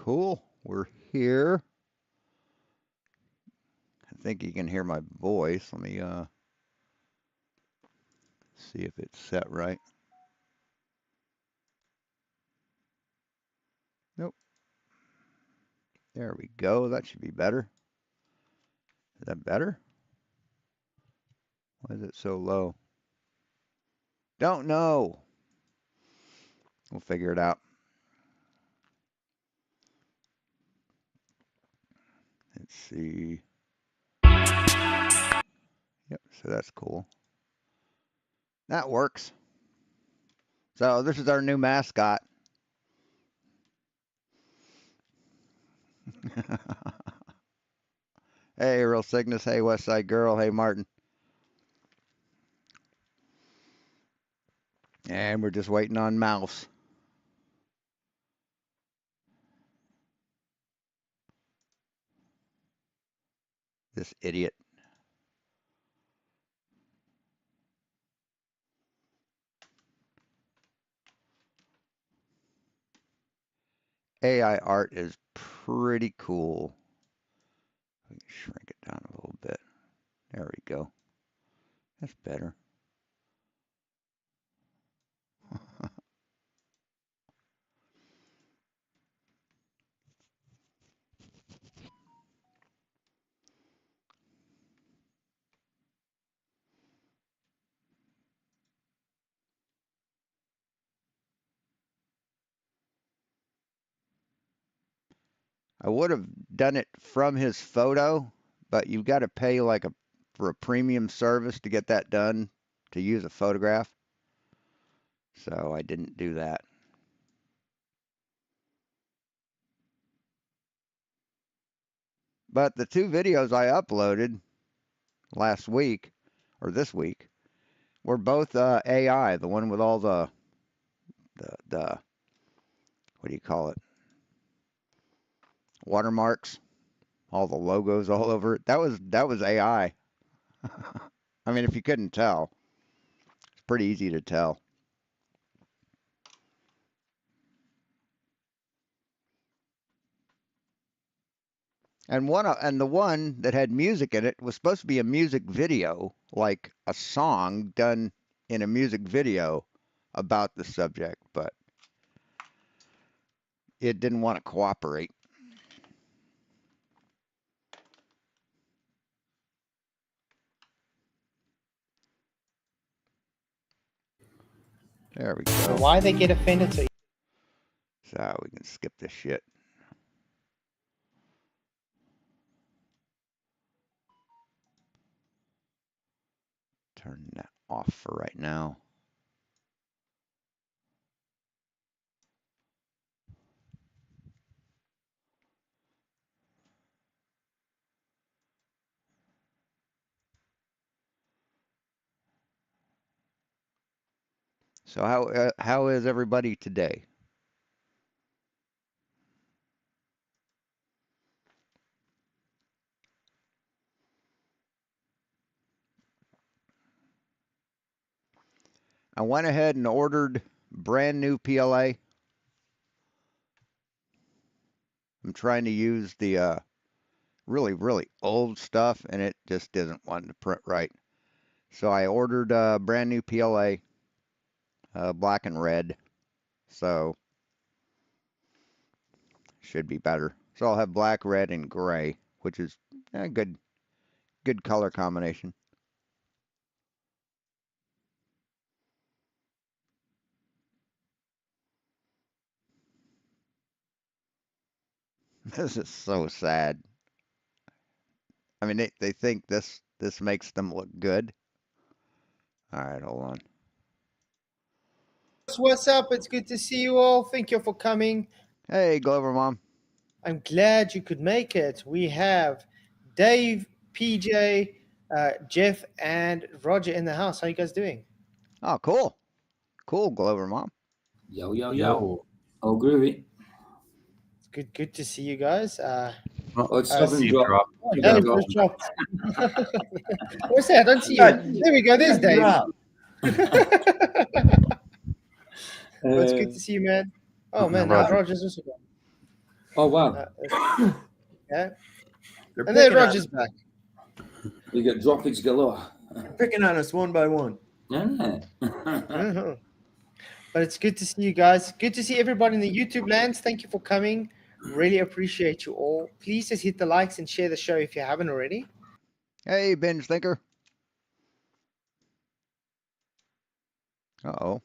Cool. We're here. I think you can hear my voice. Let me see if it's set right. Nope. There we go. That should be better. Is that better? Why is it so low? Don't know. We'll figure it out. Let's see. Yep, so that's cool. That works. So this is our new mascot. Hey, Real Cygnus. Hey, West Side Girl. Hey, Martin. And we're just waiting on Mouse. This idiot. AI art is pretty cool. We can shrink it down a little bit. There we go. That's better. I would have done it from his photo, but you've got to pay like for a premium service to get that done to use a photograph. So I didn't do that. But the two videos I uploaded last week or this week were both AI. The one with all the what do you call it? Watermarks, all the logos all over it. That was AI. I mean, if you couldn't tell, it's pretty easy to tell. And the one that had music in it was supposed to be a music video, like a song done in a music video about the subject, but it didn't want to cooperate. There we go. Why they get offended so So we can skip this shit. Turn that off for right now. So how is everybody today? I went ahead and ordered brand new PLA. I'm trying to use the really, really old stuff, and it just isn't wanting to print right. So I ordered brand new PLA, black and red. So should be better. So I'll have black, red, and gray, which is a good color combination. This is so sad. I mean, they think this makes them look good. All right, hold on. what's up? It's good to see you all. Thank you for coming. Hey, Glover Mom. I'm glad you could make it. We have Dave, PJ, Jeff, and Roger in the house. How you guys doing? Oh, cool. Cool, Glover Mom. Yo, yo, yo. Oh, groovy. It's good to see you guys. Oh, it's stopping drop. Oh, Dave just dropped. What's that? I don't see you. There we go. There's Dave. Well, it's good to see you, man. Oh, man. Now Roger's also gone. Oh, wow. Yeah. They're And then picking on Roger's back. You get droppings galore. picking on us one by one. Yeah. Mhm. But it's good to see you guys. Good to see everybody in the YouTube lands. Thank you for coming. Really appreciate you all. Please just hit the likes and share the show if you haven't already. Hey, Binge Thinker. Uh-oh.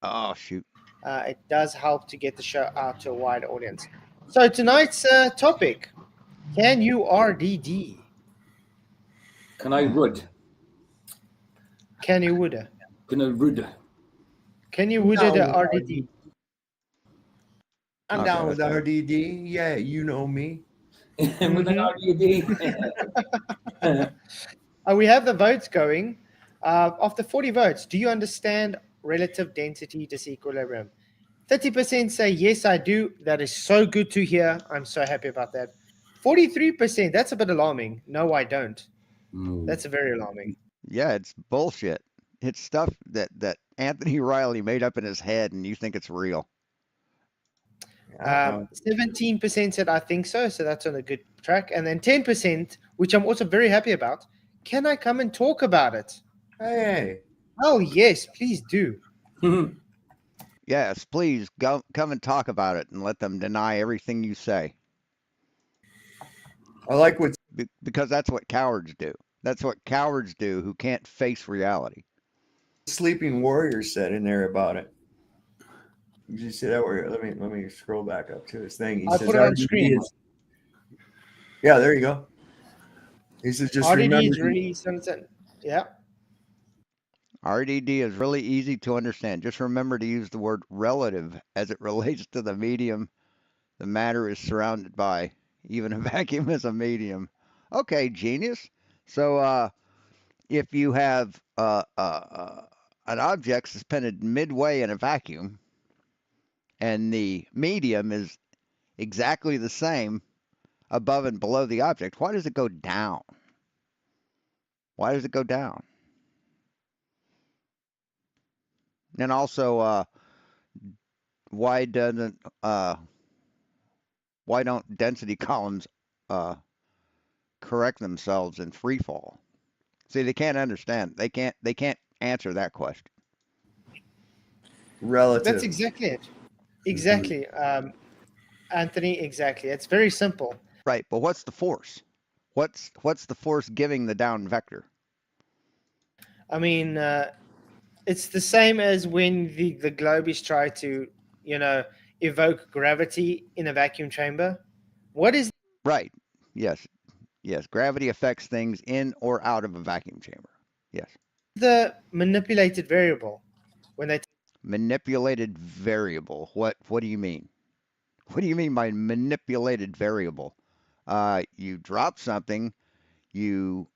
Oh, shoot. It does help to get the show out to a wider audience. So tonight's topic, can you RDD? Can I rud? Can you woulda? Can I rud? Can you woulda the No, RDD? I'm Okay, down with that's RDD. Yeah, you know me. With an RDD. We have the votes going. Of the 40 votes, do you understand relative density disequilibrium? 30% say, yes, I do. That is so good to hear. I'm so happy about that. 43%, that's a bit alarming. No, I don't. That's very alarming. Yeah, it's bullshit. It's stuff that Anthony Riley made up in his head, and you think it's real. 17% said, I think so. So that's on a good track. And then 10%, which I'm also very happy about, can I come and talk about it? Hey, Oh, yes, please do. Yes, please come and talk about it and let them deny everything you say. I like what Because that's what cowards do. That's what cowards do who can't face reality. Sleeping Warrior said in there about it. Did you see that? Where let me scroll back up to his thing. He I'll says put it on RDD screen. yeah, there you go. He says just RDD remember. is really something. Yeah. RDD is really easy to understand. Just remember to use the word relative as it relates to the medium the matter is surrounded by. Even a vacuum is a medium. Okay, genius. So if you have an object suspended midway in a vacuum and the medium is exactly the same above and below the object, why does it go down? Why does it go down? And also, why don't density columns correct themselves in free fall? See, they can't understand. They can't answer that question. Relative. That's exactly it. Exactly. Anthony, exactly. It's very simple. Right, but what's the force? What's the force giving the down vector? I mean, it's the same as when the globies try to, evoke gravity in a vacuum chamber. What is Right. Yes. Yes. Gravity affects things in or out of a vacuum chamber. Yes. the manipulated variable when they Manipulated variable. What do you mean? What do you mean by manipulated variable? You drop something, you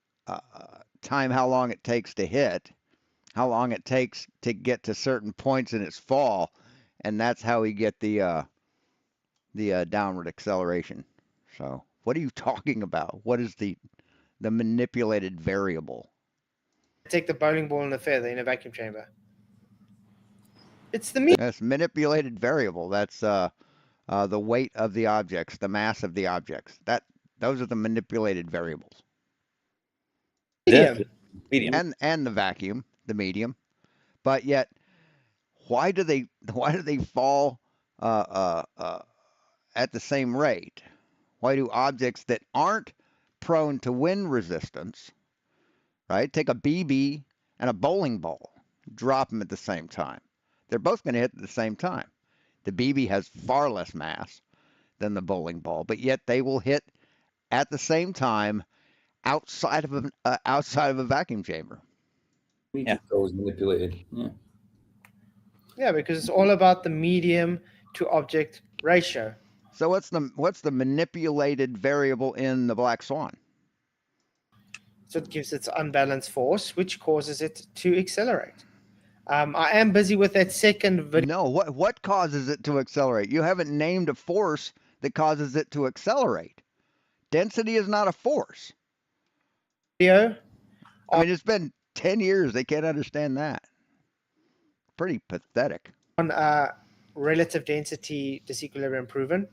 time how long it takes to hit, how long it takes to get to certain points in its fall, and that's how we get the downward acceleration. So, what are you talking about? What is the manipulated variable? take the bowling ball and the feather in a vacuum chamber? It's the Yes, manipulated variable. That's the weight of the objects, the mass of the objects. Those are the manipulated variables. medium. Medium. And the vacuum, the medium. But yet, why do they fall at the same rate? Why do objects that aren't prone to wind resistance, right? Take a BB and a bowling ball, drop them at the same time. They're both going to hit at the same time. The BB has far less mass than the bowling ball, but yet they will hit at the same time outside of a vacuum chamber. Yeah, always manipulated. Yeah. Yeah, because it's all about the medium to object ratio. So what's the manipulated variable in the Black Swan? So it gives its unbalanced force, which causes it to accelerate. I am busy with that second video. No, what causes it to accelerate? You haven't named a force that causes it to accelerate. Density is not a force. I mean, it's been 10 years. They can't understand that. Pretty pathetic. On relative density disequilibrium proven.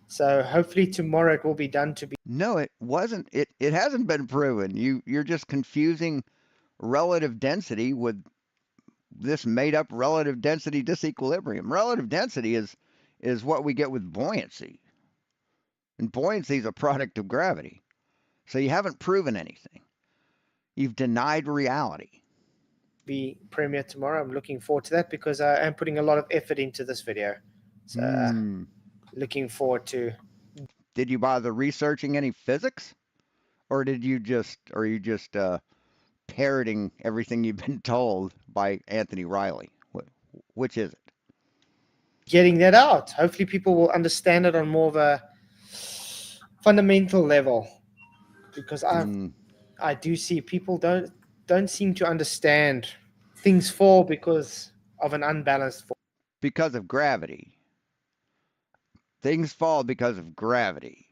So hopefully tomorrow it will be done to be. No, it wasn't. It hasn't been proven. You're just confusing relative density with this made up relative density disequilibrium. Relative density is what we get with buoyancy. And buoyancy is a product of gravity. So you haven't proven anything. You've denied reality. Be premiere tomorrow. I'm looking forward to that because I am putting a lot of effort into this video. So looking forward to. Did you bother researching any physics? Or are you just parroting everything you've been told by Anthony Riley? Which is it? Getting that out. Hopefully people will understand it on more of a fundamental level. Because I do see people don't seem to understand things fall because of an unbalanced force. Because of gravity. Things fall because of gravity.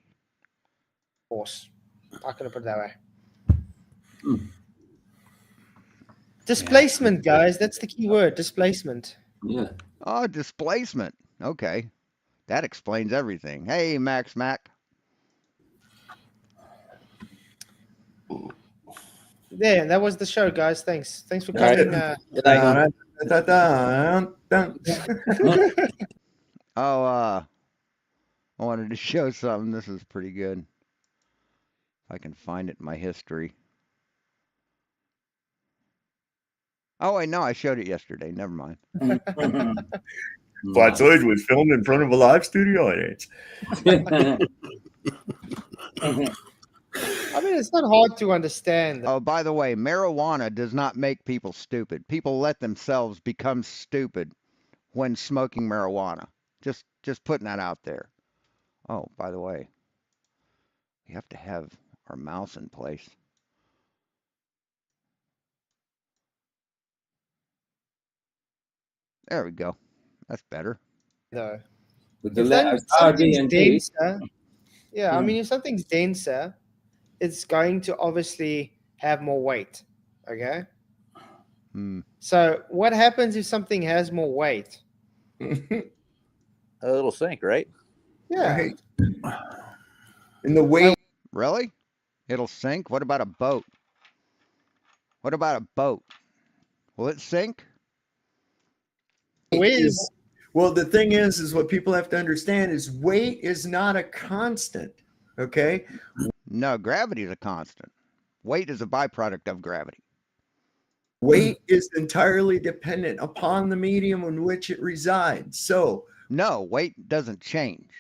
I'm going to put it that way. Displacement, guys. That's the key word. Displacement. Yeah. Oh, displacement. Okay. That explains everything. Hey, Max Mac. There, that was the show, guys. Thanks for coming. I wanted to show something. This is pretty good. If I can find it in my history. Oh, I know. I showed it yesterday. Never mind. Flatzoid was filmed in front of a live studio audience. I mean, it's not hard to understand. Oh, by the way, marijuana does not make people stupid. People let themselves become stupid when smoking marijuana. Just putting that out there. Oh, by the way, we have to have our mouse in place. There we go. That's better. Though. With the letters R, D, and D. Yeah, I mean, if something's denser, it's going to obviously have more weight. Okay. So what happens if something has more weight? It'll sink, right? Yeah. Right. And the weight. Really? It'll sink? What about a boat? What about a boat? Will it sink? Well, the thing is what people have to understand is weight is not a constant. Okay. No, gravity is a constant. Weight is a byproduct of gravity. Weight is entirely dependent upon the medium in which it resides. So, no, weight doesn't change.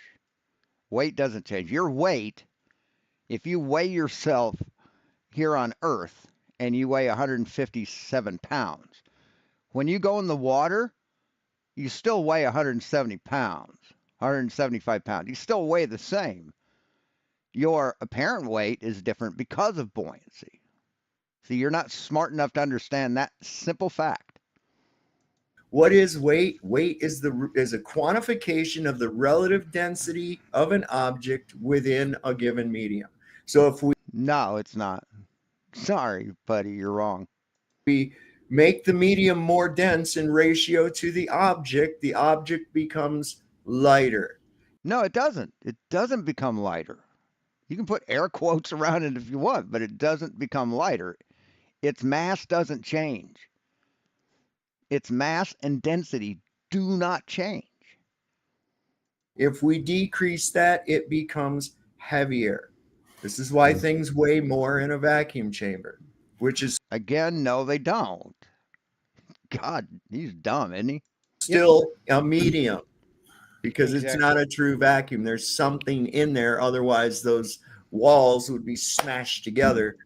Weight doesn't change. Your weight, if you weigh yourself here on Earth and you weigh 157 pounds, when you go in the water, you still weigh 170 pounds, 175 pounds. You still weigh the same. Your apparent weight is different because of buoyancy. See, you're not smart enough to understand that simple fact. What is weight? Weight is a quantification of the relative density of an object within a given medium. So if we No, it's not. Sorry, buddy, you're wrong. We make the medium more dense in ratio to the object becomes lighter. No, it doesn't. It doesn't become lighter. You can put air quotes around it if you want, but it doesn't become lighter. Its mass doesn't change. Its mass and density do not change. If we decrease that, it becomes heavier. This is why things weigh more in a vacuum chamber, which is again, no, they don't. God, he's dumb, isn't he? Still a medium because it's not a true vacuum. There's something in there. Otherwise, those walls would be smashed together.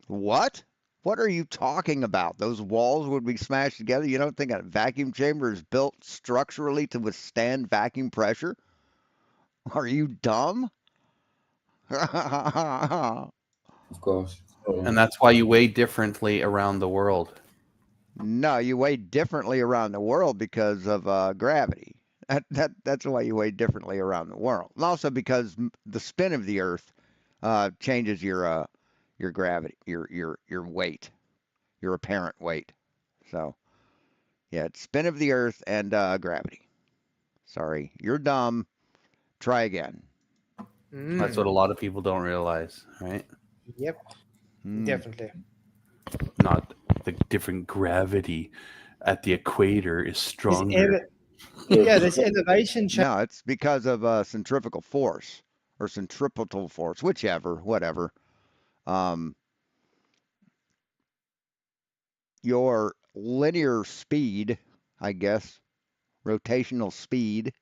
What? What are you talking about? Those walls would be smashed together? You don't think a vacuum chamber is built structurally to withstand vacuum pressure? Are you dumb? Of course. And that's why you weigh differently around the world. No, you weigh differently around the world because of gravity. That's why you weigh differently around the world. And also because the spin of the Earth changes your gravity, your weight, your apparent weight. So, yeah, it's spin of the Earth and gravity. Sorry, you're dumb. Try again. That's what a lot of people don't realize, right? Yep, Hmm. definitely. Not the different gravity at the equator is This stronger. this elevation change. No, it's because of centrifugal force or centripetal force, whichever, whatever. Your linear speed, I guess, rotational speed,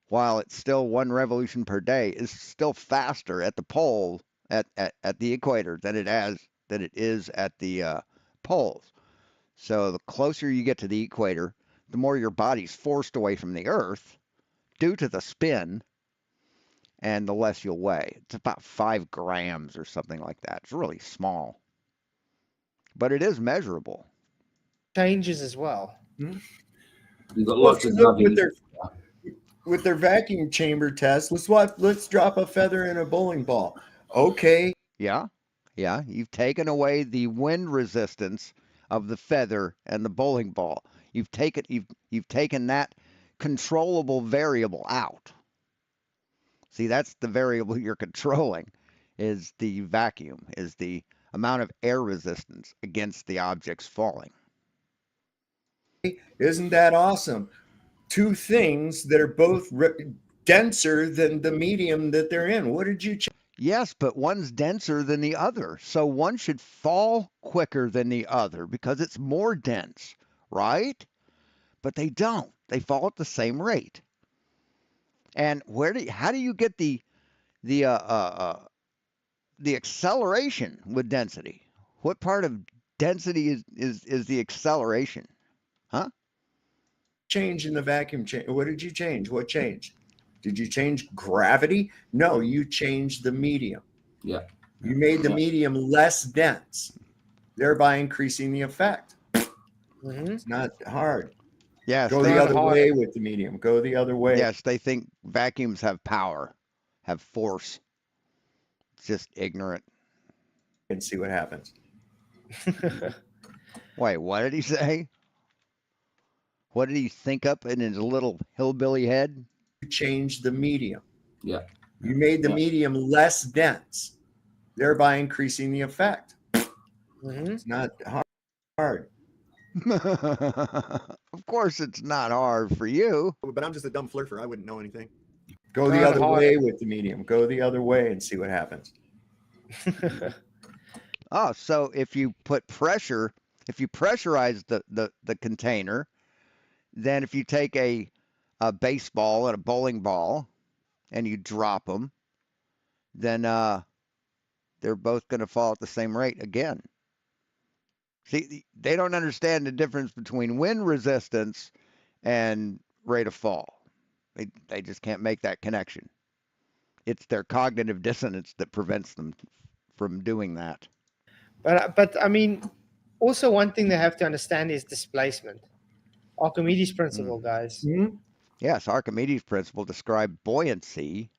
while it's still 1 revolution per day, is still faster at the pole at the equator than it is at the poles. So the closer you get to the equator, the more your body's forced away from the Earth due to the spin, and the less you'll weigh. It's about 5 grams or something like that. It's really small, but it is measurable. Changes as well. You got Well, lots if of you look gravity. with their vacuum chamber test, let's drop a feather in a bowling ball. Okay, Yeah, yeah. You've taken away the wind resistance of the feather and the bowling ball. You've taken that controllable variable out. See, that's the variable you're controlling, is the vacuum, is the amount of air resistance against the objects falling. isn't that awesome? Two things that are both denser than the medium that they're in. What did you change? Yes, but one's denser than the other. So one should fall quicker than the other because it's more dense, right? But they don't. They fall at the same rate. And how do you get the acceleration with density? What part of density is the acceleration? Huh? Change in the vacuum chamber? What did you change? What changed? Did you change gravity? No, you changed the medium. Yeah. You made the medium less dense, thereby increasing the effect. It's not hard. Yes. Go the other way with the medium. Go the other way. Yes, they think vacuums have power, have force. It's just ignorant. And see what happens. Wait, what did he say? What did he think up in his little hillbilly head? You changed the medium. Yeah. You made the medium less dense, thereby increasing the effect. It's not hard. Of course, it's not hard for you. But I'm just a dumb flirter. I wouldn't know anything. Go the other way with the medium. Go the other way and see what happens. Oh, so if you put pressure, if you pressurize the container, then if you take a baseball and a bowling ball and you drop them, then they're both going to fall at the same rate again. See, they don't understand the difference between wind resistance and rate of fall. They just can't make that connection. It's their cognitive dissonance that prevents them from doing that. But I mean, also one thing they have to understand is displacement. Archimedes principle, guys. Yes, Archimedes' principle described buoyancy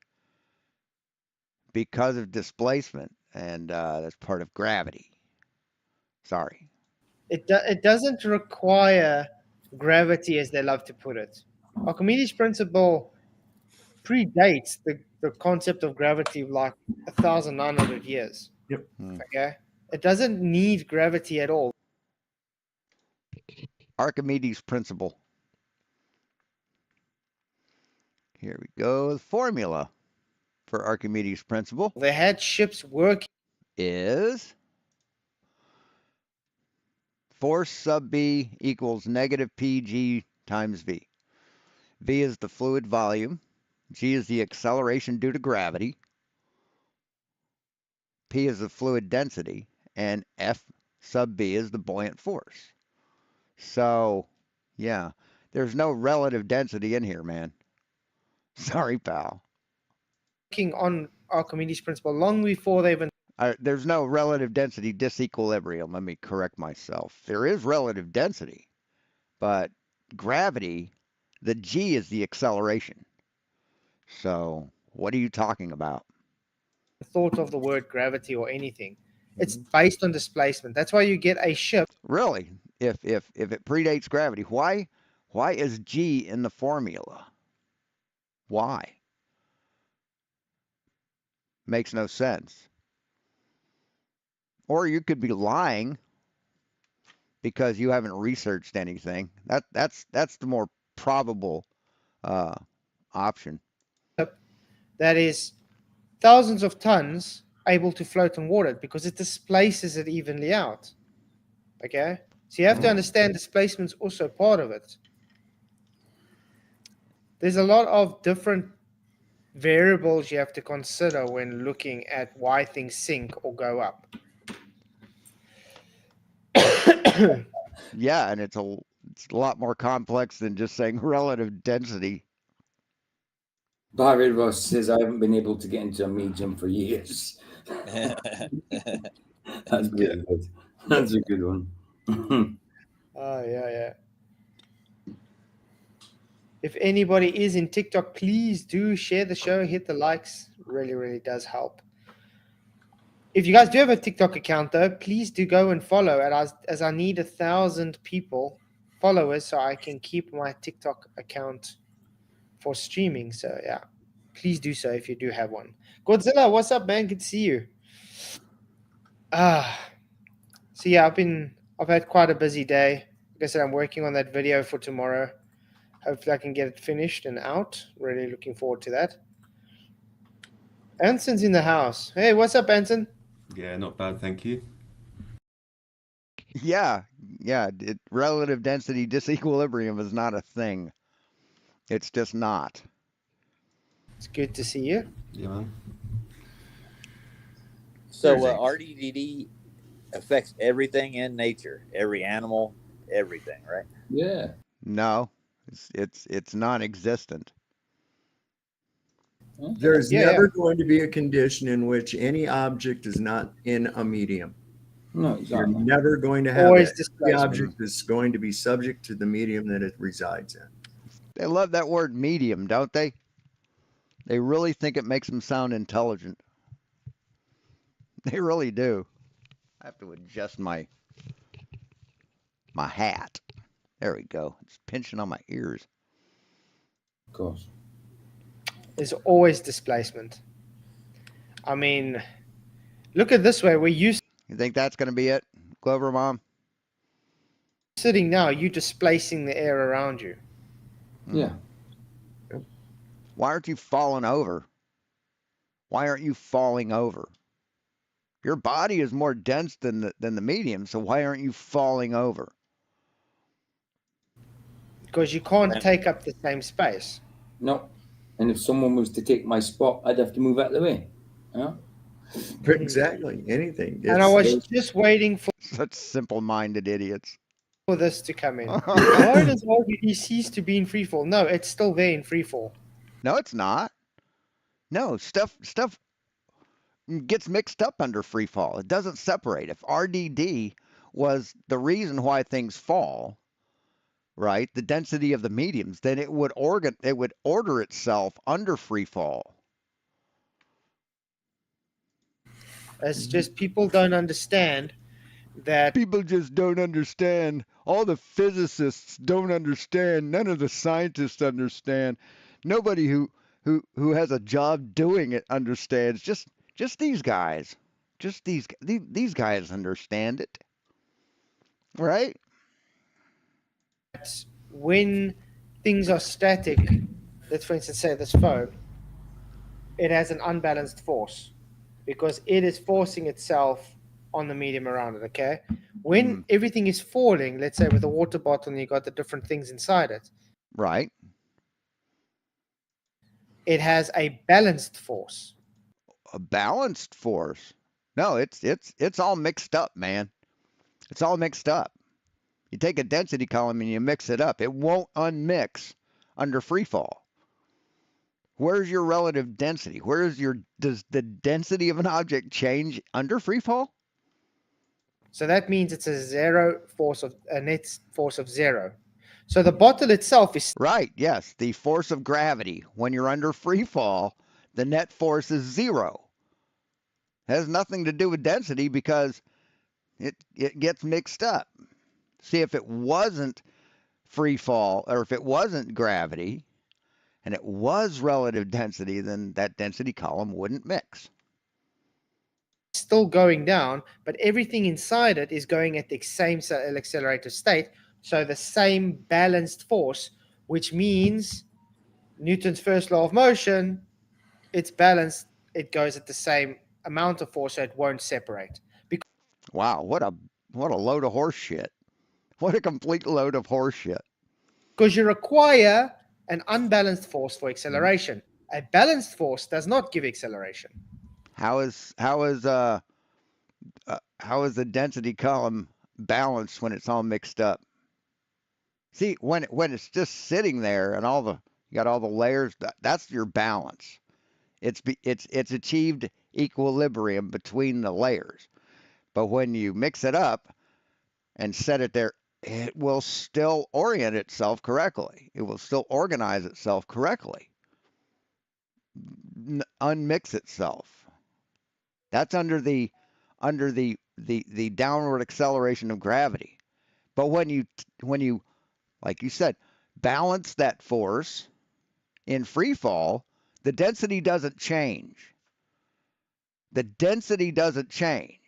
because of displacement, and that's part of gravity. Sorry. It doesn't require gravity, as they love to put it. Archimedes' principle predates the concept of gravity like 1,900 years. Yep. Okay. It doesn't need gravity at all. Archimedes' principle. Here we go. The formula for Archimedes' principle They had ships working. is force sub B equals negative PG times V. V is the fluid volume. G is the acceleration due to gravity. P is the fluid density. And F sub B is the buoyant force. So, yeah, there's no relative density in here, man. Sorry, pal. Working on Archimedes' principle long before they even. There's no relative density disequilibrium. Let me correct myself. There is relative density, but gravity, the G is the acceleration. So what are you talking about? Thought of the word gravity or anything. It's based on displacement. That's why you get a ship. Really? If it predates gravity, why is G in the formula? Why? Makes no sense. Or you could be lying because you haven't researched anything. That's the more probable option. That is thousands of tons able to float on water because it displaces it evenly out. Okay? So you have to understand displacement's also part of it. There's a lot of different variables you have to consider when looking at why things sink or go up. Yeah, and it's a lot more complex than just saying relative density. Barry Ross says I haven't been able to get into a medium for years. That's really good. That's a good one. Oh, yeah. If anybody is in TikTok, please do share the show, hit the likes. Really, really does help. If you guys do have a TikTok account, though, please do go and follow it as I need 1,000 people, followers, so I can keep my TikTok account for streaming. So, yeah, please do so if you do have one. Godzilla, what's up, man? Good to see you. So, yeah, I've had quite a busy day. Like I said, I'm working on that video for tomorrow. Hopefully I can get it finished and out. Really looking forward to that. Anson's in the house. Hey, what's up, Anson? Yeah, not bad, thank you. Yeah, relative density disequilibrium is not a thing. It's just not. It's good to see you. Yeah, man. So There's a- RDDD affects everything in nature, every animal, everything, right? Yeah. No, it's non-existent. There's Yeah, never going to be a condition in which any object is not in a medium. No, You're exactly. never going to have Always it. The displacement. object is going to be subject to the medium that it resides in. They love that word medium, don't they? They really think it makes them sound intelligent. They really do. I have to adjust my hat. There we go. It's pinching on my ears. Of course. There's always displacement. I mean, look at it this way. We're used You think that's going to be it, Clover Mom? sitting now, you displacing the air around you. Yeah. Why aren't you falling over? Why aren't you falling over? Your body is more dense than the medium, so why aren't you falling over? Because you can't take up the same space. No. And if someone was to take my spot, I'd have to move out of the way. Yeah. Exactly. Anything. And I was just waiting Such simple-minded idiots. for this to come in. Why does RDD cease to be in freefall? No, it's still there in freefall. No, it's not. No, stuff gets mixed up under free fall. It doesn't separate. If RDD was the reason why things fall, right, the density of the mediums, then it would order itself under free fall. It's just people don't understand that People just don't understand. All the physicists don't understand. None of the scientists understand. Nobody who has a job doing it understands. Just these guys. Just these guys understand it. Right? when things are static, let's for instance say this phone, it has an unbalanced force because it is forcing itself on the medium around it, okay? When everything is falling, let's say with a water bottle and you got the different things inside it, Right. it has a balanced force. A balanced force. No, it's all mixed up, man. It's all mixed up. You take a density column and you mix it up. It won't unmix under free fall. Where's your relative density? Does the density of an object change under free fall? So that means it's a net force of zero. So the bottle itself is Right, yes. The force of gravity. When you're under free fall, the net force is zero. It has nothing to do with density because it gets mixed up. See, if it wasn't free fall, or if it wasn't gravity, and it was relative density, then that density column wouldn't mix. Still going down, but everything inside it is going at the same accelerated state. So the same balanced force, which means Newton's first law of motion, it's balanced. It goes at the same amount of force, so it won't separate. Wow, what a load of horse shit. What a complete load of horse shit. Because you require an unbalanced force for acceleration. A balanced force does not give acceleration. How is the density column balanced when it's all mixed up? See, when it's just sitting there and you got all the layers, that's your balance. It's achieved equilibrium between the layers. But when you mix it up and set it there, it will still orient itself correctly. It will still organize itself correctly. Unmix itself. That's under the downward acceleration of gravity. But when you like you said, balance that force in free fall, the density doesn't change. The density doesn't change.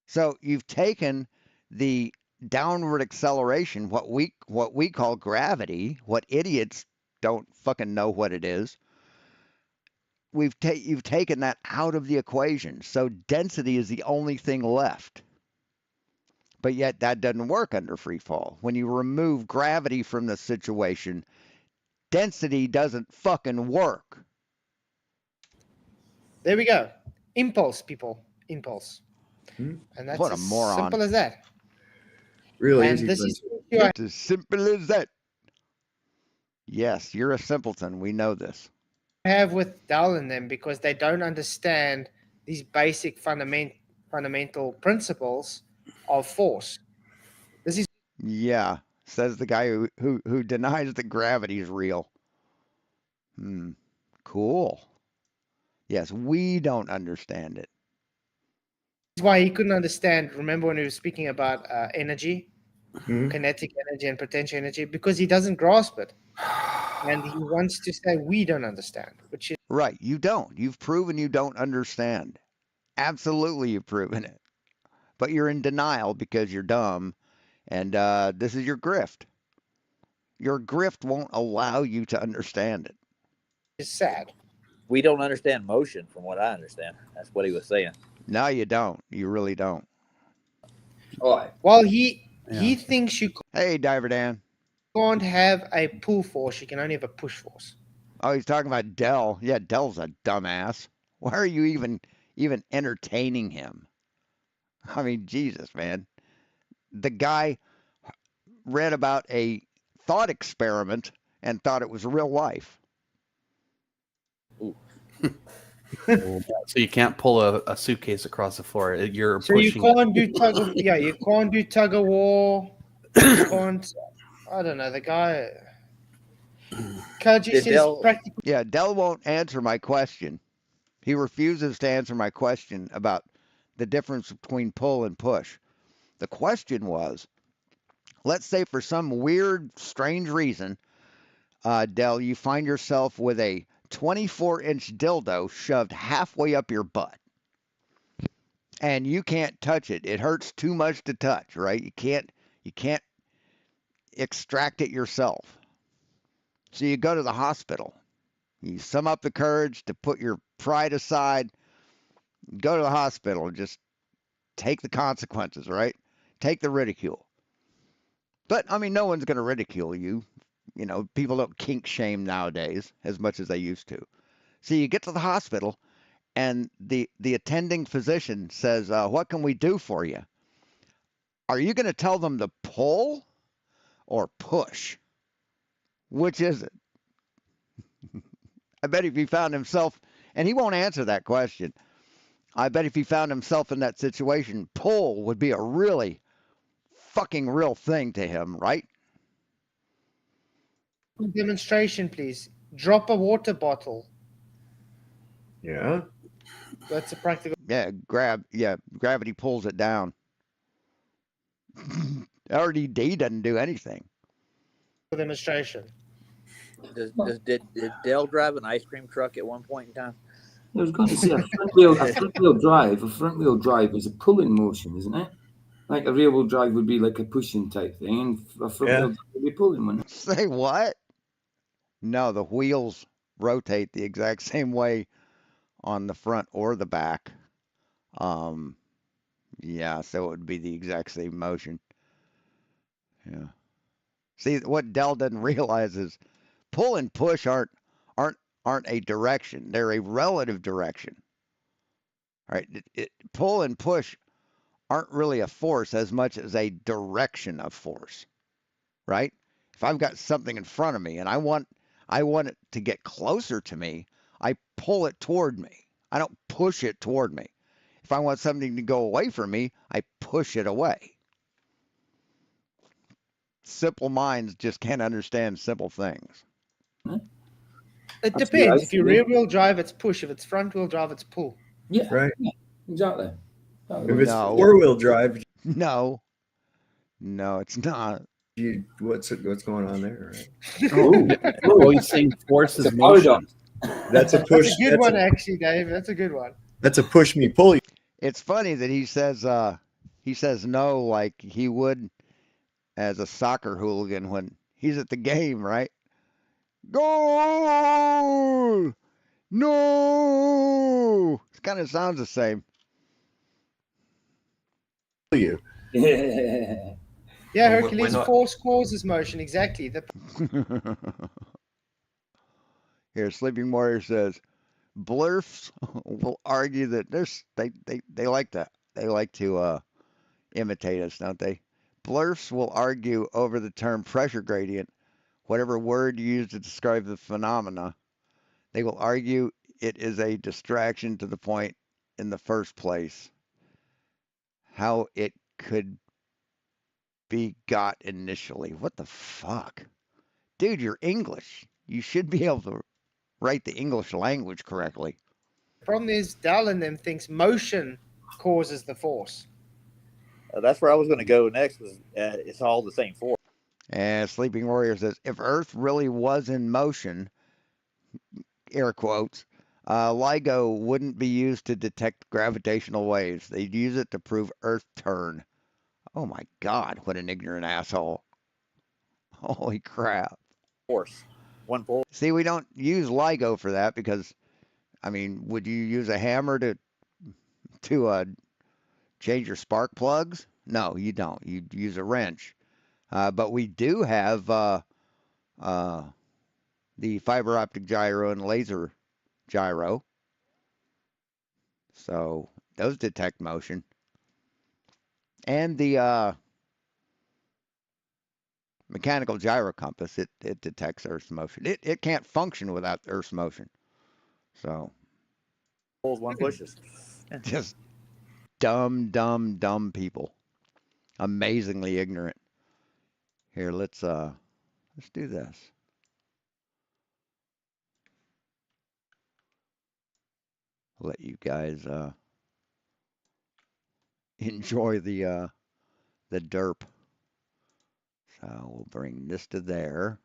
So you've taken the downward acceleration, what we call gravity, what idiots don't fucking know what it is. You've taken that out of the equation. So density is the only thing left. But yet that doesn't work under free fall. When you remove gravity from the situation, density doesn't fucking work. There we go. Impulse, people. Impulse. And that's What a as moron. simple as that. Really And easy. this Prince. is It's as simple as that. Yes, you're a simpleton. We know this. have with Dell and them, because they don't understand these basic fundamental principles of force. This is Yeah, says the guy who denies that gravity is real. Cool. Yes, we don't understand it. why he couldn't understand. Remember when he was speaking about energy, Mhm. kinetic energy and potential energy, because he doesn't grasp it. And he wants to say we don't understand, which is Right, you don't. You've proven you don't understand. Absolutely, you've proven it. But you're in denial because you're dumb, and this is your grift. Your grift won't allow you to understand it. sad. We don't understand motion, from what I understand. That's what he was saying. No, you don't. You really don't. Oh, Well, he Yeah. thinks you Hey, Diver Dan. can't have a pull force, you can only have a push force. Oh, he's talking about Dell. Yeah, Dell's a dumbass. Why are you even entertaining him? I mean, Jesus, man. The guy read about a thought experiment and thought it was real life. So you can't pull a suitcase across the floor. You're So you pushing. can't do tug of you can't do tug of war. You can't. I don't know the guy. Kaji Did says Dell- practical. Yeah, Dell won't answer my question. He refuses to answer my question about the difference between pull and push. The question was, let's say for some weird, strange reason, Dell, you find yourself with a 24-inch dildo shoved halfway up your butt. And you can't touch it. It hurts too much to touch, right? You can't extract it yourself. So you go to the hospital. You sum up the courage to put your pride aside, go to the hospital and just take the consequences, right? Take the ridicule. But I mean, no one's going to ridicule you. You know, people don't kink shame nowadays as much as they used to. So you get to the hospital and the attending physician says, what can we do for you? Are you going to tell them to pull or push? Which is it? I bet if he found himself, and he won't answer that question, I bet if he found himself in that situation, pull would be a really fucking real thing to him, right? Demonstration, please. Drop a water bottle. Yeah. That's a practical Yeah, gravity pulls it down. RDD doesn't do anything. demonstration. Did Dell drive an ice cream truck at one point in time? I was going to say a front wheel drive. A front wheel drive is a pulling motion, isn't it? Like a rear wheel drive would be like a pushing type thing, and a front wheel drive would be pulling one. Say what? No, the wheels rotate the exact same way on the front or the back. Yeah, so it would be the exact same motion. Yeah. See, what Dell doesn't realize is pull and push aren't a direction. They're a relative direction. Right? Pull and push aren't really a force as much as a direction of force. Right? If I've got something in front of me and I want it to get closer to me, I pull it toward me. I don't push it toward me. If I want something to go away from me, I push it away. Simple minds just can't understand simple things. It That's depends. the If you idea. rear wheel drive, it's push. If it's front wheel drive, it's pull. Yeah, Right. yeah, exactly. If it's No. 4-wheel drive, No, it's not. what's going on there? Right? Oh, Oh, he's saying force it's is a motion. paradox. That's a push. That's a good one, actually, Dave. That's a good one. That's a push me pull you. It's funny that he says no like he would as a soccer hooligan when he's at the game, right? Goal! No! It kind of sounds the same. You. Yeah. Yeah, Well, Hercules, we're not- force causes motion. Exactly. Here, Sleeping Warrior says, blurfs will argue that they like to imitate us, don't they? Blurfs will argue over the term pressure gradient, whatever word you use to describe the phenomena. They will argue it is a distraction to the point in the first place. How it could be got initially. What the fuck? Dude, you're English. You should be able to write the English language correctly. The problem is Dell and them thinks motion causes the force. That's where I was going to go next. Was it's all the same force. And Sleeping Warrior says, if Earth really was in motion, air quotes, LIGO wouldn't be used to detect gravitational waves. They'd use it to prove Earth turn. Oh my God, what an ignorant asshole. Holy crap. Force, one force. See, we don't use LIGO for that because, I mean, would you use a hammer to change your spark plugs? No, you don't. You use a wrench. But we do have the fiber optic gyro and laser gyro. So those detect motion. And the mechanical gyro compass, it detects Earth's motion. It can't function without Earth's motion. So Pulls, one pushes. just dumb people. Amazingly ignorant. Here, let's do this. Let you guys enjoy the derp. So we'll bring this to there.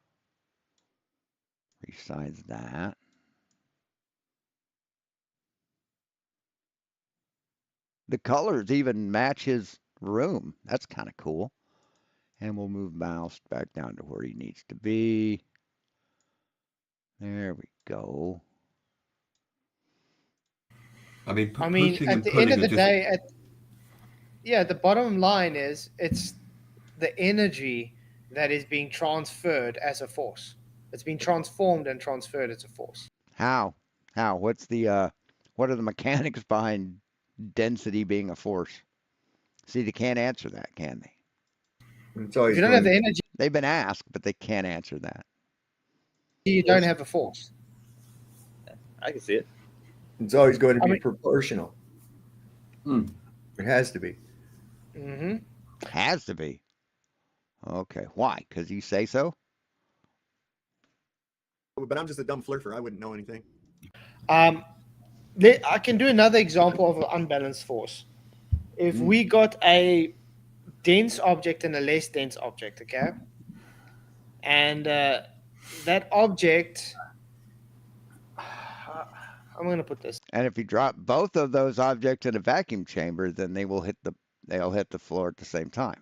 Resize that. The colors even match his room. That's kind of cool. And we'll move mouse back down to where he needs to be. There we go. I mean, pushing at and the pulling end of are the just day, the bottom line is it's the energy that is being transferred as a force. It's being transformed and transferred as a force. How? What's the what are the mechanics behind density being a force? See, they can't answer that, can they? It's always If you don't going have the to energy, They've been asked, but they can't answer that. you don't have a force. I can see it. It's always going to I be mean- proportional. Hmm. It has to be. Mm-hmm. Has to be. Okay. Why? Because you say so? But I'm just a dumb flirter. I wouldn't know anything. I can do another example of an unbalanced force. If we got a dense object and a less dense object, okay, and that object. I'm going to put this. And if you drop both of those objects in a vacuum chamber, then they'll hit the floor at the same time.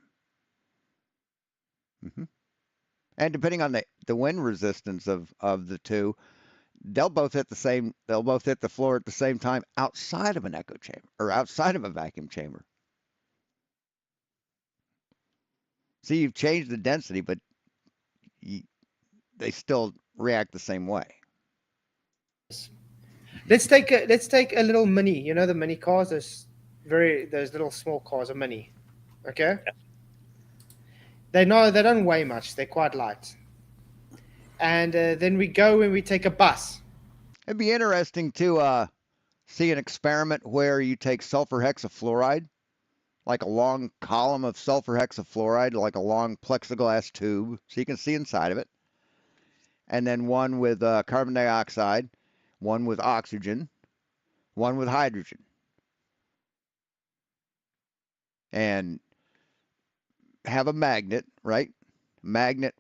And depending on the wind resistance of the two, they'll both hit the floor at the same time outside of an echo chamber or outside of a vacuum chamber. See, you've changed the density, but they still react the same way. Let's take a little mini. You know the mini cars. Those little small cars are mini. Okay. They don't weigh much. They're quite light. And then we go and we take a bus. It'd be interesting to see an experiment where you take sulfur hexafluoride, like a long column of sulfur hexafluoride, like a long plexiglass tube, so you can see inside of it, and then one with carbon dioxide, one with oxygen, one with hydrogen. And have a magnet, right? Magnets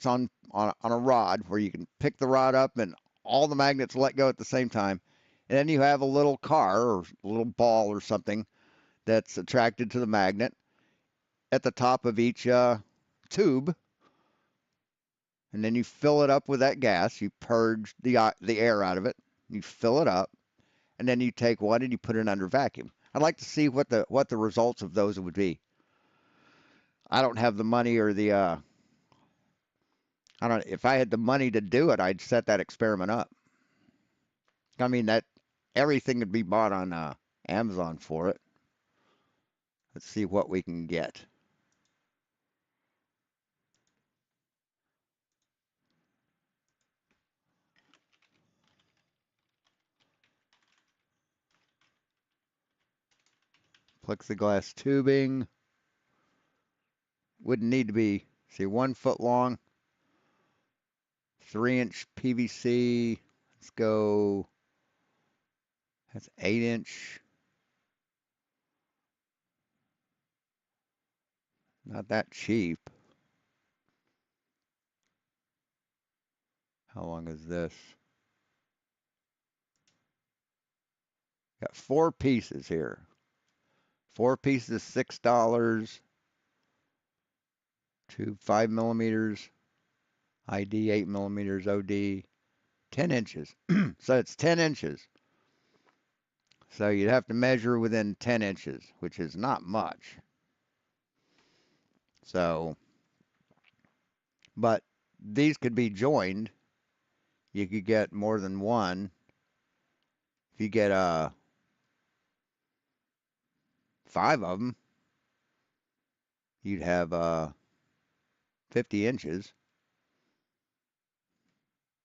on a rod where you can pick the rod up and all the magnets let go at the same time. And then you have a little car or a little ball or something that's attracted to the magnet at the top of each tube. And then you fill it up with that gas. You purge the air out of it. You fill it up. And then you take one and you put it under vacuum. I'd like to see what the results of those would be. I don't have the money or the if I had the money to do it, I'd set that experiment up. I mean, that everything could be bought on Amazon for it. Let's see what we can get. Plexiglass tubing. Wouldn't need to be, 1 foot long. 3-inch PVC. Let's go. That's 8-inch. Not that cheap. How long is this? Got 4 pieces here. 4 pieces, $6. 5 millimeters. ID 8 millimeters. OD 10 inches. So it's 10 inches. So you'd have to measure within 10 inches, which is not much. So, but these could be joined. You could get more than one. If you get 5 of them, you'd have 50 inches.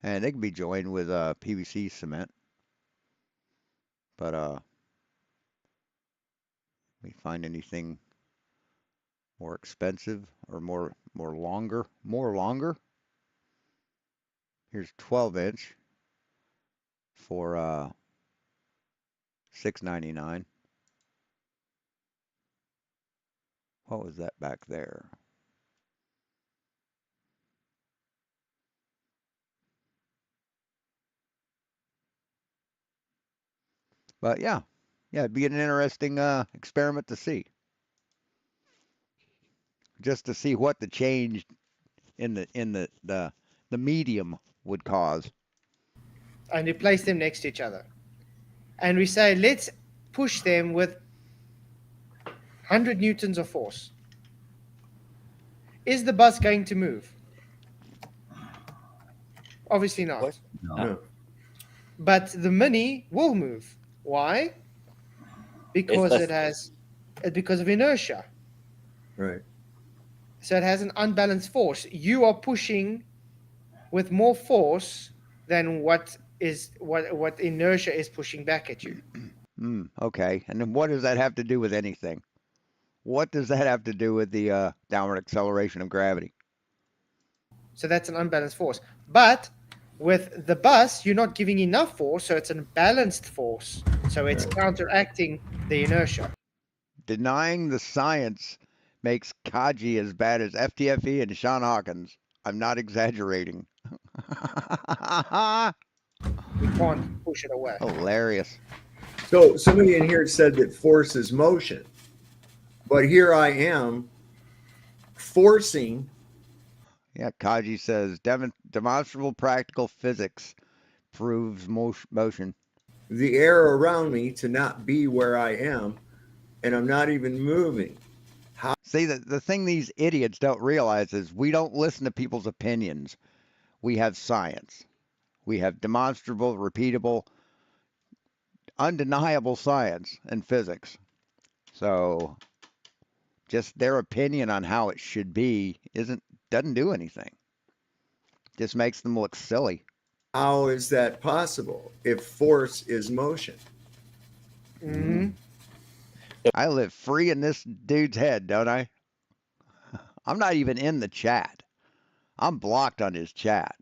And they can be joined with PVC cement. But we find anything more expensive or more longer? Here's 12-inch for $6.99. What was that back there? But yeah, it'd be an interesting experiment to see. Just to see what the change in the medium would cause. And we place them next to each other. And we say, let's push them with 100 newtons of force. Is the bus going to move? Obviously not. What? No. But the Mini will move. Why? Because because of inertia. Right. So it has an unbalanced force. You are pushing with more force than what inertia is pushing back at you. Okay. And then what does that have to do with anything? What does that have to do with the downward acceleration of gravity? So that's an unbalanced force. But with the bus, you're not giving enough force, so it's a balanced force. So it's counteracting the inertia. Denying the science makes Kaji as bad as FTFE and Sean Hawkins. I'm not exaggerating. We can't push it away. Hilarious. So somebody in here said that force is motion, but here I am forcing. Yeah, Kaji says demonstrable practical physics proves motion. The air around me to not be where I am, and I'm not even moving. See, the thing these idiots don't realize is we don't listen to people's opinions. We have science. We have demonstrable, repeatable, undeniable science and physics. So just their opinion on how it should be doesn't do anything. Just makes them look silly. How is that possible if force is motion? Hmm. I live free in this dude's head, don't I? I'm not even in the chat. I'm blocked on his chat.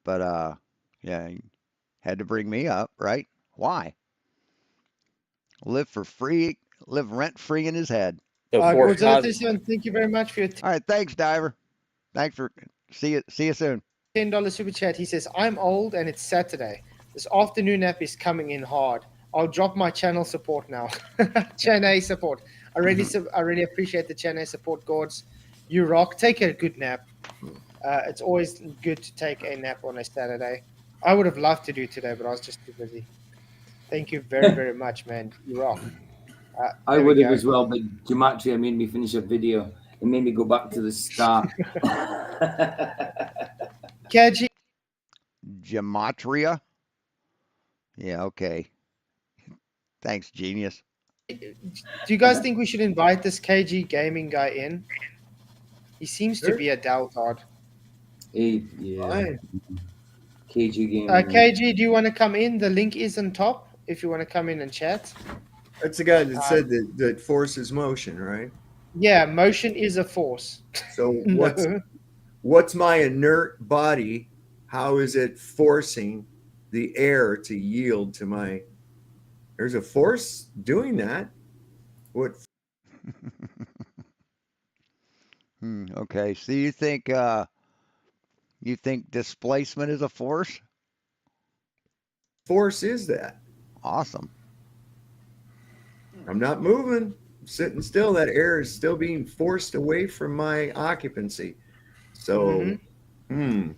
But yeah, he had to bring me up, right? Why? Live rent free in his head. So force Godzilla causes- 37, thank you very much for your All right, thanks, Diver. Thanks for see you soon. $10 super chat. He says, I'm old and it's Saturday. This afternoon nap is coming in hard. I'll drop my channel support now. Channel support. I really appreciate the channel support, Gords. You rock. Take a good nap. It's always good to take a nap on a Saturday. I would have loved to do today, but I was just too busy. Thank you very, very much, man. You rock. I There we would have go. as well, but Gematria made me finish a video. It made me go back to the start. Kaji, Gematria. Yeah, okay. Thanks, genius. do you guys think we should invite this KG gaming guy in? He seems to Sure. be a Deltard. Yeah. Fine. KG game. KG, do you want to come in? The link is on top if you want to come in and chat. That's the guy that said that force is motion, right? Yeah, motion is a force. So No. what's my inert body? How is it forcing the air to yield to my? There's a force doing that. What? Okay, so you think displacement is a force? Force is that? Awesome. I'm not moving. I'm sitting still. That air is still being forced away from my occupancy. So, I mean,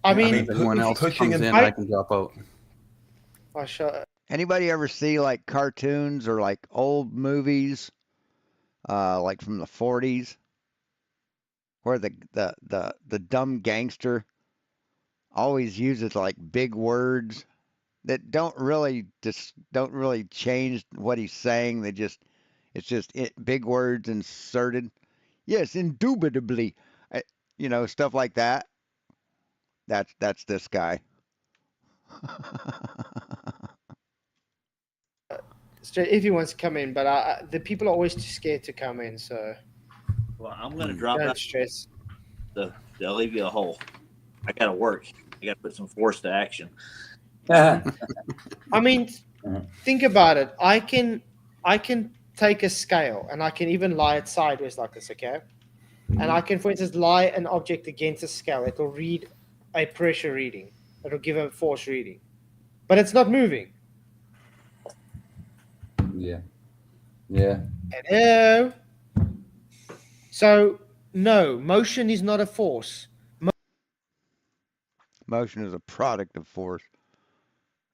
mean, If anyone else pushing comes and in, I can drop out. oh, sure. Anybody ever see like cartoons or like old movies, like from the 40s, where the dumb gangster always uses like big words that don't really change what he's saying. It's just big words inserted. Yes, indubitably, stuff like that. That's this guy. If he wants to come in, but the people are always too scared to come in, so Well, I'm going to drop don't out. stress. They'll leave you a hole. I got to work. I got to put some force to action. I mean, think about it. I can take a scale and I can even lie it sideways like this, okay? And I can, for instance, lie an object against a scale. It will read a pressure reading. It will give a force reading, but it's not moving. Yeah. Hello. So no, motion is not a force. Motion is a product of force.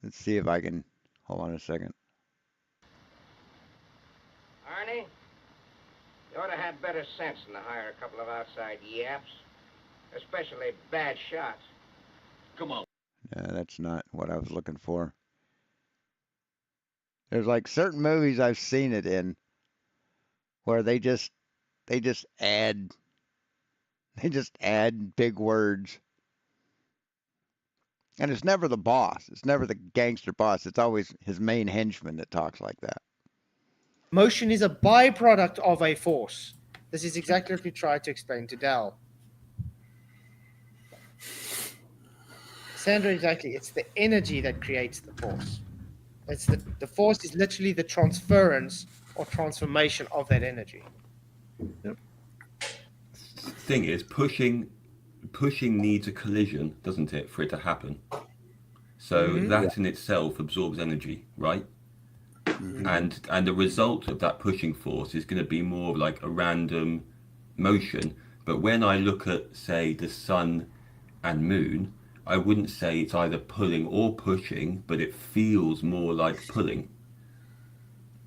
Let's see if I can. Hold on a second. Arnie, you ought to have better sense than to hire a couple of outside yaps, especially bad shots. Come on. That's not what I was looking for. There's like certain movies I've seen it in where they just add big words. And it's never the boss. It's never the gangster boss. It's always his main henchman that talks like that. Motion is a byproduct of a force. This is exactly what we tried to explain to Dell. Sandra, exactly. It's the energy that creates the force. It's the force is literally the transference or transformation of that energy. Thing is, pushing pushing needs a collision, doesn't it, for it to happen? So that in itself absorbs energy, right? And the result of that pushing force is going to be more like a random motion. But when I look at, say, the sun and moon, I wouldn't say it's either pulling or pushing, but it feels more like pulling.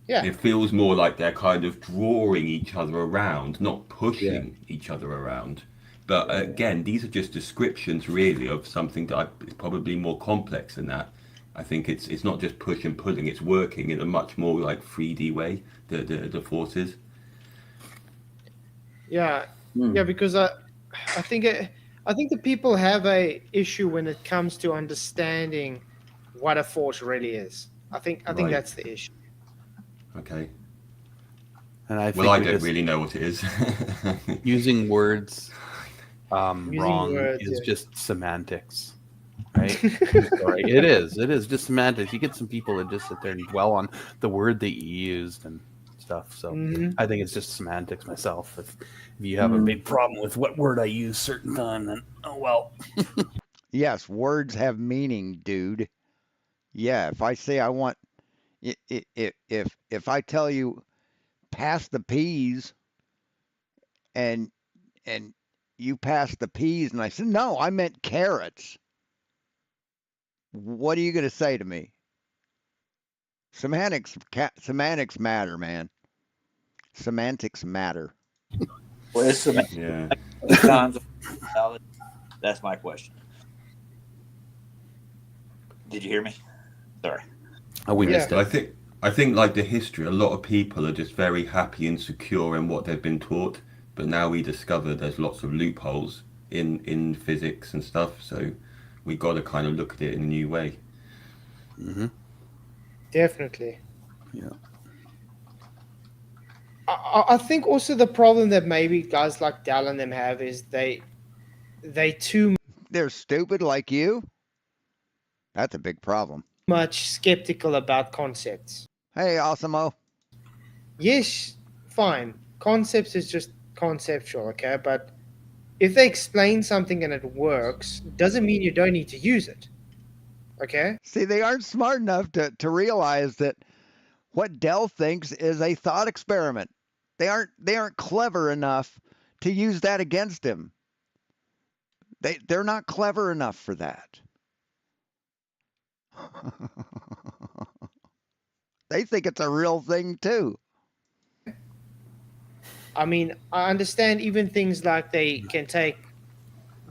Yeah. It feels more like they're kind of drawing each other around, not pushing each other around. But again, these are just descriptions really of something that is probably more complex than that. I think it's not just push and pulling; it's working in a much more like 3D way. The forces. Yeah, yeah, because I think the people have a issue when it comes to understanding what a force really is. I think Right. that's the issue. Okay. And I Well, think I we don't just really know what it is. using words wrong words, is yeah. just semantics, right? Sorry, it is just semantics. You get some people that just sit there and dwell on the word that you used and stuff. So I think it's just semantics myself. If you have a big problem with what word I use certain time, then oh well. Yes, words have meaning, dude. Yeah, if I say I want, if I tell you pass the peas, and you pass the peas, and I said no, I meant carrots. What are you going to say to me? Semantics matter, man. Semantics matter. Well, it's some Yeah. times. That's my question. Did you hear me? Sorry. Oh, we Yeah. missed But it. I think like the history, a lot of people are just very happy and secure in what they've been taught. But now we discover there's lots of loopholes in physics and stuff. So we got to kind of look at it in a new way. Definitely. Yeah. I think also the problem that maybe guys like Dal and them have is they too They're stupid like you. That's a big problem. much skeptical about concepts. Hey, Osimo. Yes, fine. Concepts is just conceptual, okay? But if they explain something and it works, doesn't mean you don't need to use it. Okay? See, they aren't smart enough to realize that what Dell thinks is a thought experiment. They aren't clever enough to use that against him. They're not clever enough for that. They think it's a real thing too. I mean, I understand even things like they can take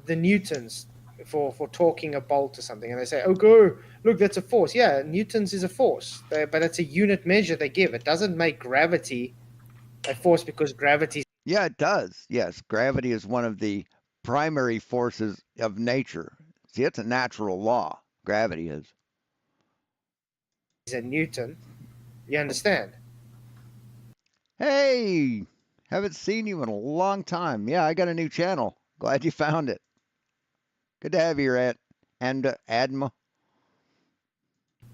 the newtons for torquing a bolt or something, and they say, "Oh, go look, that's a force." Yeah, newtons is a force, but it's a unit measure they give. It doesn't make gravity a force because gravity Yeah, it does. Yes, gravity is one of the primary forces of nature. See, it's a natural law. Gravity is. is a newton. You understand? Hey, haven't seen you in a long time. Yeah, I got a new channel. Glad you found it. Good to have you here, Adma.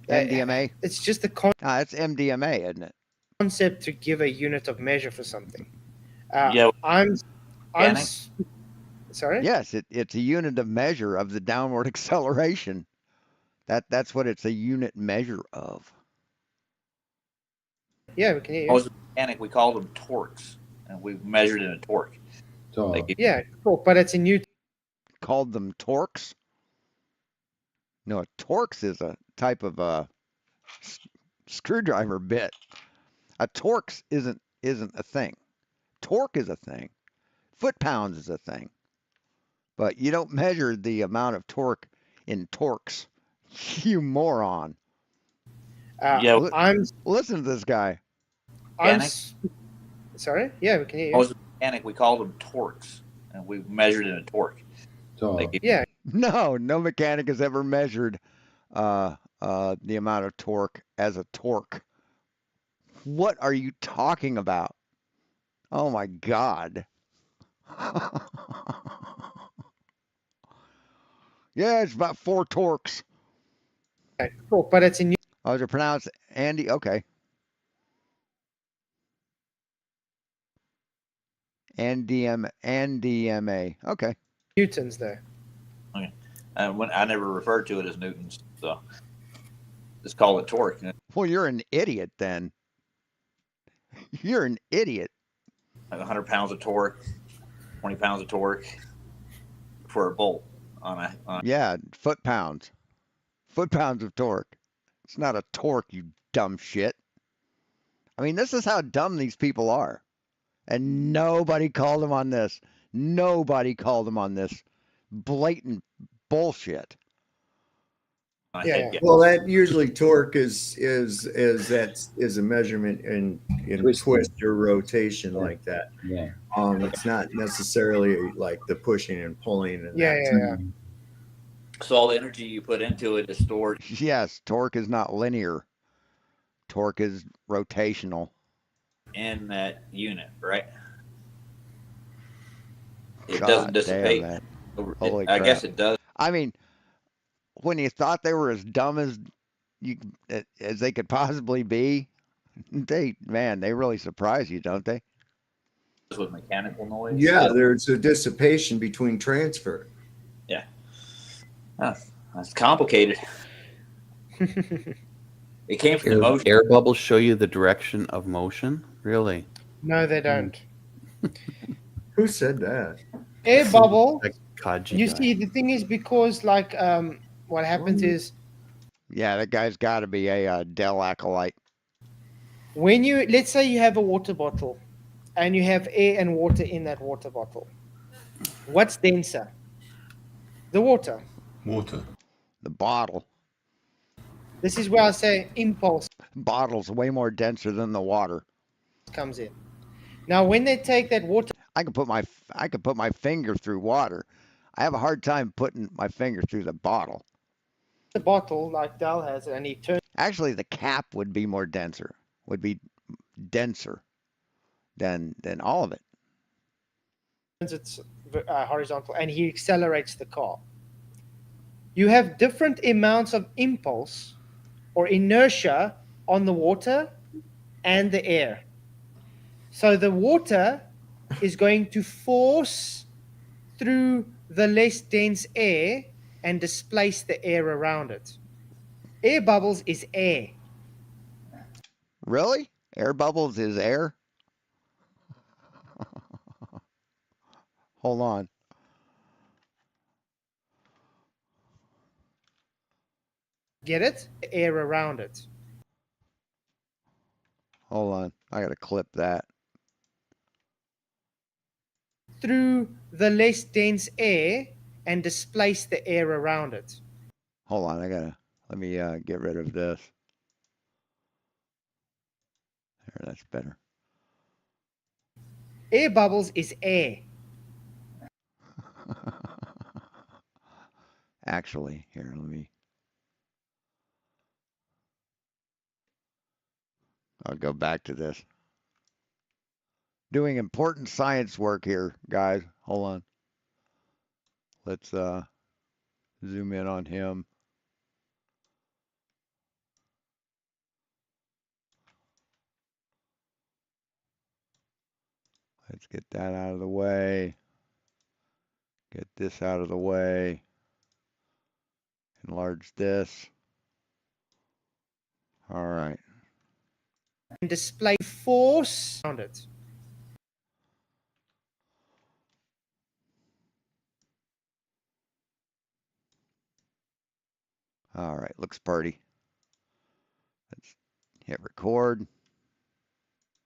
MDMA. It's just the It's MDMA, isn't it? concept to give a unit of measure for something. Yeah. I'm Mechanic? sorry. Yes, it's a unit of measure of the downward acceleration. That's what it's a unit measure of. Yeah, we can hear I you. was a mechanic. We called them torques, and we measured in a torque. So, Like, Yeah, cool. But it's a newton. Called them torques. No, a torques is a type of screwdriver bit. A torques isn't a thing. Torque is a thing. Foot-pounds is a thing. But you don't measure the amount of torque in torques. You moron. Yeah. Listen to this guy. Mechanic? Sorry. Yeah, we can hear I you. was a mechanic. We called them torques, and we measured in a torque. so Like, Yeah, No mechanic has ever measured the amount of torque as a torque. What are you talking about? Oh my God. Yeah, it's about 4 torques. cool. But it's a newton. Oh, is it pronounced Andy? Okay. NDMA. Okay. Newtons, though. Okay. And when I never referred to it as newtons, so just call it torque. Well, you're an idiot then. You're an idiot. Like 100 pounds of torque, 20 pounds of torque for a bolt on a. Yeah, foot-pounds. Foot-pounds of torque. It's not a torque, you dumb shit. I mean, this is how dumb these people are. And nobody called them on this. Nobody called them on this blatant bullshit. Yeah. Well, that usually torque is a measurement in twist or rotation like that. Yeah. It's not necessarily like the pushing and pulling. And Yeah. So all the energy you put into it is stored Yes, torque is not linear. Torque is rotational. in that unit, right? It God doesn't damn dissipate. that. It- Holy I guess crap. it does. I mean, when you thought they were as dumb as they could possibly be, they really surprise you, don't they? With mechanical noise. Yeah, there's a dissipation between transfer. That's complicated. It came from the motion. Air bubbles show you the direction of motion? Really? No, they don't. Who said that? Air bubble. Like Kaji You guy. see, the thing is because like what happens is Yeah, that guy's got to be a Dell acolyte. when let's say you have a water bottle and you have air and water in that water bottle. What's denser? The water. Water. The bottle. This is where I say impulse Bottle's way more denser than the water. comes in. Now, when they take that water, I could put my finger through water. I have a hard time putting my finger through the bottle. the bottle like Dal has it, and he turns Actually, the cap would be denser than all of it. it horizontal, and he accelerates the car. You have different amounts of impulse or inertia on the water and the air. So the water is going to force through the less dense air and displace the air around it. Air bubbles is air. Really? Air bubbles is air? Hold on. Get it? Air around it. Hold on. I got to clip that. Through the less dense air and displace the air around it. Hold on. Let me get rid of this. There, that's better. Air bubbles is air. Actually, here, I'll go back to this. Doing important science work here, guys. Hold on. Let's zoom in on him. Let's get that out of the way. Get this out of the way. Enlarge this. All right. And display force around it. All right. Looks pretty. Let's hit record.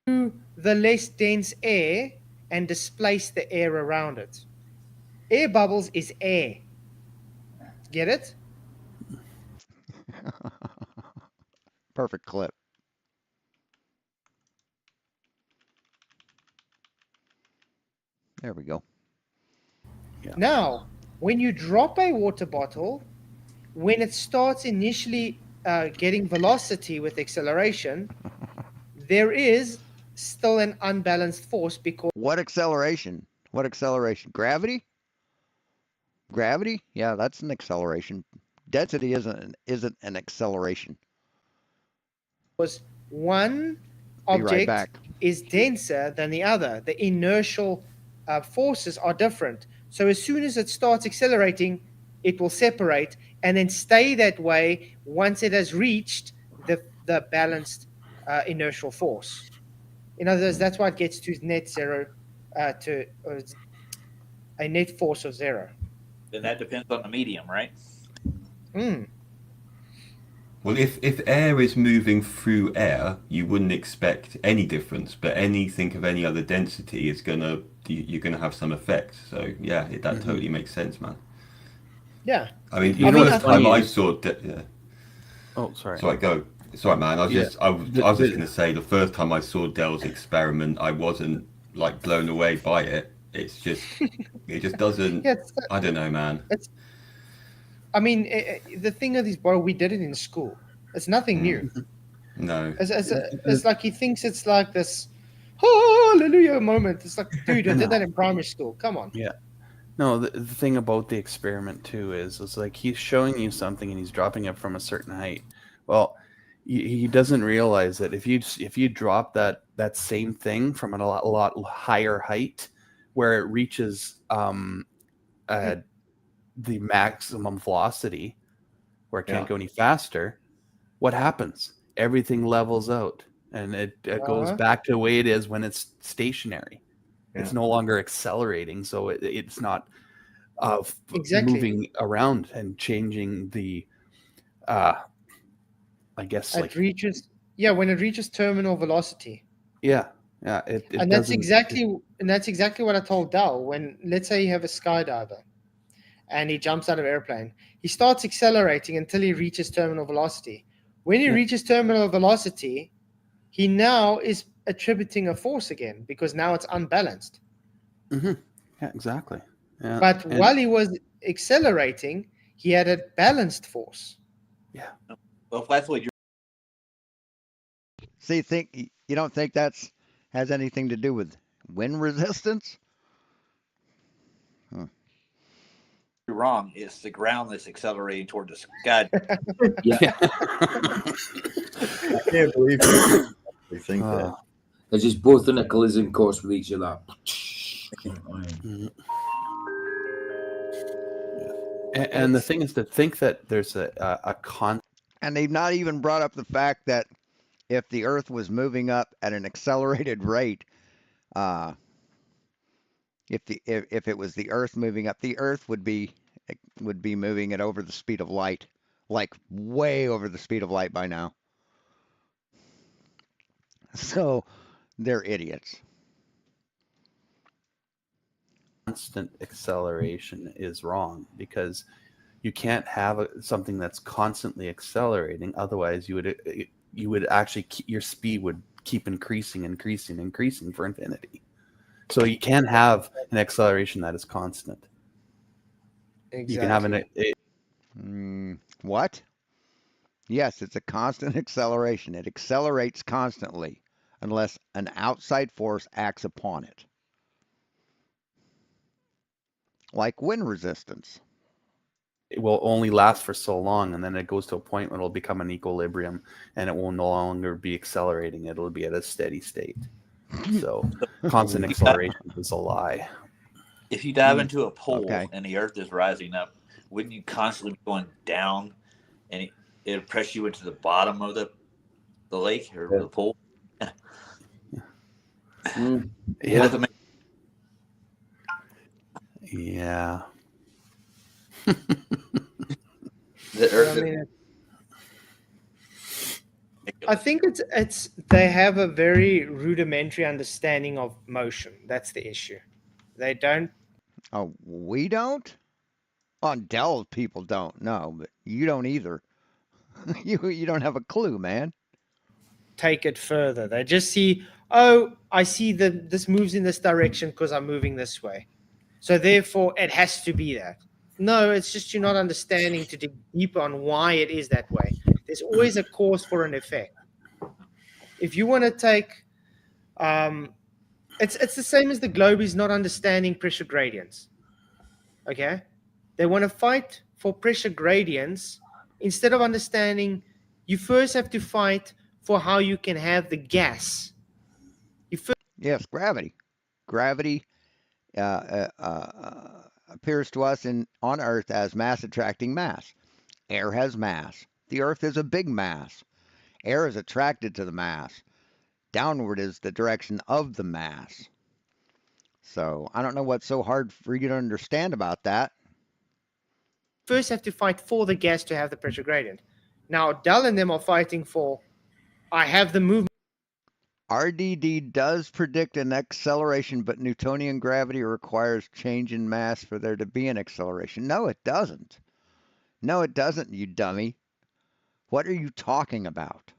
Through the less dense air and displace the air around it. Air bubbles is air. Get it? Perfect clip. There we go. Yeah. Now, when you drop a water bottle, when it starts initially getting velocity with acceleration, there is still an unbalanced force because What acceleration? What acceleration? Gravity? Gravity? Yeah, that's an acceleration. Density isn't an acceleration. one Be right object back. is denser than the other. The inertial forces are different. So as soon as it starts accelerating, it will separate and then stay that way once it has reached the balanced inertial force. In other words, that's why it gets to net zero, to a net force of 0. Then that depends on the medium, right? Well, if air is moving through air, you wouldn't expect any difference. But anything of any other density is you're gonna have some effect. So yeah, that totally makes sense, man. Yeah. I mean, You the know first what's time funny I is- saw, Oh, sorry. sorry, go. Sorry, man. I was Yeah. just going to say the first time I saw Dell's experiment, I wasn't like blown away by it. It's just, it just doesn't. Yeah, I don't know, man. I mean, the thing of this, bro, we did it in school. It's nothing new. No. It's like he thinks it's like this hallelujah moment. It's like, dude, I did that in primary school. Come on. Yeah. No, the thing about the experiment too is it's like he's showing you something and he's dropping it from a certain height. Well, he doesn't realize that if you drop that same thing from a lot higher height, where it reaches the maximum velocity, where it can't go any faster, what happens? Everything levels out, and it goes back to the way it is when it's stationary. Yeah. It's no longer accelerating, so it's not Exactly. moving around and changing the I guess It like reaches, when it reaches terminal velocity. it And that's exactly what I told Dal. When, let's say you have a skydiver and he jumps out of airplane, he starts accelerating until he reaches terminal velocity. When he reaches terminal velocity, he now is attributing a force again because now it's unbalanced. Yeah, exactly. Yeah. But while he was accelerating, he had a balanced force. Yeah. Well, if that's what you're See, you don't think has anything to do with wind resistance? wrong, it's the ground that's accelerating toward the sky. Yeah. I can't believe you think that. They're just both in a collision course with each other. And the thing is to think that there's a con. And they've not even brought up the fact that if the Earth was moving up at an accelerated rate, if it was the Earth moving up, the Earth would be moving at over the speed of light, like way over the speed of light by now. So they're idiots. Constant acceleration is wrong because you can't have something that's constantly accelerating. Otherwise, you would actually your speed would keep increasing for infinity. So you can't have an acceleration that is constant. Exactly. You can have what? Yes, it's a constant acceleration. It accelerates constantly unless an outside force acts upon it. Like wind resistance. It will only last for so long, and then it goes to a point when it'll become an equilibrium, and it will no longer be accelerating. It'll be at a steady state. So constant acceleration is a lie. If you dive into a pool and the Earth is rising up, wouldn't you constantly be going down, and it'll press you into the bottom of the lake or the pool? Yeah. Yeah. The Earth. I think it's they have a very rudimentary understanding of motion. That's the issue. They don't. Oh, we don't? On Dell, people don't. No, but you don't either. You don't have a clue, man. Take it further. They just see, oh, I see this moves in this direction because I'm moving this way. So therefore, it has to be that. No, it's just you're not understanding to dig deeper on why it is that way. There's always a cause for an effect. If you want to take, it's the same as the globe is not understanding pressure gradients. Okay? They want to fight for pressure gradients instead of understanding. You first have to fight for how you can have the gas. Yes, gravity. Gravity appears to us on Earth as mass attracting mass. Air has mass. The Earth is a big mass. Air is attracted to the mass. Downward is the direction of the mass. So I don't know what's so hard for you to understand about that. First have to fight for the gas to have the pressure gradient. Now, Dell and them are fighting for, I have the movement. RDD does predict an acceleration, but Newtonian gravity requires change in mass for there to be an acceleration. No, it doesn't. No, it doesn't, you dummy. What are you talking about?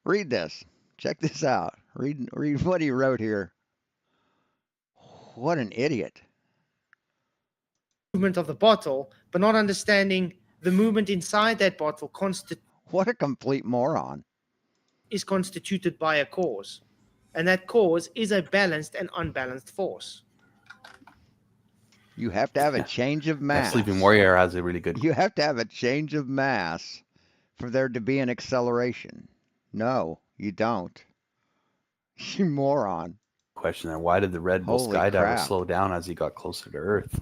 Read this. Check this out. Read what he wrote here. What an idiot. Movement of the bottle, but not understanding the movement inside that bottle what a complete moron. Is constituted by a cause. And that cause is a balanced and unbalanced force. You have to have a change of mass. Sleeping Warrior has a really good. You have to have a change of mass for there to be an acceleration. No, you don't. You moron. Question there. Why did the Red Bull Holy skydiver crap. slow down as he got closer to Earth?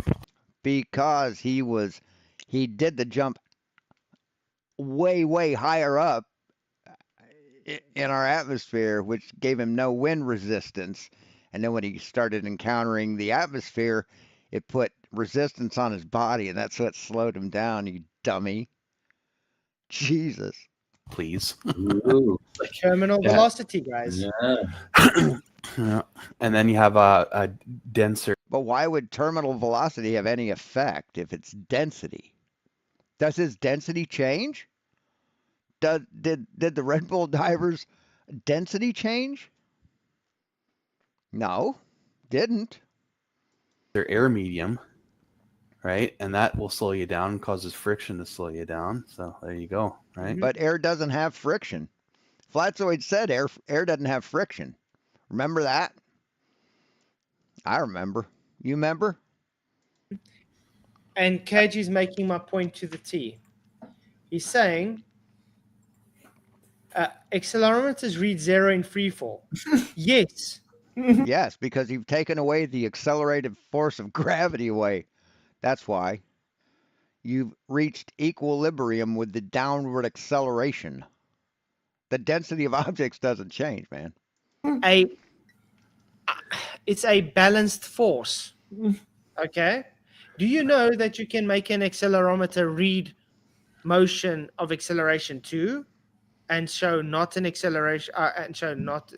Because he did the jump way, way higher up in our atmosphere, which gave him no wind resistance. And then when he started encountering the atmosphere, it put resistance on his body, and that's what slowed him down, you dummy. Jesus. Please. Terminal velocity, guys. Yeah. And then you have a denser. But why would terminal velocity have any effect if it's density? Does his density change? Did the Red Bull divers density change? No, didn't. Their air medium, right? And that will slow you down, causes friction to slow you down. So there you go, right? But air doesn't have friction. Flatzoid said air doesn't have friction. Remember that? I remember. You remember? And KG's making my point to the T. He's saying accelerometers read 0 in free fall. Yes. Yes, because you've taken away the accelerated force of gravity away. That's why. You've reached equilibrium with the downward acceleration. The density of objects doesn't change, man. It's a balanced force. Okay? Do you know that you can make an accelerometer read motion of acceleration too, and show not an acceleration, and show not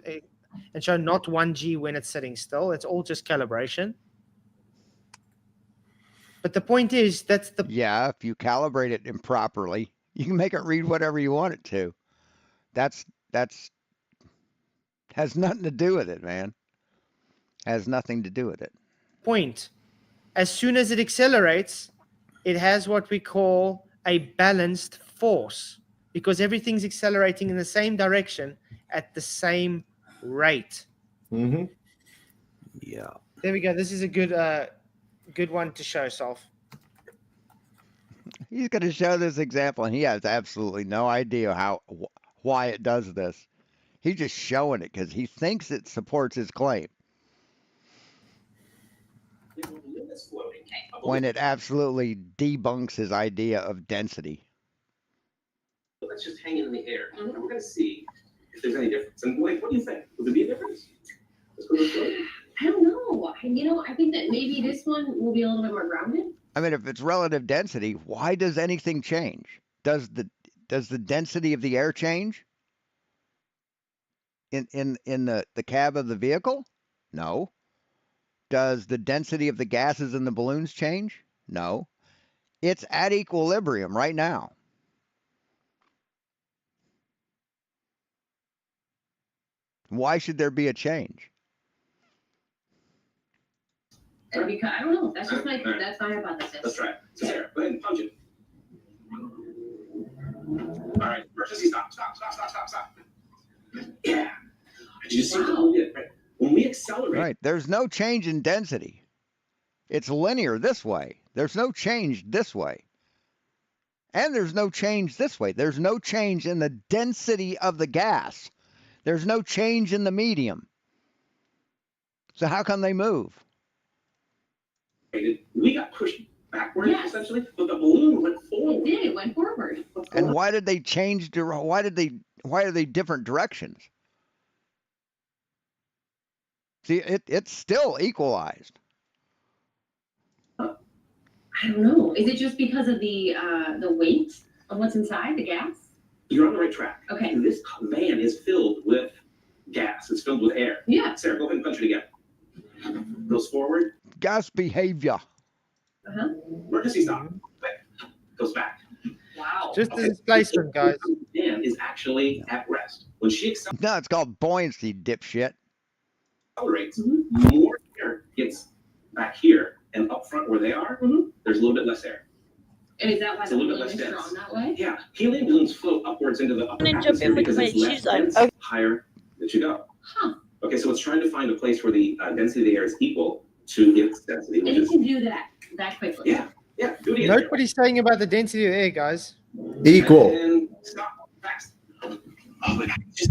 1g when it's sitting still? It's all just calibration. But the point is, yeah. If you calibrate it improperly, you can make it read whatever you want it to. That's has nothing to do with it, man. Has nothing to do with it. Point. As soon as it accelerates, it has what we call a balanced force, because everything's accelerating in the same direction at the same rate. Mm-hmm. Yeah. There we go. This is a good one to show, Solf. He's going to show this example, and he has absolutely no idea why it does this. He's just showing it because he thinks it supports his claim, when it absolutely debunks his idea of density. Let's just hang it in the air, and we're going to see if there's any difference. And Blake, what do you think? Will there be a difference? Let's go this way. I don't know. I think that maybe this one will be a little bit more grounded. I mean, if it's relative density, why does anything change? Does the density of the air change in the cab of the vehicle? No. Does the density of the gases in the balloons change? No. It's at equilibrium right now. Why should there be a change? Because I don't know. That's just that's my hypothesis. Let's try it. So Sarah, go ahead and punch it. All right, emergency stop. Yeah. Did you see what we did? Right? When we accelerate. Right. There's no change in density. It's linear this way. There's no change this way. And there's no change this way. There's no change in the density of the gas. There's no change in the medium. So how can they move? We got pushed backwards essentially, but the balloon went forward. It did. It went forward. And why did they change? Why are they different directions? See, it's still equalized. I don't know. Is it just because of the weight of what's inside the gas? You're on the right track. Okay. This van is filled with gas. It's filled with air. Yeah. Sarah, go ahead and punch it again. Goes forward. Gas behavior. Emergency stop. Goes back. Wow. Just the displacement, guys. The van is actually at rest. When she No, it's called buoyancy, dipshit. accelerates, more air gets back here, and up front where they are, there's a little bit less air. And is that why It's the a little bit balloon less is dense. drawn that way? Yeah, helium balloons float upwards into the upper I'm gonna jump atmosphere in with because my it's less shoes on. dense, Okay. higher that you go. Huh. Okay, so it's trying to find a place where the density of the air is equal to its density, And which it is, can do that quickly. yeah, do it again. Note what he's saying about the density of air, guys. Equal. And stop, fast. Oh my God, just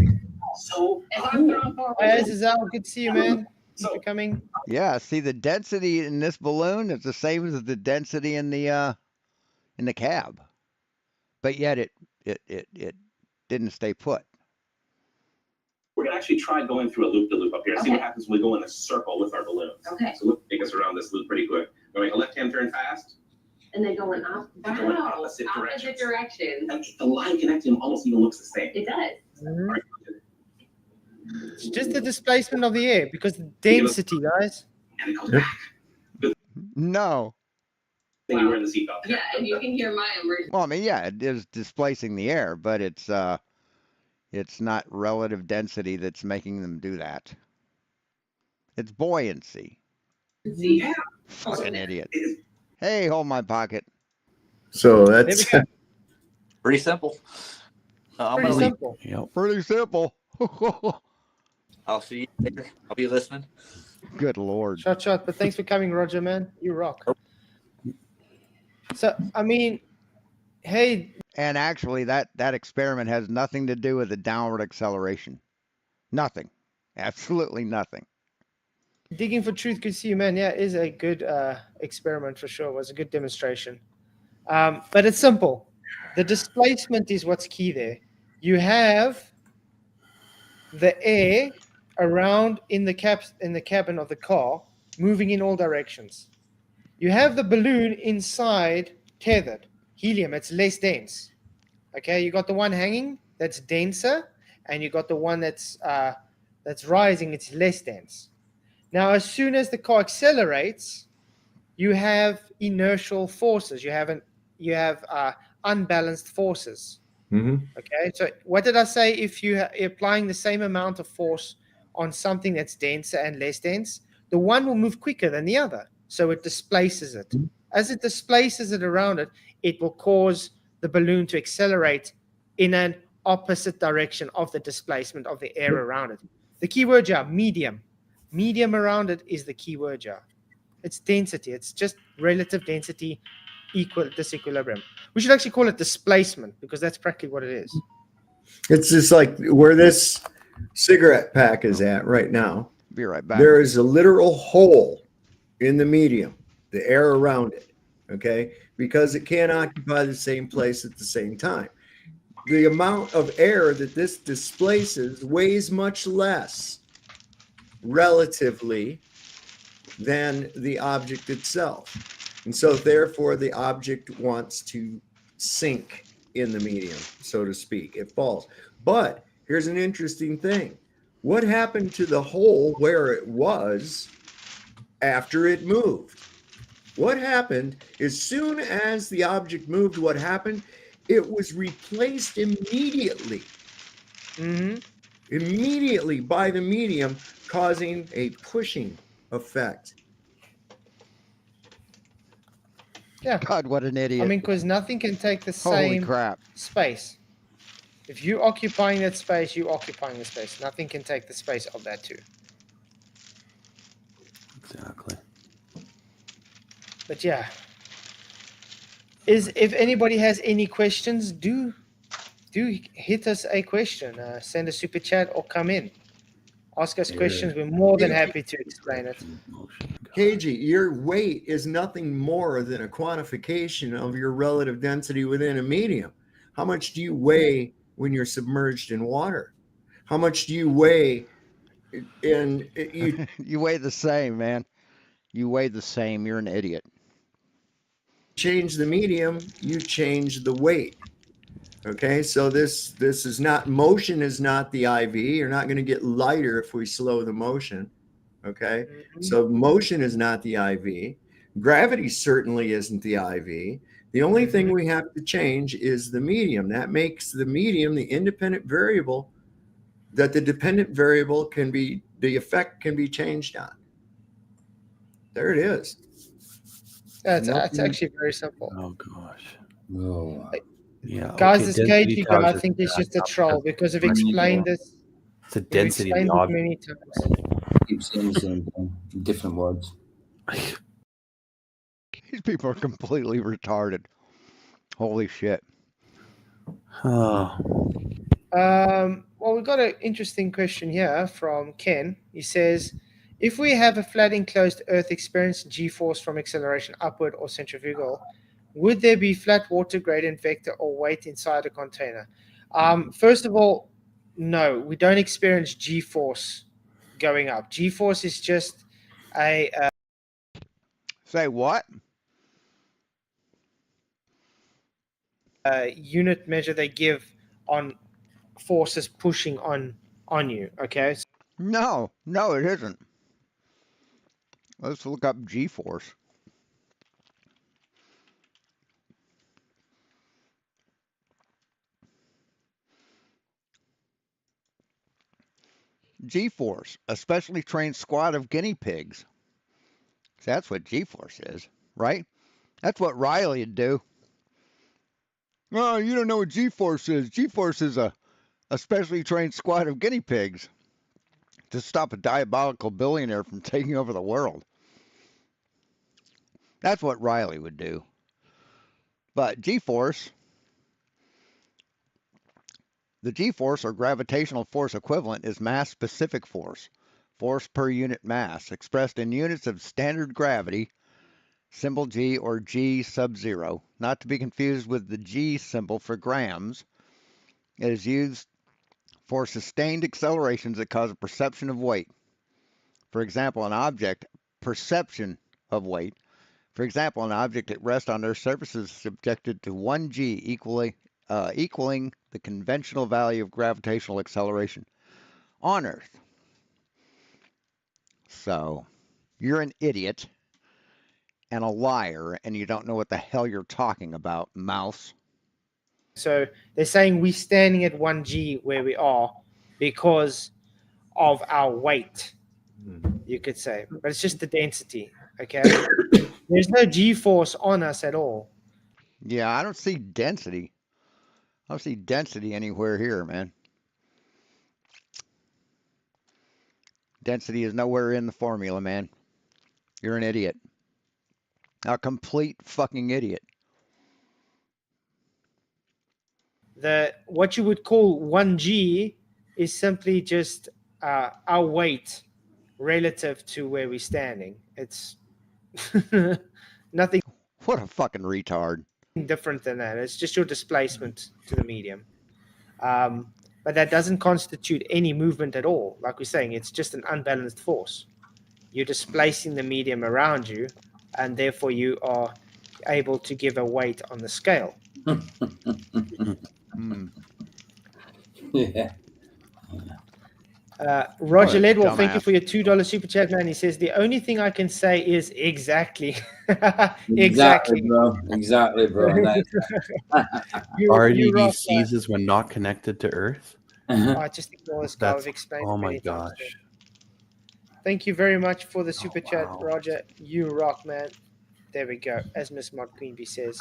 so cool. Hey, Zazal, good to see you, man. Thanks for coming. Yeah, see the density in this balloon is the same as the density in the cab, but yet it didn't stay put. We're gonna actually try going through a loop-de-loop up here. See what happens when we go in a circle with our balloons. Okay. So look, take us around this loop pretty quick. We're make a left-hand turn fast. And then going up. Going Wow. opposite Opposite direction. And the line connecting them almost even looks the same. It does. It's just the displacement of the air because the density, guys. And it comes back. No. Then you wear the seatbelt. Yeah, and you can hear my emergency. Well, I mean, yeah, it is displacing the air, but it's not relative density that's making them do that. It's buoyancy. Yeah. Fucking idiot. Hey, hold my pocket. So that's Pretty simple. I'm Pretty gonna leave. simple. Yep. Pretty simple. I'll see you later. I'll be listening. Good Lord. Shot. But thanks for coming, Roger, man. You rock. So, I mean, hey. And actually, that experiment has nothing to do with the downward acceleration. Nothing. Absolutely nothing. Digging for truth, good to see you, man. Yeah, it is a good experiment for sure. It was a good demonstration. But it's simple. The displacement is what's key there. You have the air around in the cabin of the car moving in all directions. You have the balloon inside tethered. Helium, it's less dense. Okay, you got the one hanging that's denser, and you got the one that's rising, it's less dense. Now, as soon as the car accelerates, you have inertial forces. You have unbalanced forces. Okay, so what did I say? If you're applying the same amount of force on something that's denser and less dense, the one will move quicker than the other. So it displaces it. As it displaces it around it, it will cause the balloon to accelerate in an opposite direction of the displacement of the air around it. The key word here, medium. Medium around it is the key word here. It's density. It's just relative density equal disequilibrium. We should actually call it displacement because that's practically what it is. It's just like where this cigarette pack is at right now. Be right back. There is a literal hole in the medium, the air around it, okay? Because it can't occupy the same place at the same time. The amount of air that this displaces weighs much less relatively than the object itself. And so therefore the object wants to sink in the medium, so to speak. It falls. But here's an interesting thing. What happened to the hole where it was after it moved? What happened as soon as the object moved? What happened? It was replaced immediately. Immediately by the medium, causing a pushing effect. Yeah. God, what an idiot. I mean, because nothing can take the Holy same crap. space. If you're occupying that space, you're occupying the space. Nothing can take the space of that too. Exactly. But yeah. If anybody has any questions, do hit us a question. Send a super chat or come in. Ask us questions. We're more than happy to explain it. KG, your weight is nothing more than a quantification of your relative density within a medium. How much do you weigh when you're submerged in water? How much do you weigh in you? You weigh the same, man. You weigh the same. You're an idiot. Change the medium, you change the weight. Okay, so this is not, motion is not the IV. You're not going to get lighter if we slow the motion. Okay, so motion is not the IV. Gravity certainly isn't the IV. The only thing we have to change is the medium. That makes the medium the independent variable that the dependent variable can be, the effect can be changed on. There it is. That's actually very simple. Oh gosh. No. Yeah. Guys, okay, this density KG guy, I tells think us it's just a that troll because I've explained this. It's the We've density of explained the it object. many times. Keep saying the same thing in different words. These people are completely retarded. Holy shit. Oh. Well, we've got an interesting question here from Ken. He says, if we have a flat enclosed Earth experiencing G-force from acceleration upward or centrifugal, would there be flat water gradient vector or weight inside a container? First of all, no, we don't experience G-force going up. G-force is just a Say what? unit measure they give on forces pushing on you. Okay. No, it isn't. Let's look up G-force. G-force, a specially trained squad of guinea pigs. See, that's what G-force is, right? That's what Riley would do. Oh, you don't know what G-force is. G-force is a specially trained squad of guinea pigs to stop a diabolical billionaire from taking over the world. That's what Riley would do. But G-force, the G-force or gravitational force equivalent is mass-specific force, force per unit mass, expressed in units of standard gravity, symbol G or G sub zero, not to be confused with the G symbol for grams. It is used for sustained accelerations that cause a perception of weight. For example, an object perception of weight. For example, an object at rest on Earth's surface is subjected to 1g equaling the conventional value of gravitational acceleration on Earth. So, you're an idiot and a liar, and you don't know what the hell you're talking about, mouse. So they're saying we're standing at 1g where we are because of our weight, you could say. But it's just the density, okay? There's no G-force on us at all. Yeah, I don't see density. I don't see density anywhere here, man. Density is nowhere in the formula, man. You're an idiot. A complete fucking idiot. What you would call 1g is simply just our weight relative to where we're standing. It's nothing. What a fucking retard. Different than that. It's just your displacement to the medium. But that doesn't constitute any movement at all. Like we're saying, it's just an unbalanced force. You're displacing the medium around you, and therefore you are able to give a weight on the scale. Yeah. Roger What a Ledwell, thank you dumbass. for your $2 super chat, man. He says the only thing I can say is exactly. Exactly, bro. Exactly, bro. Nice. You rock, RDD seizes when not connected to Earth. I just ignore this guy. That's- I've explained oh it my many times. gosh. Thank you very much for the super chat, wow. Roger. You rock, man. There we go. As Miss Mod Queenbee says.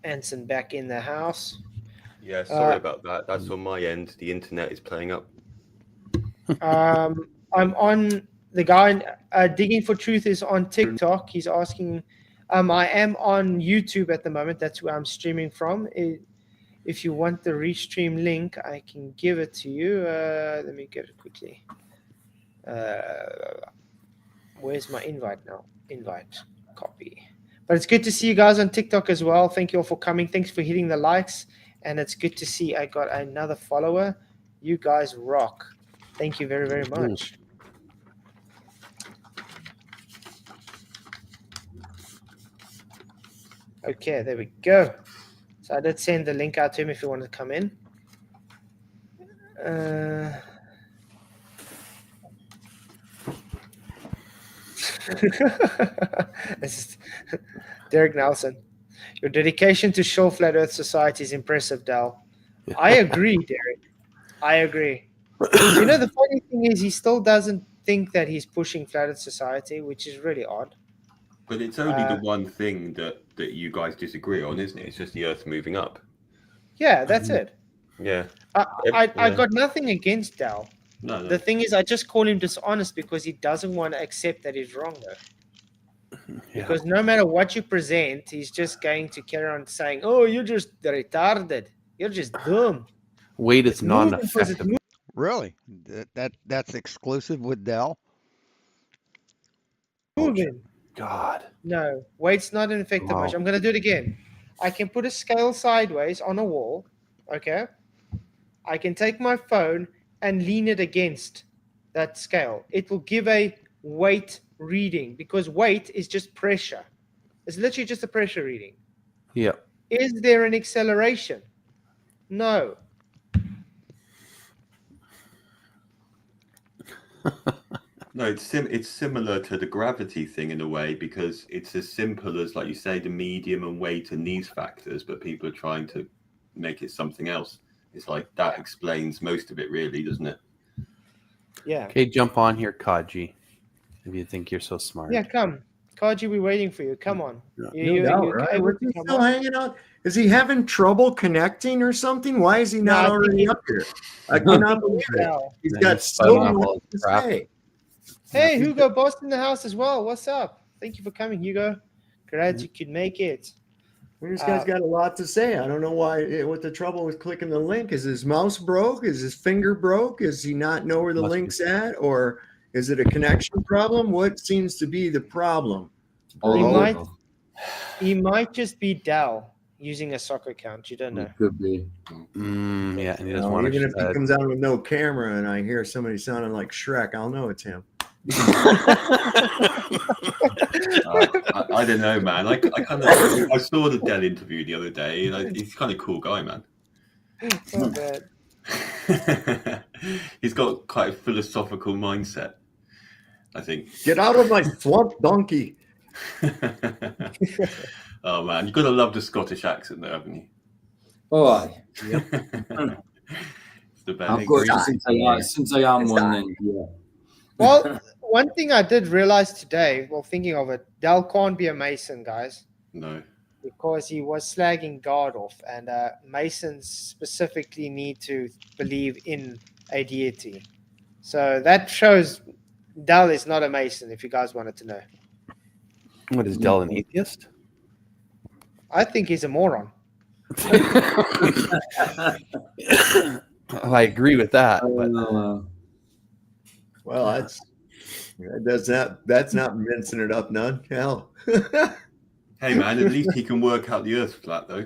Anson back in the house. Yeah, sorry about that. That's on my end. The internet is playing up. I'm on the guy digging for truth is on TikTok. He's asking. I am on YouTube at the moment. That's where I'm streaming from. If you want the restream link, I can give it to you. Let me get it quickly. Where's my invite now? Invite, copy. But it's good to see you guys on TikTok as well. Thank you all for coming. Thanks for hitting the likes. And it's good to see I got another follower. You guys rock. Thank you very, very much. Okay, there we go. So I did send the link out to him if you want to come in. This is Derek Nelson. Your dedication to show Flat Earth Society is impressive, Dal. I agree, Derek. I agree. You know, the funny thing is he still doesn't think that he's pushing Flat Earth Society, which is really odd. But it's only the one thing that you guys disagree on, isn't it? It's just the Earth moving up. Yeah, that's it. Yeah. I got nothing against Dal. No. The thing is, I just call him dishonest because he doesn't want to accept that he's wrong, though. Yeah. Because no matter what you present, he's just going to carry on saying, "Oh, you're just retarded. You're just dumb." Weight is non-effective. Really? That's exclusive with Dell? Moving. God. No, weight's not an effective measure. I'm going to do it again. I can put a scale sideways on a wall. Okay. I can take my phone and lean it against that scale. It will give a weight reading because weight is just pressure. It's literally just a pressure reading. Yeah. Is there an acceleration? No. No, it's similar to the gravity thing in a way because it's as simple as, like you say, the medium and weight and these factors, but people are trying to make it something else. It's like that explains most of it, really, doesn't it? Yeah. Okay, jump on here, Kaji. If you think you're so smart. Yeah, come. Kaji, we're waiting for you. Come on. No doubt, right? Was he still hanging out? Is he having trouble connecting or something? Why is he not already up here? I cannot believe it. He's got so much to say. Hey, Hugo Boss in the house as well. What's up? Thank you for coming, Hugo. Glad you could make it. This guy's got a lot to say. I don't know what the trouble with clicking the link. Is his mouse broke? Is his finger broke? Does he not know where the link's at? Or is it a connection problem? What seems to be the problem? He might just be Dal using a soccer account. You don't know. Could be. Yeah, and he doesn't want even to. if he comes out with no camera and I hear somebody sounding like Shrek, I'll know it's him. I don't know, man. I saw the Dell interview the other day, and he's kind of cool guy, man. Oh, bad. He's got quite a philosophical mindset, I think. Get out of my swamp, donkey. Oh man, you've got to love the Scottish accent, though, haven't you? Oh, aye. Yep. It's the best. Of course, since I am one, then yeah. Well, one thing I did realize today, while thinking of it, Dal can't be a Mason, guys. No. Because he was slagging God off, and Masons specifically need to believe in a deity. So that shows Dal is not a Mason, if you guys wanted to know. What is Dell, an atheist? I think he's a moron. I agree with that. But well, that's not mincing it up none. Hell. Hey man, at least he can work out the Earth's flat though.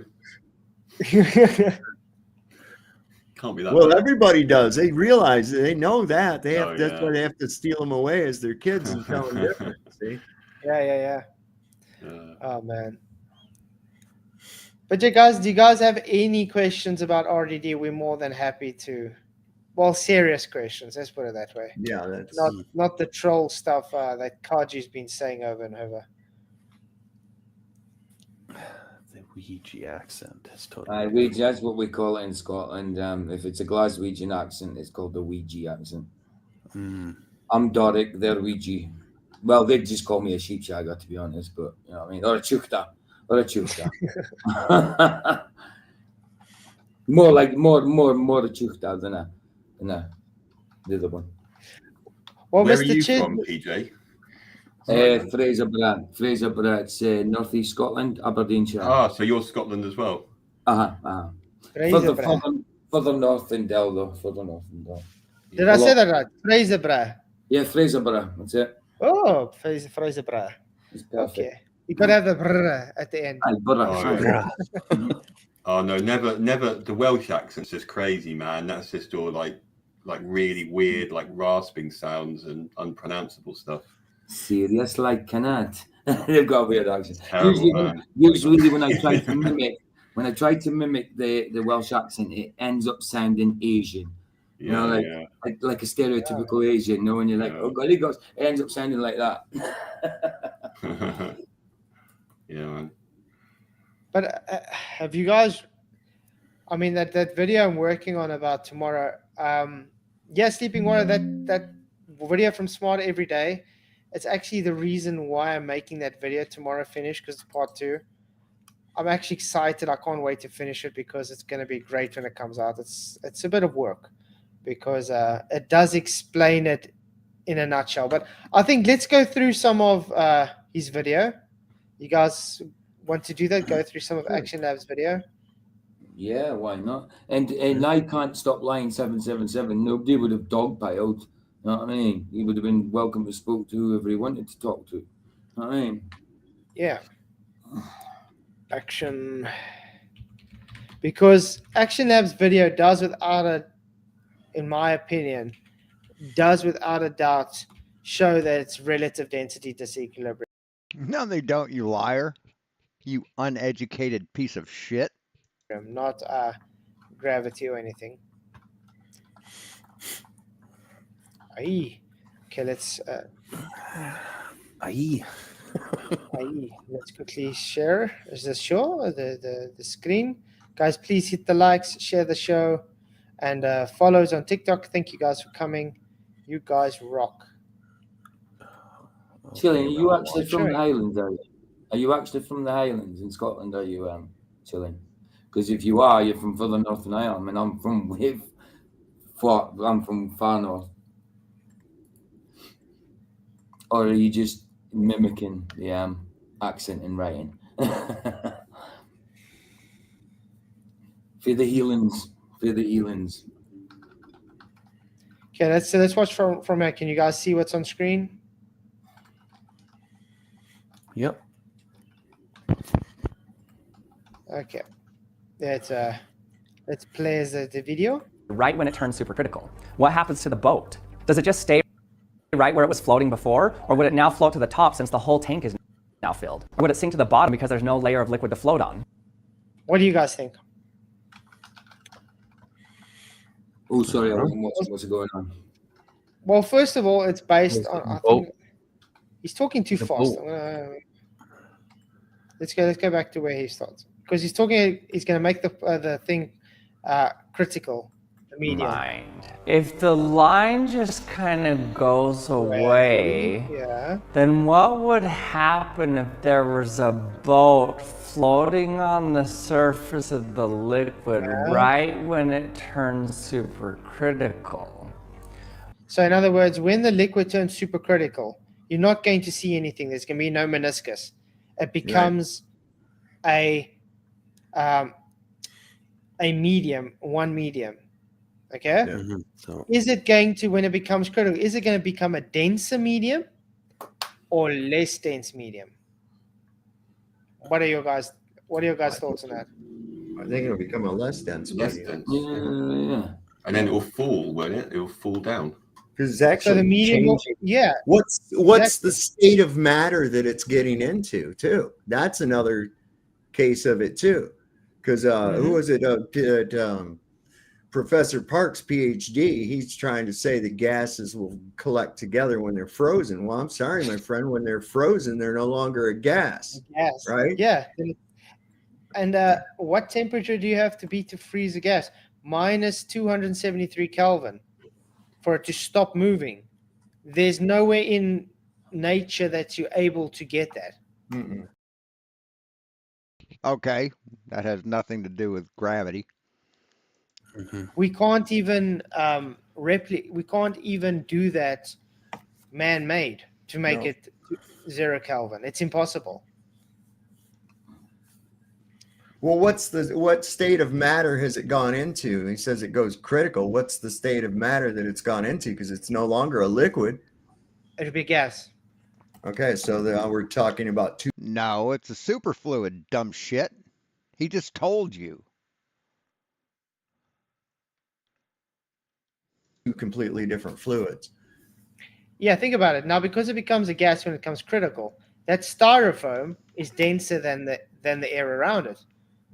Can't be that. Well, bad. everybody does. They realize they know that. That's why they have to steal them away as their kids and tell them different. See? Yeah. Oh man. But you guys, do you guys have any questions about RDD? We're more than happy to. Well, serious questions. Let's put it that way. Yeah, that's not the troll stuff that Kaji's been saying over and over. The Ouija accent is totally. Ouija, that's what we call it in Scotland. If it's a Glaswegian accent, it's called the Ouija accent. I'm Doric, they're Ouija. Well, they just call me a sheepshagger, to be honest, but you know what I mean, or a chukta. more a chukta than the other one. Well, where Mr. are you Chin, from, PJ? Fraser Bratt's northeast Scotland, Aberdeenshire. Ah, so you're Scotland as well. Further north than Dell, though. Further north than Dell. Did I say that right? Fraser Bra. Yeah, Fraserburgh. That's it. Oh, Fraserburgh. It's perfect. Okay. You got to have the brr at the end. Aye, Burgh. Oh, Aye. Oh no, never. The Welsh accent's just crazy, man. That's just all like really weird, like rasping sounds and unpronounceable stuff. Serious like cannot. They've got a weird accent. Terrible, Usually when I try to mimic the Welsh accent, it ends up sounding Asian. You know, like a stereotypical Asian. You know, when you're like, oh golly gosh, it ends up sounding like that. Yeah, man. But have you guys? I mean, that video I'm working on about tomorrow. Sleeping water. That video from Smart Every Day. It's actually the reason why I'm making that video tomorrow. Finish because it's part 2. I'm actually excited. I can't wait to finish it because it's going to be great when it comes out. It's a bit of work because it does explain it in a nutshell. But I think let's go through some of his video. You guys want to do that? Go through some of Action Labs video? Yeah, why not? And I Can't Stop Lying 777. Nobody would have dogpiled. You know what I mean? He would have been welcome to speak to whoever he wanted to talk to. You know what I mean? Yeah. Action. Because Action Labs video does in my opinion, without a doubt show that it's relative density disequilibrium. No, they don't, you liar. You uneducated piece of shit. Not gravity or anything. Aye. Okay, let's Aye. Let's quickly share. Is this show the screen? Guys, please hit the likes, share the show, and follows on TikTok. Thank you guys for coming. You guys rock. Chilling, are you actually from the Highlands, are you? Are you actually from the Highlands in Scotland, are you, Chilling? Because if you are, you're from further north than I am, and I'm from far north. Or are you just mimicking the accent in writing? For the Elands. Okay, let's watch from here. Can you guys see what's on screen? Yep. Okay. Let's play the video. Right when it turns supercritical. What happens to the boat? Does it just stay right where it was floating before? Or would it now float to the top since the whole tank is now filled? Or would it sink to the bottom because there's no layer of liquid to float on? What do you guys think? Oh, sorry, I wasn't watching what's going on. Well, first of all, it's based on. I think he's talking too fast. Let's go back to where he starts because he's talking. He's going to make the thing critical. The medium. If the line just kind of goes away, then what would happen if there was a boat floating on the surface of the liquid right when it turns supercritical? So in other words, when the liquid turns supercritical, you're not going to see anything. There's going to be no meniscus. It becomes a medium, one medium. Okay. So is it going to, when it becomes critical, is it going to become a denser medium or less dense medium? What are your guys' thoughts on that? I think it'll become a less dense medium. Yeah. And then it will fall, won't it? It will fall down. Because it's actually the medium changing. What's the state of matter that it's getting into too? That's another case of it too. Because who was it? Professor Parks, PhD, he's trying to say that gases will collect together when they're frozen. Well, I'm sorry, my friend, when they're frozen, they're no longer a gas. Gas, right? Yeah. And what temperature do you have to be to freeze a gas? Minus 273 Kelvin for it to stop moving. There's nowhere in nature that you're able to get that. Mm-mm. Okay, that has nothing to do with gravity. We can't even we can't even do that man-made to make it 0 Kelvin. It's impossible. Well, what state of matter has it gone into? He says it goes critical. What's the state of matter that it's gone into? Because it's no longer a liquid. It'll be gas. Okay, so we're talking about two. No, it's a superfluid, dumb shit. He just told you. Two completely different fluids. Yeah, think about it. Now, because it becomes a gas when it becomes critical, that styrofoam is denser than the air around it.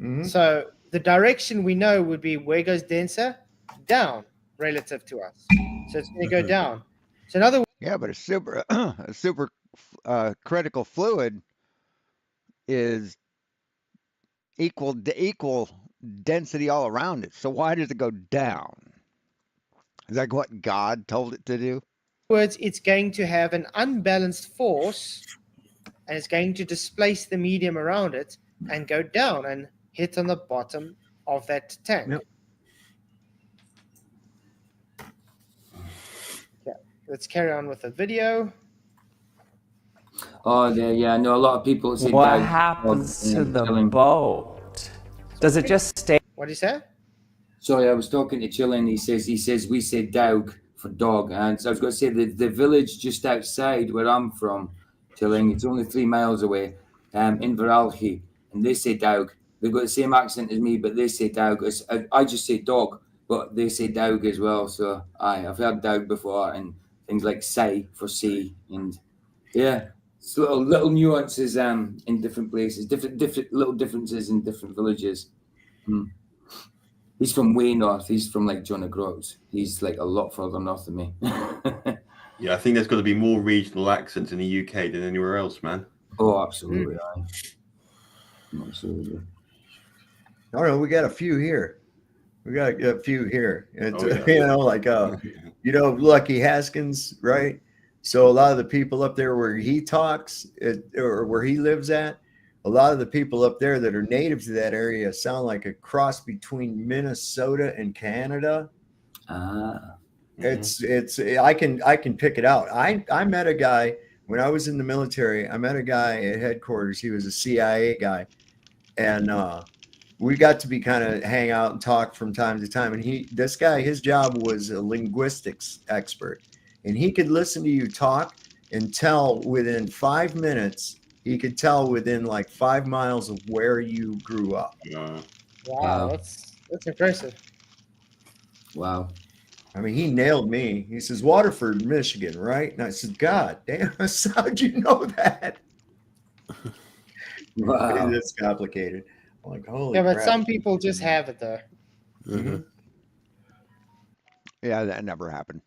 Mm-hmm. So the direction we know would be where it goes denser, down relative to us. So it's going to go down. So in other words, yeah, but a super critical fluid is equal density all around it. So why does it go down? Is that what God told it to do? Words, it's going to have an unbalanced force, and it's going to displace the medium around it and go down and hit on the bottom of that tank. Yep. Yeah, let's carry on with the video. Oh, yeah. I know a lot of people say. What happens to the boat? Does it just stay? What do you say? Sorry, I was talking to Chillin. He says we say dog for dog, and so I was going to say the village just outside where I'm from, Chilling. It's only 3 miles away, in Veralchi, and they say dog. They've got the same accent as me, but they say dog. I just say dog, but they say dog as well. So I've heard dog before, and things like say for sea, and yeah, it's little nuances in different places, different little differences in different villages. He's from way north. He's from like John O'Groats. He's like a lot further north than me. Yeah, I think there's got to be more regional accents in the UK than anywhere else, man. Oh, absolutely. Absolutely. I don't know. We got a few here. It's, yeah. You know, like, Lucky Haskins, right? So a lot of the people up there where he talks or where he lives at, a lot of the people up there that are native to that area sound like a cross between Minnesota and Canada. It's I can pick it out. I met a guy when I was in the military. I met a guy at headquarters. He was a CIA guy, and we got to be kind of hang out and talk from time to time. And this guy, his job was a linguistics expert, and he could listen to you talk and tell within 5 minutes. He could tell within like 5 miles of where you grew up. Wow, that's impressive. Wow. I mean, he nailed me. He says, Waterford, Michigan, right? And I said, God damn, how'd you know that? Wow. It's complicated. I'm like, holy Yeah, but crap. some people just have it though. Mm-hmm. Yeah, that never happened.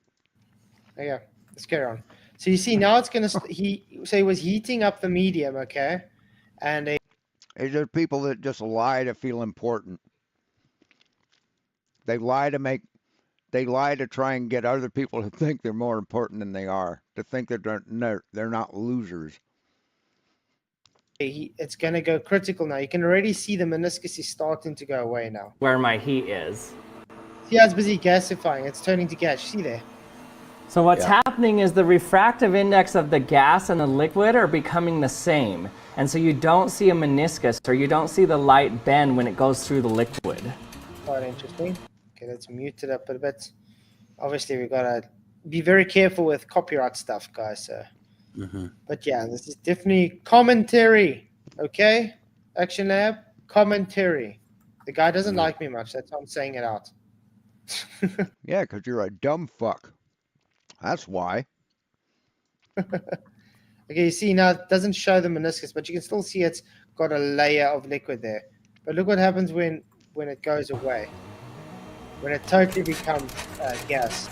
Yeah, let's carry on. So you see now it's gonna. He was heating up the medium, okay, and There's people that just lie to feel important. They lie to try and get other people to think they're more important than they are. To think that they're not losers. It's gonna go critical now. You can already see the meniscus is starting to go away now. Where my heat is. See how it's busy gasifying. It's turning to gas. See there. So what's happening is the refractive index of the gas and the liquid are becoming the same. And so you don't see a meniscus or you don't see the light bend when it goes through the liquid. Quite interesting. Okay, let's mute it up a bit. Obviously, we've got to be very careful with copyright stuff, guys. So. But yeah, this is definitely commentary. Okay? Action Lab, commentary. The guy doesn't like me much. That's why I'm saying it out. Yeah, because you're a dumb fuck. That's why. Okay, you see now it doesn't show the meniscus, but you can still see it's got a layer of liquid there. But look what happens when it goes away. When it totally becomes gas.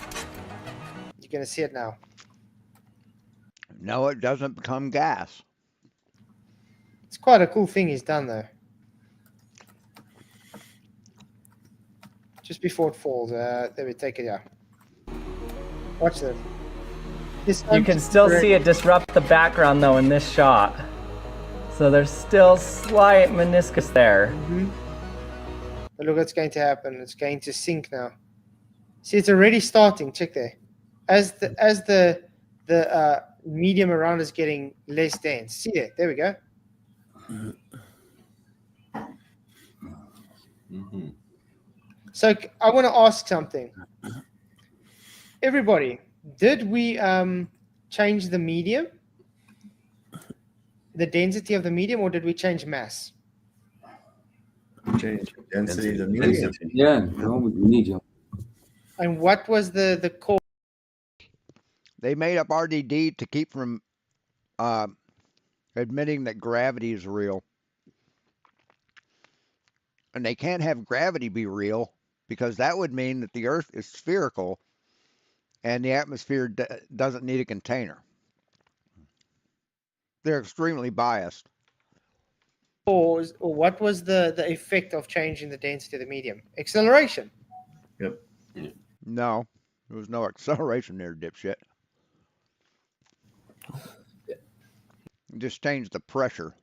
You're going to see it now. No, it doesn't become gas. It's quite a cool thing he's done though. Just before it falls, there we take it out. Watch this. You can still see it disrupt the background though in this shot. So there's still slight meniscus there. Mm-hmm. But look what's going to happen. It's going to sink now. See, it's already starting. Check there. As the medium around is getting less dense. See there. There we go. Mm-hmm. So I want to ask something. Everybody, did we change the medium, the density of the medium, or did we change mass? Change density of the medium. Yeah, no, medium. And what was the core? They made up RDD to keep from admitting that gravity is real. And they can't have gravity be real because that would mean that the Earth is spherical and the atmosphere doesn't need a container. They're extremely biased. Or what was the effect of changing the density of the medium? Acceleration. Yep. No, there was no acceleration there, dipshit. Just changed the pressure.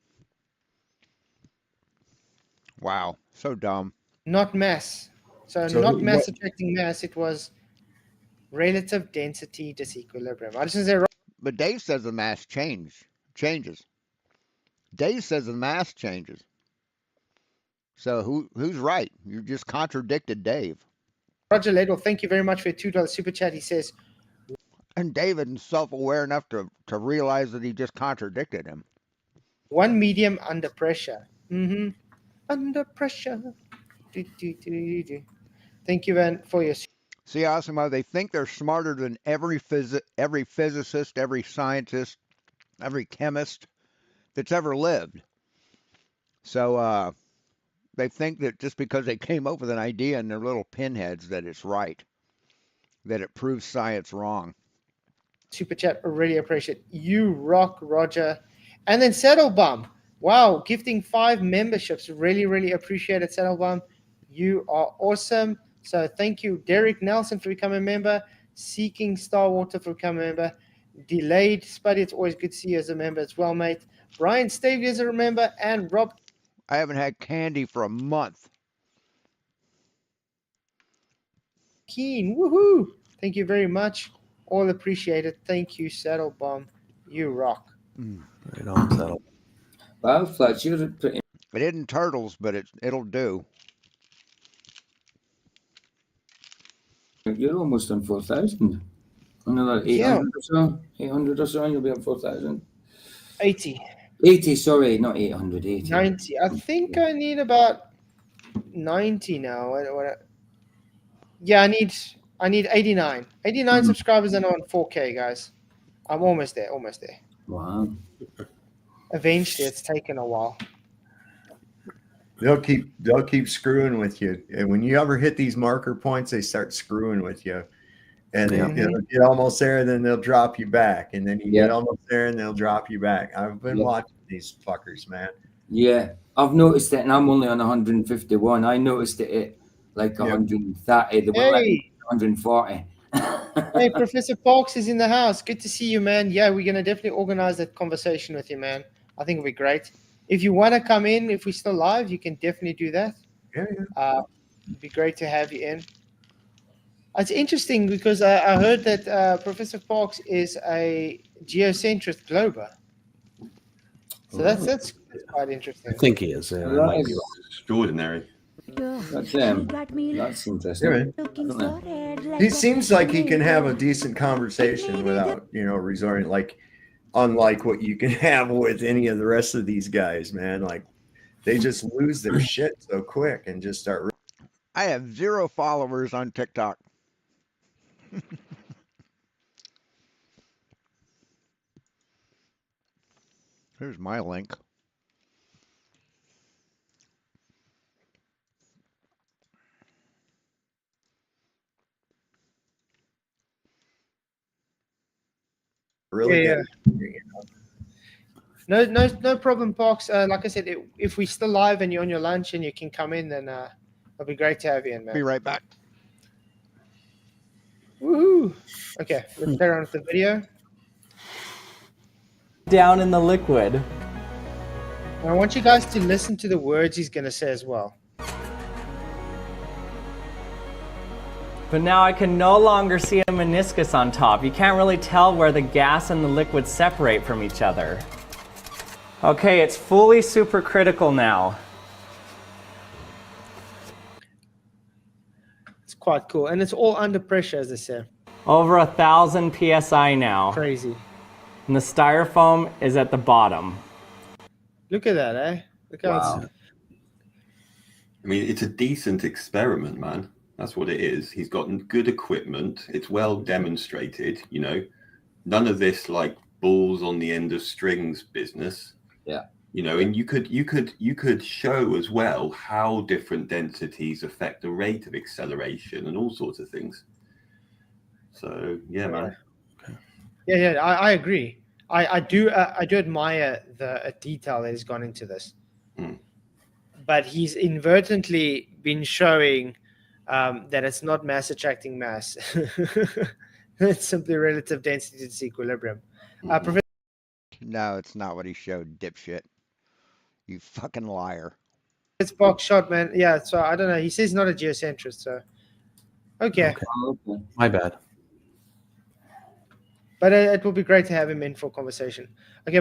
Wow, so dumb. Not mass. So not mass attracting mass. It was relative density disequilibrium. I just say wrong. But Dave says the mass changes. Dave says the mass changes. So who's right? You just contradicted Dave. Roger Ledwell, thank you very much for your $2 super chat. He says, and David is self-aware enough to realize that he just contradicted him. One medium under pressure. Under pressure. Thank you, Van, for your. See, Asimo, they think they're smarter than every physicist, every scientist, every chemist that's ever lived. So they think that just because they came up with an idea in their little pinheads that it's right, that it proves science wrong. Super chat, really appreciate you, rock, Roger. And then Saddlebum. Wow, gifting 5 memberships. Really, really appreciate it, Saddlebum. You are awesome. So thank you, Derek Nelson, for becoming a member. Seeking Starwater for becoming a member. Delayed Spuddy, it's always good to see you as a member as well, mate. Brian Stavey is a member, and Rob. I haven't had candy for a month. Keen, woohoo! Thank you very much. All appreciated. Thank you, Saddlebomb. You rock. Right on, Saddle. Well, Fletcher, pretty. It isn't turtles, but it'll do. You're almost on 4,000. Another 800 or so. 800 or so, and you'll be on 4,000. 80. 80, sorry, not 800. 80. 90. I think I need about 90 now. Yeah, I need 89. 89 subscribers and I'm on 4K, guys. I'm almost there. Wow. Eventually, it's taken a while. They'll keep screwing with you, and when you ever hit these marker points, they start screwing with you, and they'll get almost there, and then they'll drop you back, and then you get almost there, and they'll drop you back. I've been watching these fuckers, man. Yeah, I've noticed it, and I'm only on 151. I noticed it at like 130. The one like 140. Hey, Professor Parks is in the house. Good to see you, man. Yeah, we're gonna definitely organize that conversation with you, man. I think it'll be great. If you want to come in, if we're still live, you can definitely do that. It'd be great to have you in. It's interesting because I heard that Professor Parks is a geocentric glober. So that's quite interesting. I think he is. Extraordinary. That's interesting. He seems like he can have a decent conversation without, resorting, like, unlike what you can have with any of the rest of these guys, man. Like, they just lose their shit so quick and just start. I have 0 followers on TikTok. Here's my link. Really good. No problem, Parks. Like I said, if we're still live and you're on your lunch and you can come in, then it'll be great to have you in, man. Be right back. Woohoo! Okay, let's carry on with the video. Down in the liquid. I want you guys to listen to the words he's going to say as well. But now I can no longer see a meniscus on top. You can't really tell where the gas and the liquid separate from each other. Okay, it's fully supercritical now. It's quite cool. And it's all under pressure, as I said. Over 1,000 PSI now. Crazy. and the styrofoam is at the bottom. Look at that, eh? Look how Wow. I mean, it's a decent experiment, man. That's what it is. He's got good equipment. It's well demonstrated, you know. None of this like balls on the end of strings business. Yeah. You know, and you could show as well how different densities affect the rate of acceleration and all sorts of things. So yeah, man. Yeah, I agree. I do admire the detail that has gone into this. But he's inadvertently been showing that it's not mass attracting mass. It's simply relative density to this equilibrium. Professor, No, it's not what he showed, dipshit. You fucking liar. it's box shot, man. Yeah, so I don't know. He says not a geocentrist, so okay. My bad. But it will be great to have him in for conversation. Okay,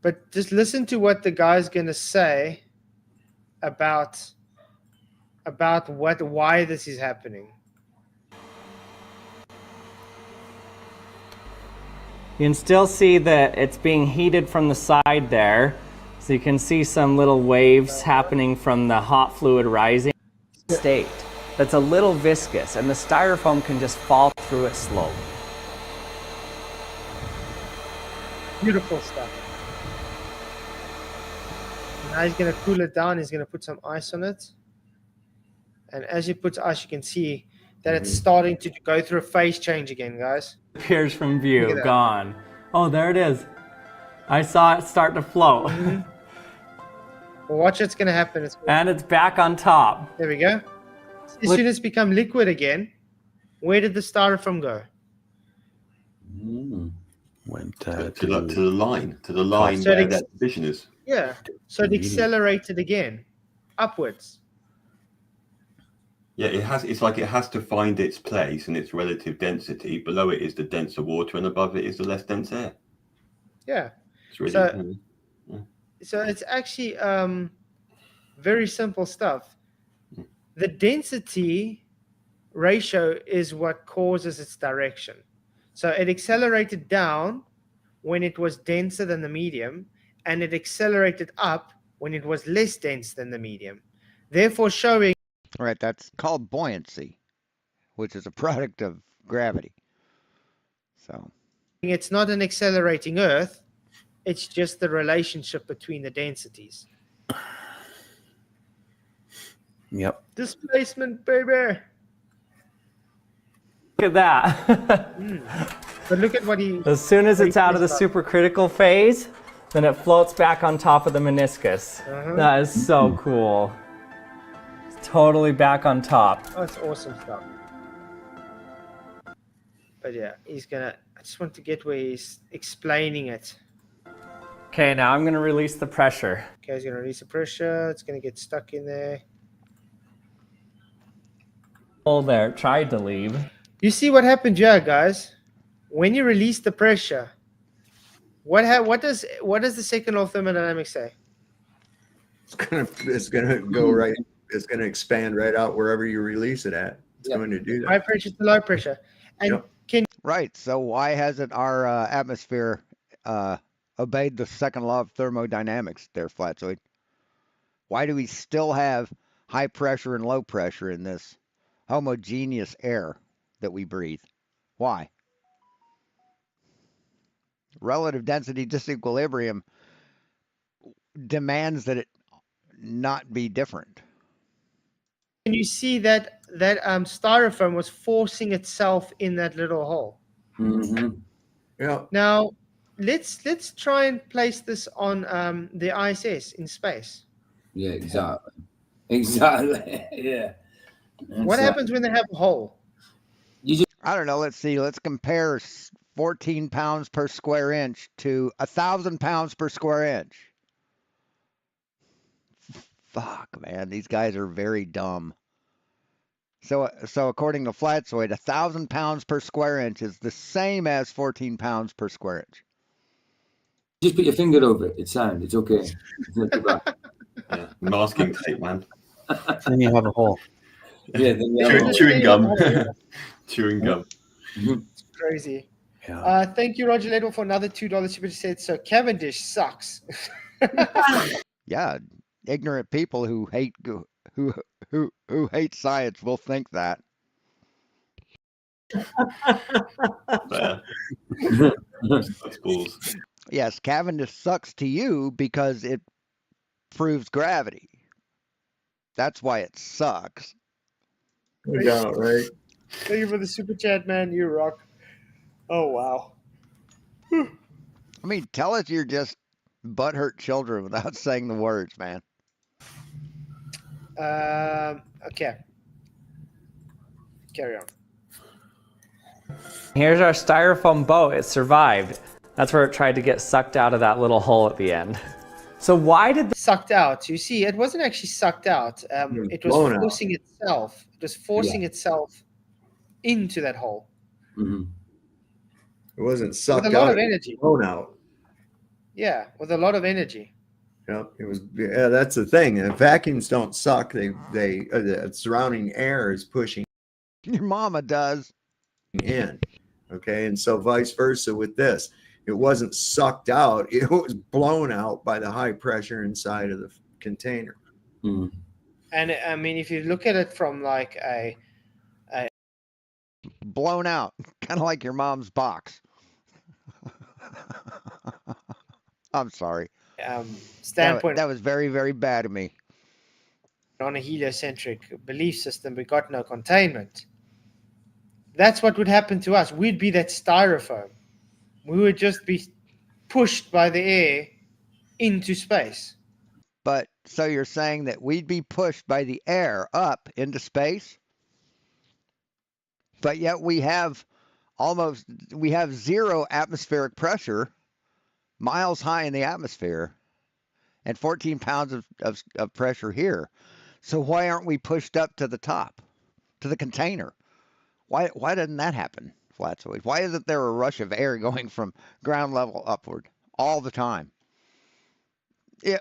but just listen to what the guy's gonna say about why this is happening. You can still see that it's being heated from the side there. So you can see some little waves happening from the hot fluid rising state. That's a little viscous, and the styrofoam can just fall through it slowly. Beautiful stuff. Now he's gonna cool it down. He's gonna put some ice on it. And as he puts ice, you can see that it's starting to go through a phase change again, guys. Appears from Look view, at that. gone. Oh, there it is. I saw it start to float. Well, watch what's gonna happen. And it's back on top. There we go. As soon as it's become liquid again, where did the styrofoam go? Went to the line So where it that division is. Yeah. So it accelerated again, upwards. Yeah, it's like it has to find its place and its relative density. Below it is the denser water, and above it is the less dense air. Yeah. It's really So it's actually very simple stuff. The density ratio is what causes its direction. So it accelerated down when it was denser than the medium, and it accelerated up when it was less dense than the medium. Therefore showing... Right, that's called buoyancy, which is a product of gravity. So it's not an accelerating Earth, it's just the relationship between the densities. Yep. Displacement, baby. Look at that. But look at what he... As soon as it's out of the supercritical phase, then it floats back on top of the meniscus. That is so cool. It's totally back on top. Oh, it's awesome stuff. But yeah, he's gonna... I just want to get where he's explaining it. Okay, now I'm gonna release the pressure. Okay, he's gonna release the pressure. It's gonna get stuck in there. Oh, there, it tried to leave. You see what happened here, guys? When you release the pressure, what does the second law of thermodynamics say? It's gonna go right. It's gonna expand right out wherever you release it at. It's going to do that. High pressure to low pressure, and right. So why hasn't our atmosphere obeyed the second law of thermodynamics, there, Flatzoid? Why do we still have high pressure and low pressure in this homogeneous air that we breathe? Why? Relative density disequilibrium demands that it not be different. Can you see that styrofoam was forcing itself in that little hole? Yeah. Now, let's try and place this on the ISS in space. Yeah, exactly. Exactly. Yeah. What happens when they have a hole? I don't know. Let's see. Let's compare 14 pounds per square inch to 1,000 pounds per square inch. Fuck, man. These guys are very dumb. So according to Flatzoid, 1,000 pounds per square inch is the same as 14 pounds per square inch. Just put your finger over it. It's sound. It's okay. It's not too bad. Yeah, masking tape, man. Then you have a hole. Yeah, then you have a hole. Chewing gum. Chewing gum. It's crazy. Thank you, Roger Ledwell, for another $2 super chat. So Cavendish sucks. Yeah, ignorant people who hate who hate science will think that. That's balls. Yes, Cavendish sucks to you because it proves gravity. That's why it sucks. No doubt, right? Thank you for the super chat, man. You rock. Oh, wow. I mean, tell us you're just butthurt children without saying the words, man. Okay. Carry on. Here's our styrofoam boat. It survived. That's where it tried to get sucked out of that little hole at the end. So why did sucked out? You see, it wasn't actually sucked out. It was forcing itself. It was forcing itself into that hole. Mm-hmm. It wasn't sucked out. With a lot of energy. Blown out. Yeah, with a lot of energy. Yep, it was. Yeah, that's the thing. And vacuums don't suck. They the surrounding air is pushing. Your mama does. In. Okay, and so vice versa with this. It wasn't sucked out. It was blown out by the high pressure inside of the container. Mm. And I mean, if you look at it from like a blown out, kind of like your mom's box. I'm sorry. Standpoint. That was very, very bad of me. On a heliocentric belief system, we got no containment. That's what would happen to us. We'd be that styrofoam. We would just be pushed by the air into space. But so you're saying that we'd be pushed by the air up into space? But yet we have zero atmospheric pressure, miles high in the atmosphere, and 14 pounds of pressure here. So why aren't we pushed up to the top, to the container? Why doesn't that happen, Flatsoid? Why isn't there a rush of air going from ground level upward all the time?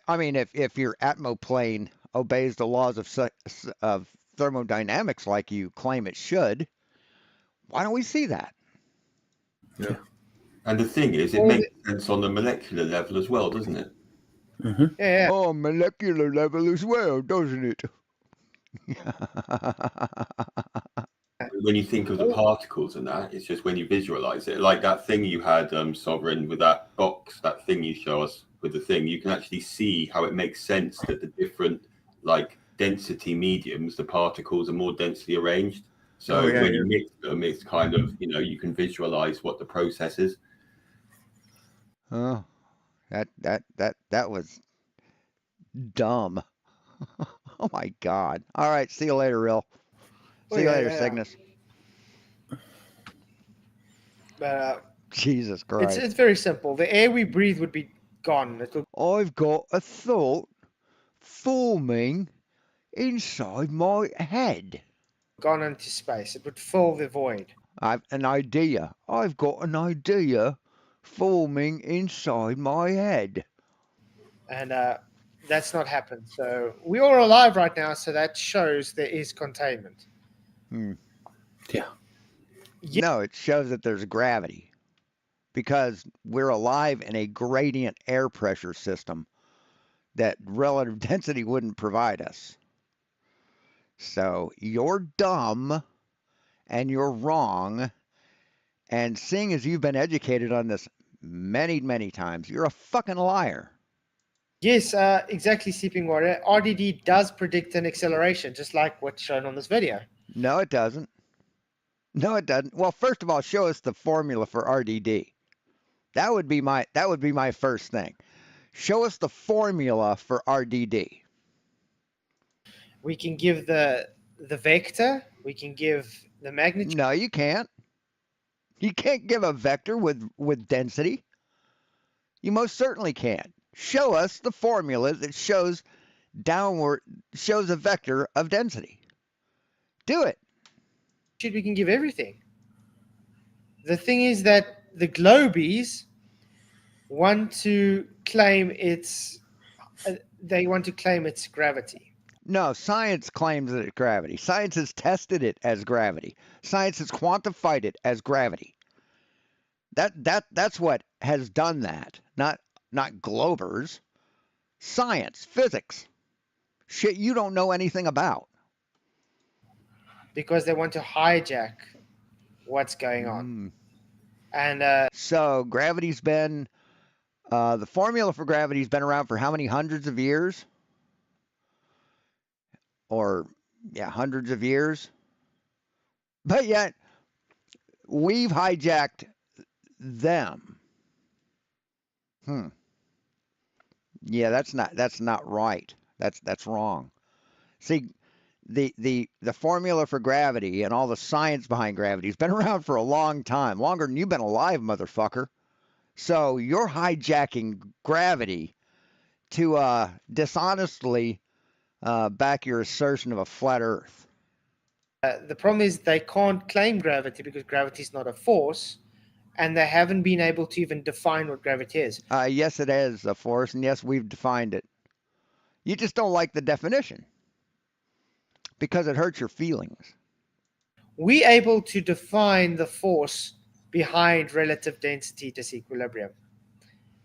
I mean, if your atmoplane obeys the laws of thermodynamics like you claim it should, why don't we see that? Yeah. And the thing is, it makes sense on the molecular level as well, doesn't it? Mm-hmm. Yeah. Oh, molecular level as well, doesn't it? When you think of the particles and that, it's just when you visualize it, like that thing you had, Sovereign, with that box, that thing you show us with the thing, you can actually see how it makes sense that the different like density mediums, the particles are more densely arranged. So when you mix them, it's kind of, you can visualize what the process is. Oh, that was dumb. Oh my God. All right. See you later, Real. See you later, Cygnus. Jesus Christ. It's very simple. The air we breathe would be gone. I've got a thought forming inside my head. Gone into space. It would fill the void. I've an idea. I've got an idea forming inside my head. And that's not happened. So we are alive right now, so that shows there is containment. Yeah. No, it shows that there's gravity because we're alive in a gradient air pressure system that relative density wouldn't provide us. So you're dumb and you're wrong. And seeing as you've been educated on this many, many times, you're a fucking liar. Yes, exactly, Sleeping Warrior. RDD does predict an acceleration, just like what's shown on this video. No, it doesn't. No, it doesn't. Well, first of all, show us the formula for RDD. That would be my first thing. Show us the formula for RDD. We can give the vector. We can give the magnitude. No, you can't. You can't give a vector with density. You most certainly can't. Show us the formula that shows a vector of density. Do it. We can give everything. The thing is that the globies want to claim its gravity. No, science claims that it's gravity. Science has tested it as gravity. Science has quantified it as gravity. That's what has done that. Not Globers. Science, physics. Shit you don't know anything about. Because they want to hijack what's going on. And so gravity's been the formula for gravity's been around for how many hundreds of years? Or hundreds of years. But yet we've hijacked them. Yeah, that's not right. That's wrong. See, the formula for gravity and all the science behind gravity has been around for a long time, longer than you've been alive, motherfucker. So you're hijacking gravity to dishonestly back your assertion of a flat Earth. The problem is they can't claim gravity because gravity is not a force, and they haven't been able to even define what gravity is. Yes, it is a force, and yes, we've defined it. You just don't like the definition because it hurts your feelings. We're able to define the force behind relative density disequilibrium.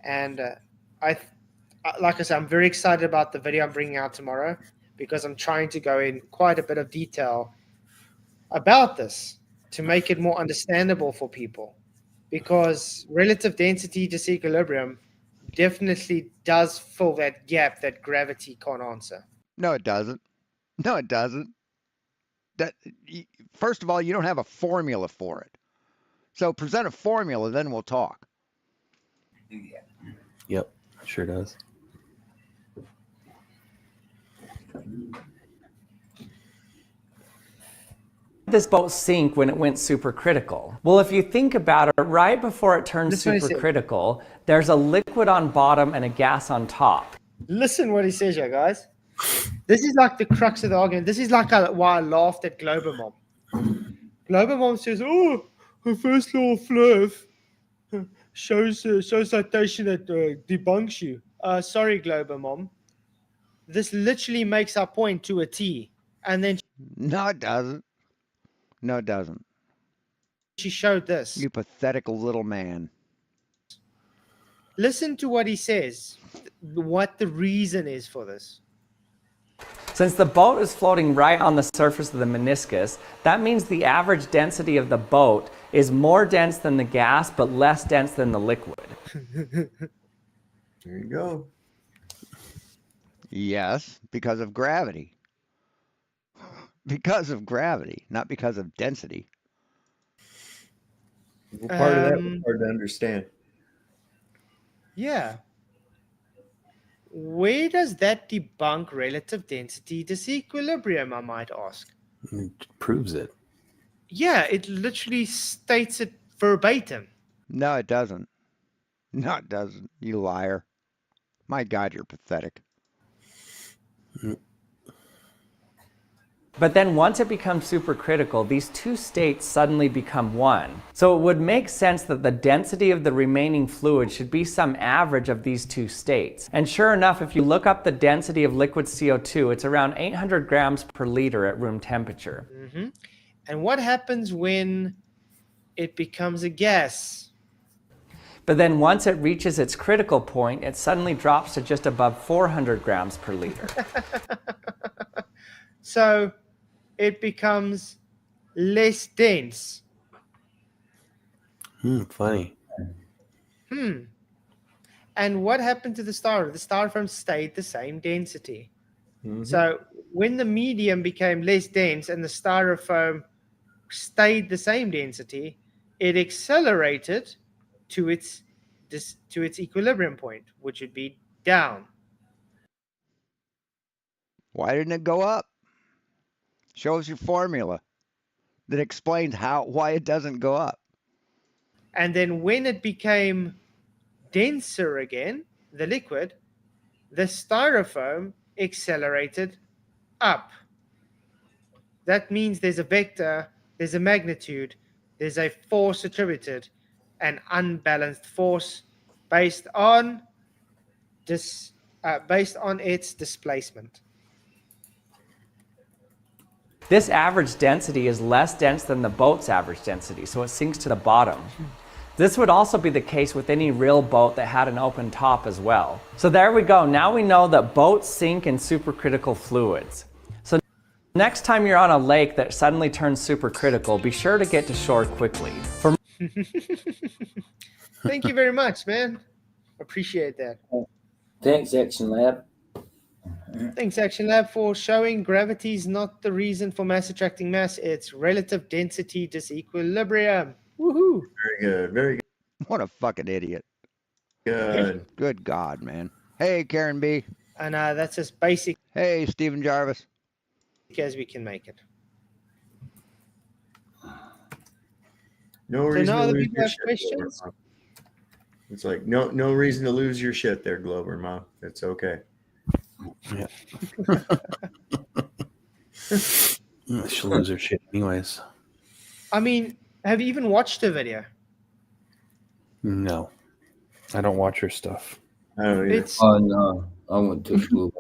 And like I said, I'm very excited about the video I'm bringing out tomorrow because I'm trying to go in quite a bit of detail about this to make it more understandable for people. Because relative density disequilibrium definitely does fill that gap that gravity can't answer. No, it doesn't. No, it doesn't. First of all, you don't have a formula for it. So present a formula, then we'll talk. Yep, sure does. This boat sink when it went supercritical? Well, if you think about it, right before it turns supercritical, there's a liquid on bottom and a gas on top. Listen what he says here, guys. This is like the crux of the argument. This is like why I laughed at Globermom. Globermom says, "Oh, the first law of Flerf shows citation that debunks you." Sorry, Globermom. This literally makes our point to a T, and then no, it doesn't. No, it doesn't. She showed this. You pathetic little man. Listen to what he says. What the reason is for this. Since the boat is floating right on the surface of the meniscus, that means the average density of the boat is more dense than the gas, but less dense than the liquid. There you go. Yes, because of gravity. Because of gravity, not because of density. Well, part of that was hard to understand. Yeah. Where does that debunk relative density disequilibrium, I might ask? It proves it. Yeah, it literally states it verbatim. No, it doesn't. No, it doesn't. You liar. My God, you're pathetic. But then once it becomes supercritical, these two states suddenly become one. So it would make sense that the density of the remaining fluid should be some average of these two states. And sure enough, if you look up the density of liquid CO2, it's around 800 grams per liter at room temperature. Mm-hmm. And what happens when it becomes a gas? But then once it reaches its critical point, it suddenly drops to just above 400 grams per liter. So it becomes less dense. Funny. And what happened to the styrofoam? The styrofoam stayed the same density. Mm-hmm. So when the medium became less dense and the styrofoam stayed the same density, it accelerated to its equilibrium point, which would be down. Why didn't it go up? Show us your formula that explains why it doesn't go up. And then when it became denser again, the liquid, the styrofoam accelerated up. That means there's a vector, there's a magnitude, there's a force attributed, an unbalanced force based on its displacement. This average density is less dense than the boat's average density, so it sinks to the bottom. This would also be the case with any real boat that had an open top as well. So there we go. Now we know that boats sink in supercritical fluids. So next time you're on a lake that suddenly turns supercritical, be sure to get to shore quickly. Thank you very much, man. Appreciate that. Thanks, Action Lab. Thanks, Action Lab, for showing gravity is not the reason for mass attracting mass. It's relative density disequilibrium. Woohoo! Very good. Very good. What a fucking idiot. Good. Good God, man. Hey, Karen B. And that's as basic Hey, Stephen Jarvis. as we can make it. No So reason now to other lose people your have shit, questions? Glover. It's like no reason to lose your shit there, Glover, Mom. It's okay. Yeah. She'll lose her shit anyways. I mean, have you even watched the video? No, I don't watch her stuff. I don't either. It's Oh no, I went to school.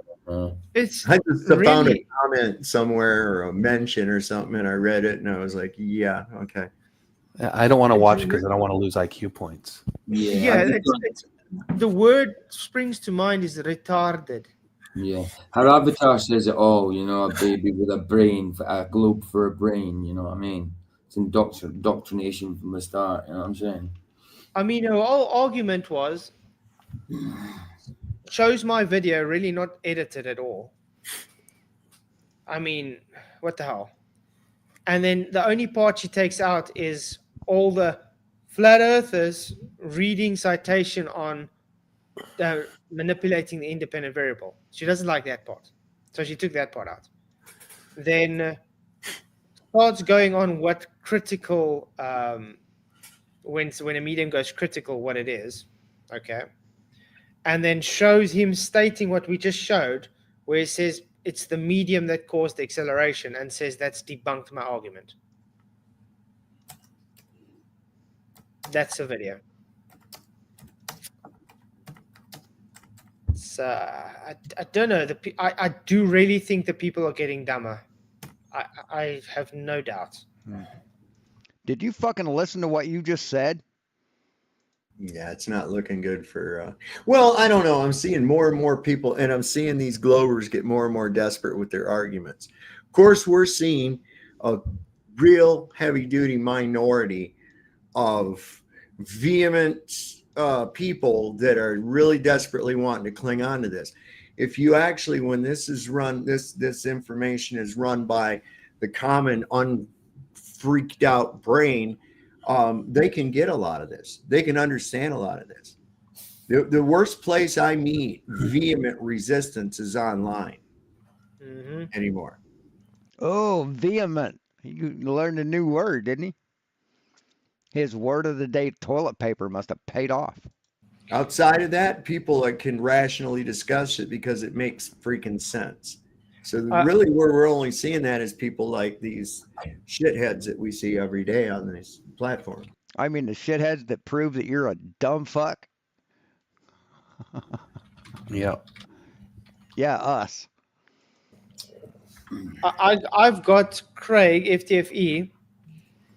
it's I just found a really comment somewhere or a mention or something, and I read it, and I was like, yeah, okay. I don't want to watch because I don't want to lose IQ points. yeah. It's the word springs to mind is retarded. Yeah, her avatar says it all. You know, a baby with a brain, a globe for a brain. You know what I mean? It's indoctrination from the start. You know what I'm saying? I mean, her whole argument was shows my video really not edited at all. I mean, what the hell? And then the only part she takes out is all the flat earthers reading citation on manipulating the independent variable. She doesn't like that part. So she took that part out. Then starts going on what critical, when a medium goes critical, what it is. Okay. And then shows him stating what we just showed, where it says it's the medium that caused the acceleration, and says that's debunked my argument. That's the video. So I don't know. I do really think the people are getting dumber. I have no doubt. Did you fucking listen to what you just said? Yeah, it's not looking good for. Well, I don't know. I'm seeing more and more people, and I'm seeing these Glovers get more and more desperate with their arguments. Of course, we're seeing a real heavy-duty minority of vehement people that are really desperately wanting to cling on to this. If you actually, when this is run, this information is run by the common unfreaked out brain, they can get a lot of this. They can understand a lot of this. The worst place I meet vehement resistance is online anymore. Oh, vehement. You learned a new word, didn't he? His word of the day, toilet paper, must have paid off. Outside of that, people can rationally discuss it because it makes freaking sense. So really where we're only seeing that is people like these shitheads that we see every day on this platform. I mean, the shitheads that prove that you're a dumb fuck. Yeah. Yeah, us. I've got Craig, FTFE,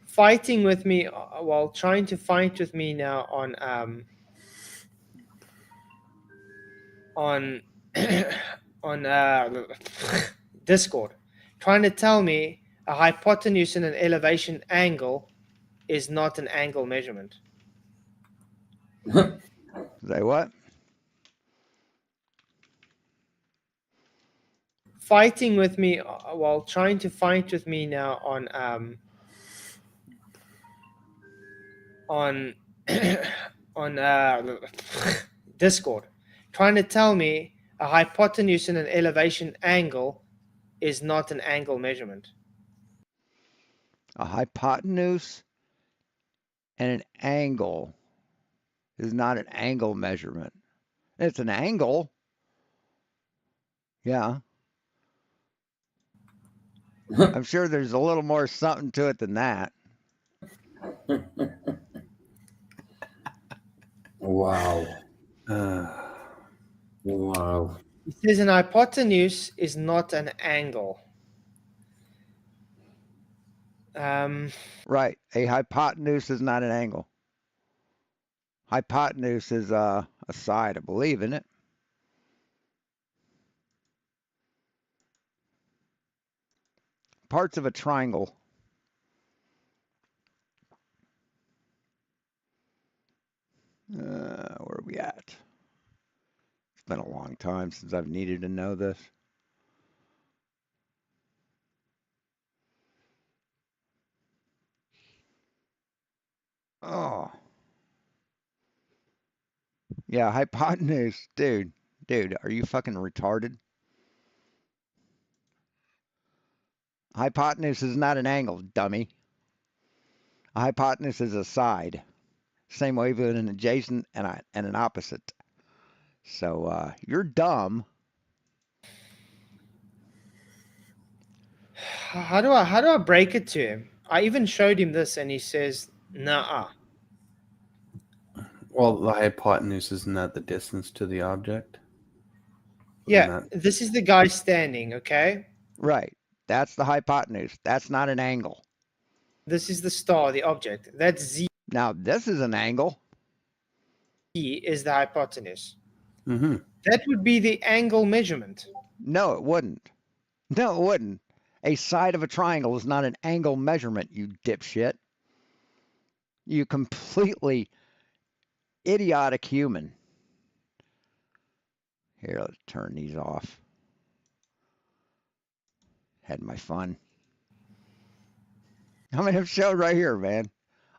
fighting with me, well, trying to fight with me now on Discord, trying to tell me a hypotenuse and an elevation angle is not an angle measurement. Say what? Fighting with me, well, trying to fight with me now on Discord, trying to tell me a hypotenuse and an elevation angle is not an angle measurement. A hypotenuse and an angle is not an angle measurement. It's an angle. Yeah. I'm sure there's a little more something to it than that. Wow. Wow. It says an hypotenuse is not an angle. Right. A hypotenuse is not an angle. Hypotenuse is a side, I believe, isn't it? Parts of a triangle. Where are we at? It's been a long time since I've needed to know this. Oh. Yeah, hypotenuse. Dude, are you fucking retarded? Hypotenuse is not an angle, dummy. A hypotenuse is a side. Same way with an adjacent and an opposite. So you're dumb. How do I break it to him? I even showed him this, and he says, "Nah." Well, the hypotenuse isn't that the distance to the object? Yeah, this is the guy standing. Okay. Right. That's the hypotenuse. That's not an angle. This is the star, the object. That's Z. Now this is an angle. Is the hypotenuse. Mm-hmm. That would be the angle measurement. No, it wouldn't. No, it wouldn't. A side of a triangle is not an angle measurement, you dipshit. You completely idiotic human. Here, let's turn these off. Had my fun. I'm gonna show right here, man.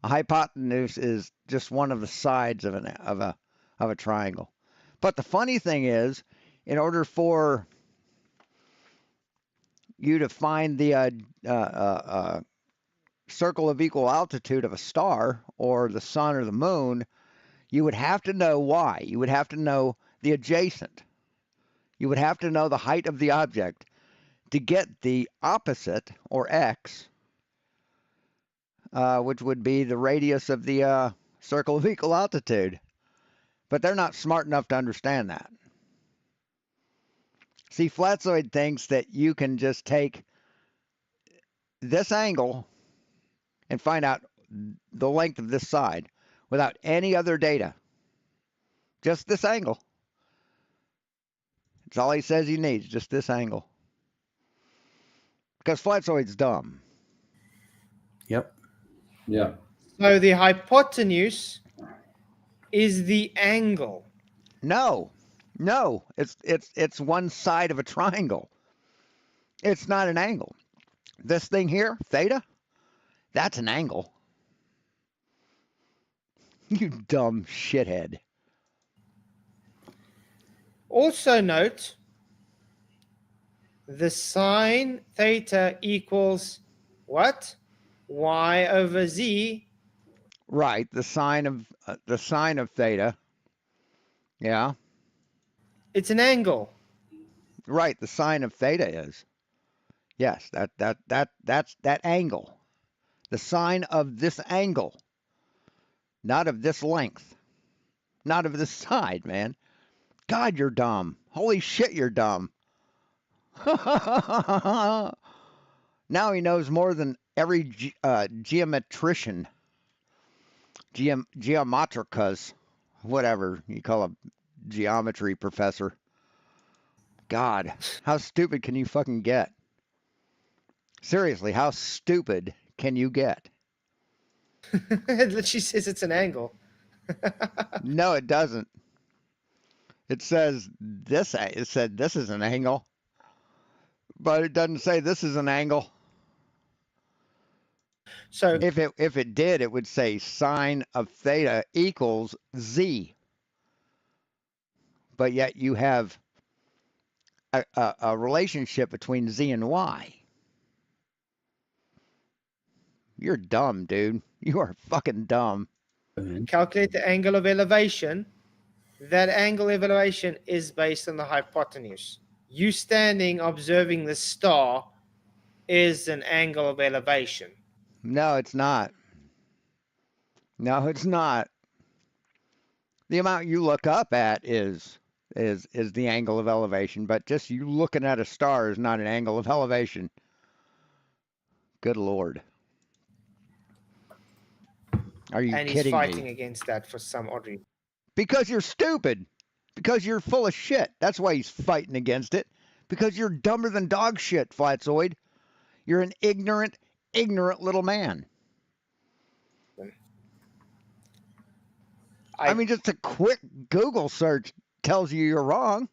A hypotenuse is just one of the sides of a triangle. But the funny thing is, in order for you to find the circle of equal altitude of a star or the sun or the moon, you would have to know y. You would have to know the adjacent. You would have to know the height of the object to get the opposite, or x, which would be the radius of the circle of equal altitude. But they're not smart enough to understand that. See, Flatzoid thinks that you can just take this angle and find out the length of this side without any other data. Just this angle. That's all he says he needs, just this angle. Because Flatzoid's dumb. Yep. Yeah. So the hypotenuse is the angle. No, it's one side of a triangle. It's not an angle. This thing here, theta, that's an angle. You dumb shithead. Also note, the sine theta equals what? Y over Z. Right, the sine of theta. Yeah. It's an angle. Right, the sine of theta is. Yes, that's that angle. The sine of this angle. Not of this length. Not of this side, man. God, you're dumb. Holy shit, you're dumb. Now he knows more than every geometrician. Geometricas. Whatever you call a geometry professor. God, how stupid can you fucking get? Seriously, how stupid can you get? She says it's an angle. No, it doesn't. It says this. It said this is an angle, but it doesn't say this is an angle. So if it did, it would say sine of theta equals Z. But yet you have a relationship between Z and Y. You're dumb, dude. You are fucking dumb. Calculate the angle of elevation. That angle of elevation is based on the hypotenuse. You standing observing the star is an angle of elevation. No, it's not. No, it's not. The amount you look up at is the angle of elevation, but just you looking at a star is not an angle of elevation. Good Lord. Are you and he's kidding fighting me? against that for some odd reason. Because you're stupid. Because you're full of shit. That's why he's fighting against it. Because you're dumber than dog shit, Flatzoid. You're an ignorant little man. I mean, just a quick Google search tells you you're wrong.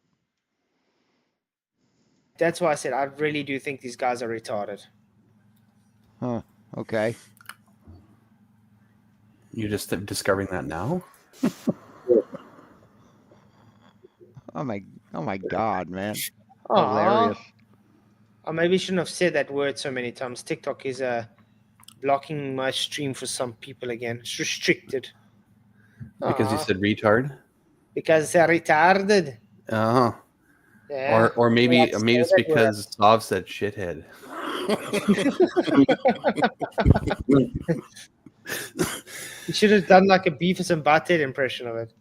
That's why I said I really do think these guys are retarded. Huh. Okay. You're just discovering that now? Oh my God, man. Aw. Hilarious. I maybe shouldn't have said that word so many times. TikTok is blocking my stream for some people again. It's restricted. Because you said retard? Because they're retarded. Oh. Yeah. Or maybe Let's maybe it's say that word. because Sav said shithead. You should have done like a Beavis and Butthead impression of it.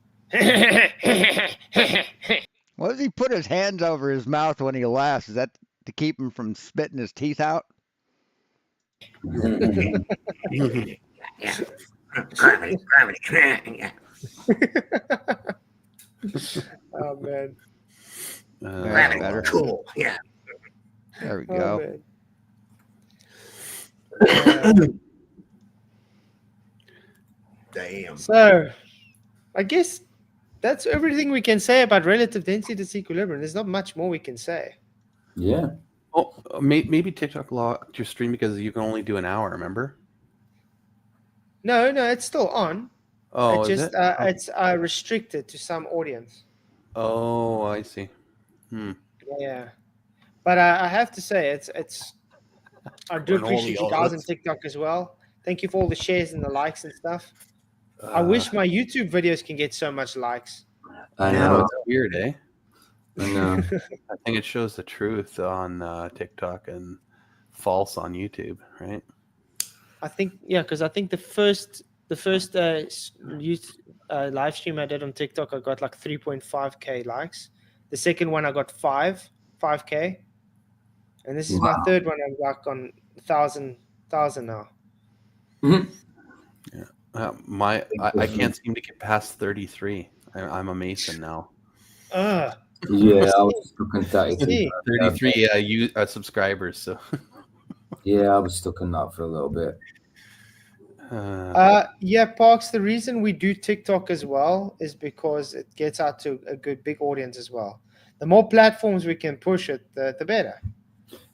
What does he put his hands over his mouth when he laughs? Is that to keep him from spitting his teeth out? Gravity. Oh man. Gravity. Better. Cool. Yeah. There we Oh, go. man. Damn. So, I guess that's everything we can say about relative density disequilibrium. There's not much more we can say. Yeah. Oh, maybe TikTok locked your stream because you can only do an hour, remember? No, it's still on. Oh, It's is just it? it's restricted to some audience. Oh, I see. Yeah, but I have to say it's I do We're only appreciate you all guys on this. TikTok as well. Thank you for all the shares and the likes and stuff. I wish my YouTube videos can get so much likes. I Yeah, know. it's weird, eh? I know. I think it shows the truth on TikTok and false on YouTube, right? I think because I think the first live stream I did on TikTok, I got like 3.5k likes. The second one I got 5k, and this is my third one. I'm like on 1,000 now. Mm-hmm. Yeah, I can't seem to get past 33. I'm a Mason now. Yeah, I was stuck on 32. 33 subscribers. So yeah, I was stuck on that for a little bit. Yeah, Parks. The reason we do TikTok as well is because it gets out to a good big audience as well. The more platforms we can push it, the better.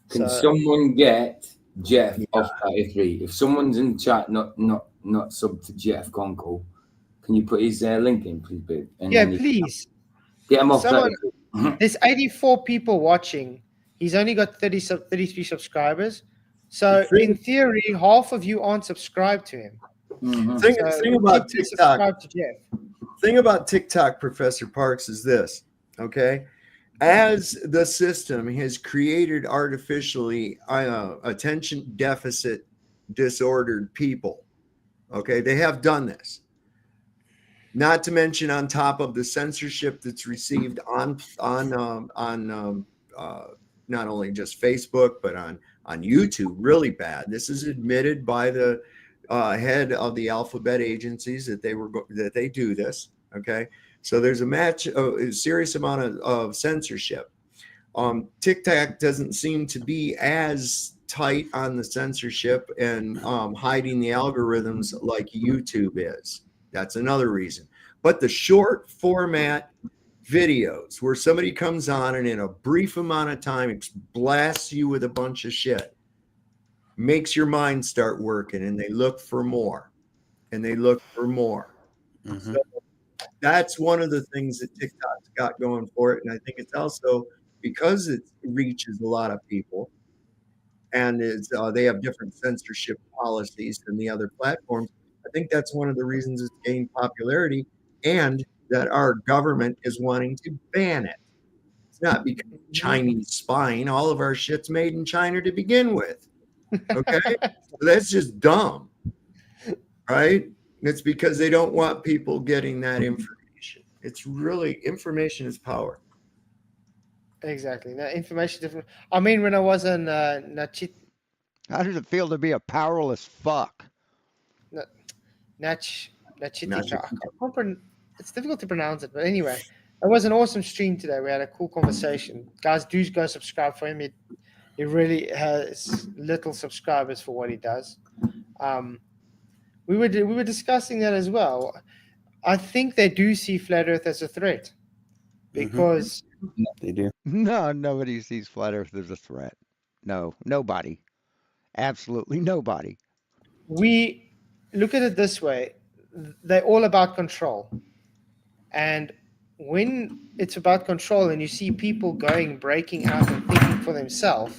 Can someone get Jeff off 33? If someone's in the chat not sub to Jeff Conkle, can you put his link in, please, babe? Yeah, please. Get him off 33. There's 84 people watching. He's only got 33 subscribers. So in theory, half of you aren't subscribed to him. Mm-hmm. Thing about TikTok. Subscribe to Jeff. Thing about TikTok, Professor Parks, is this. Okay, as the system has created artificially attention deficit disordered people. Okay, they have done this. Not to mention on top of the censorship that's received on not only just Facebook but on YouTube, really bad. This is admitted by the head of the alphabet agencies that they do this. Okay, so there's a serious amount of censorship. TikTok doesn't seem to be as tight on the censorship and hiding the algorithms like YouTube is. That's another reason. But the short format videos where somebody comes on and in a brief amount of time blasts you with a bunch of shit makes your mind start working, and they look for more and they look for more. Mm-hmm. So that's one of the things that TikTok's got going for it. And I think it's also because it reaches a lot of people and they have different censorship policies than the other platforms. I think that's one of the reasons it's gained popularity and that our government is wanting to ban it. It's not because of Chinese spying. All of our shit's made in China to begin with. Okay? So that's just dumb. Right? It's because they don't want people getting that information. It's really, information is power. Exactly. Now, information different. I mean, when I was in Nachit. How does it feel to be a powerless fuck? Nachititra. It's difficult to pronounce it, but anyway, it was an awesome stream today. We had a cool conversation. Guys, do go subscribe for him. He really has little subscribers for what he does. We were discussing that as well. I think they do see Flat Earth as a threat because they do. No, nobody sees Flat Earth as a threat. No, nobody. Absolutely nobody. We look at it this way. They're all about control. And when it's about control and you see people breaking out and thinking for themselves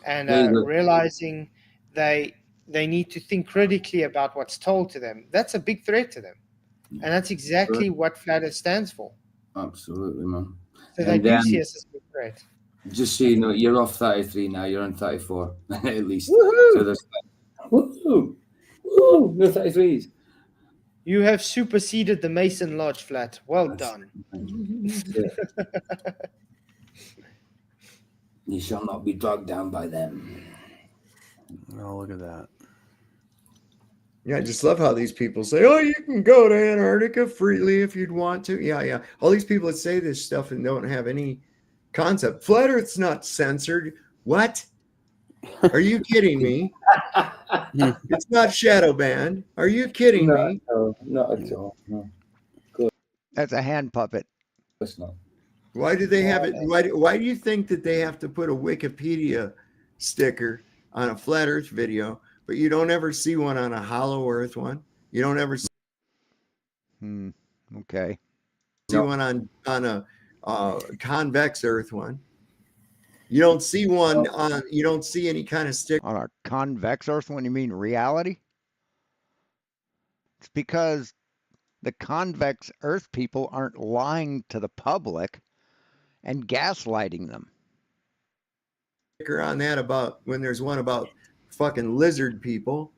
and realizing they need to think critically about what's told to them, that's a big threat to them. And that's exactly what Flat Earth stands for. Absolutely, man. So they do see us as a big threat. Just so you know, you're off 33 now. You're on 34 at least. Woohoo! So there's woohoo! Woo! You're 33s. You have superseded the Mason Lodge, Flat. Well done. You shall not be dragged down by them. Oh, look at that. Yeah, I just love how these people say, oh, you can go to Antarctica freely if you'd want to. Yeah. All these people that say this stuff and don't have any concept. Flat Earth's not censored. What? Are you kidding me? It's not shadow banned. Are you kidding me? No, not at all. No. Good. That's a hand puppet. It's not. Why do they have it? Why do you think that they have to put a Wikipedia sticker on a Flat Earth video, but you don't ever see one on a Hollow Earth one? You don't ever see okay. One on a convex Earth one. You don't see one on. You don't see any kind of sticker on a convex Earth one. You mean reality? It's because the convex Earth people aren't lying to the public and gaslighting them. Sticker on that about when there's one about fucking lizard people,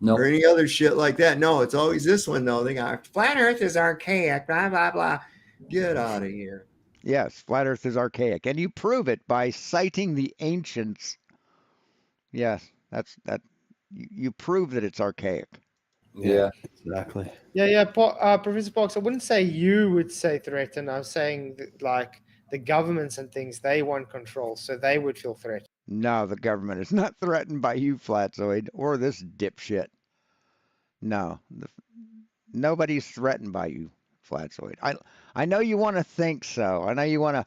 or any other shit like that. No, it's always this one though. They got Flat Earth is archaic. Blah blah blah. Get out of here. Yes, Flat Earth is archaic, and you prove it by citing the ancients. Yes, that. You prove that it's archaic. Yeah, exactly. Yeah. Professor Parks, I wouldn't say you would say threatened. I'm saying that, like, the governments and things, they want control, so they would feel threatened. No, the government is not threatened by you, Flatzoid, or this dipshit. No, nobody's threatened by you, Flatzoid. I know you want to think so. I know you want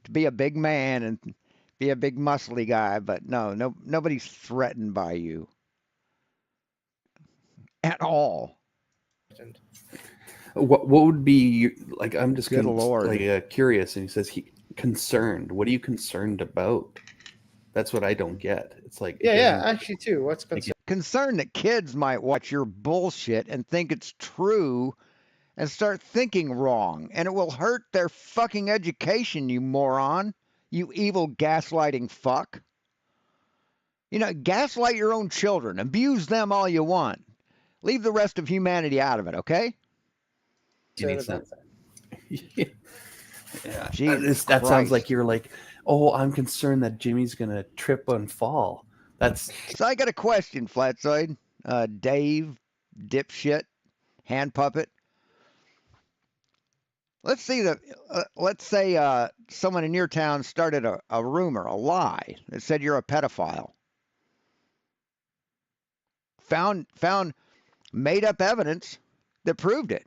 to be a big man and be a big muscly guy, but nobody's threatened by you at all. What would be like? I'm just Good Lord. Curious, and he says concerned. What are you concerned about? That's what I don't get. It's like actually too. What's concerned? Concerned that kids might watch your bullshit and think it's true and start thinking wrong, and it will hurt their fucking education, you moron. You evil gaslighting fuck. Gaslight your own children. Abuse them all you want. Leave the rest of humanity out of it, okay? Yeah. Jesus that sounds Christ. like you're like, oh, I'm concerned that Jimmy's gonna trip and fall. So I got a question, Flatzoid. Dave, dipshit, hand puppet. Let's say someone in your town started a rumor, a lie that said you're a pedophile. Found made up evidence that proved it,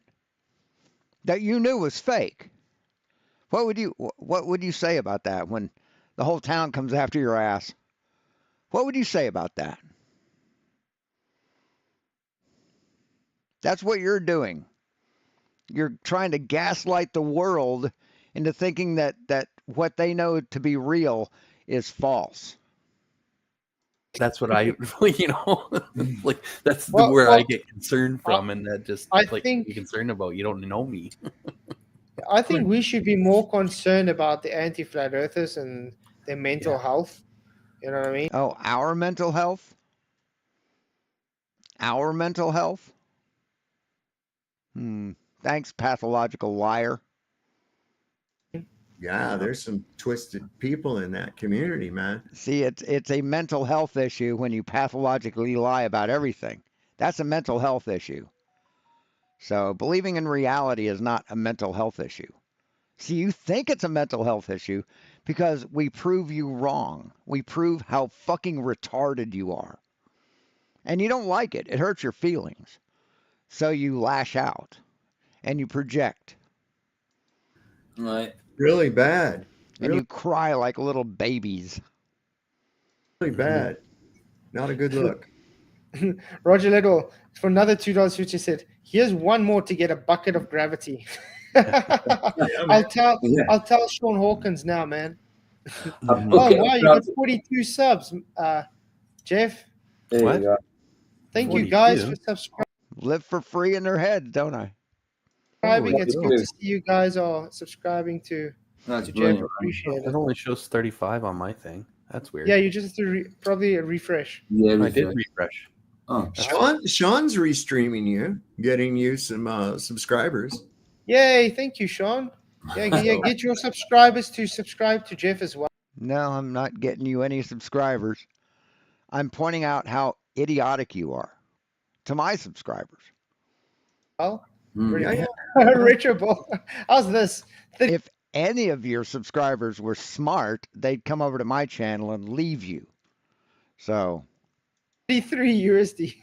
that you knew was fake. What would you say about that when the whole town comes after your ass? What would you say about that? That's what you're doing. You're trying to gaslight the world into thinking that what they know to be real is false. That's what I, like that's where I get concerned from, and that just be concerned about. You don't know me. I think we should be more concerned about the anti-flat earthers and their mental health. You know what I mean? Oh, our mental health? Our mental health? Thanks, pathological liar. Yeah, there's some twisted people in that community, man. See, it's a mental health issue when you pathologically lie about everything. That's a mental health issue. So believing in reality is not a mental health issue. See, you think it's a mental health issue because we prove you wrong. We prove how fucking retarded you are. And you don't like it. It hurts your feelings. So you lash out and you project. Right. Really bad. And you cry like little babies. Really bad. Not a good look. Roger Little, for another $2, which he said, here's one more to get a bucket of gravity. I'll tell Sean Hawkins now, man. Oh, wow, you got 42 subs, Jeff. What? Thank you guys for subscribing. Live for free in their heads, don't I? It's good to see you guys are subscribing to Jeff. Appreciate It it. only shows 35 on my thing. That's weird. Yeah, you just have to probably refresh. Yeah, I did refresh. Oh, Sean's restreaming you, getting you some subscribers. Yay! Thank you, Sean. Yeah, get your subscribers to subscribe to Jeff as well. No, I'm not getting you any subscribers. I'm pointing out how idiotic you are to my subscribers. Oh, Richard Bull. How's this? If any of your subscribers were smart, they'd come over to my channel and leave you. So 33 USD.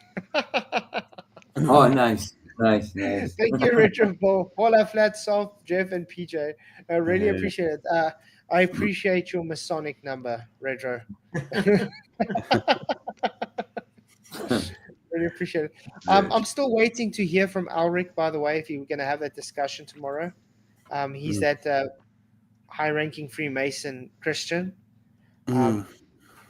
Oh, nice. Thank you, Richard Bull. Paula Flat, Soft, Jeff, and PJ. I really appreciate it. I appreciate your Masonic number, Retro. Really appreciate it. I'm still waiting to hear from Alric, by the way, if you're going to have that discussion tomorrow. He's that high-ranking Freemason Christian.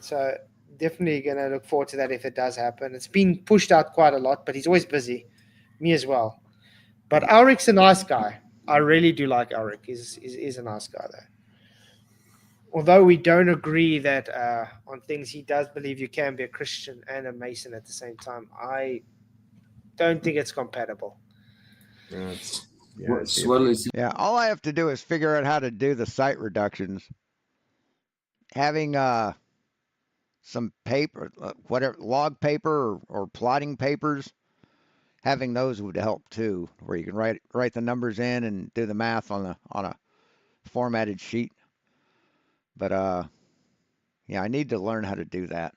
So definitely going to look forward to that if it does happen. It's been pushed out quite a lot, but he's always busy. Me as well. But Alric's a nice guy. I really do like Alric. He's a nice guy, though. Although we don't agree that on things, he does believe you can be a Christian and a Mason at the same time. I don't think it's compatible. Yeah, all I have to do is figure out how to do the site reductions. Having some paper, whatever, log paper or plotting papers, having those would help too, where you can write the numbers in and do the math on a formatted sheet. But yeah, I need to learn how to do that.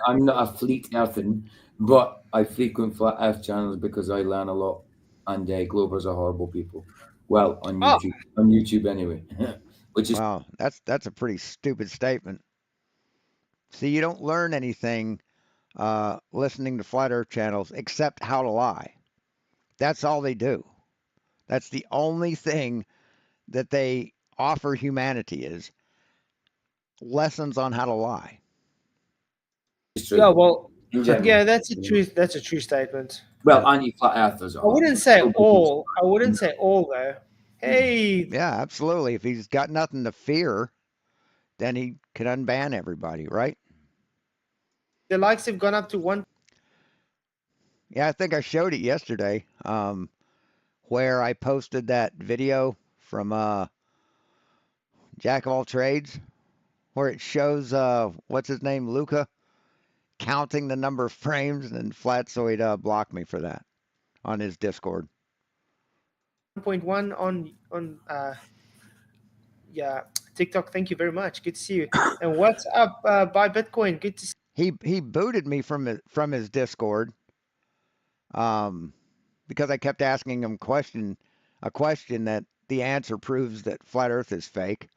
I'm not a fleet earthen, but I frequent flat earth channels because I learn a lot. And Globers are horrible people. Well, on YouTube anyway. Which is wow, that's a pretty stupid statement. See, you don't learn anything listening to flat earth channels except how to lie. That's all they do. That's the only thing that they offer humanity is lessons on how to lie. Yeah, well, yeah, that's a truth. That's a true statement. Well, anti-flat earthers are. I wouldn't say all though. Hey. Yeah, absolutely. If he's got nothing to fear, then he can unban everybody, right? The likes have gone up to 1. Yeah, I think I showed it yesterday, where I posted that video from Jack of All Trades, where it shows what's his name, Luca, counting the number of frames, and Flatzoid blocked me for that on his Discord. 1.1 on TikTok. Thank you very much. Good to see you. And what's up, Buy Bitcoin? Good to see. He booted me from his Discord, because I kept asking him a question that the answer proves that flat Earth is fake.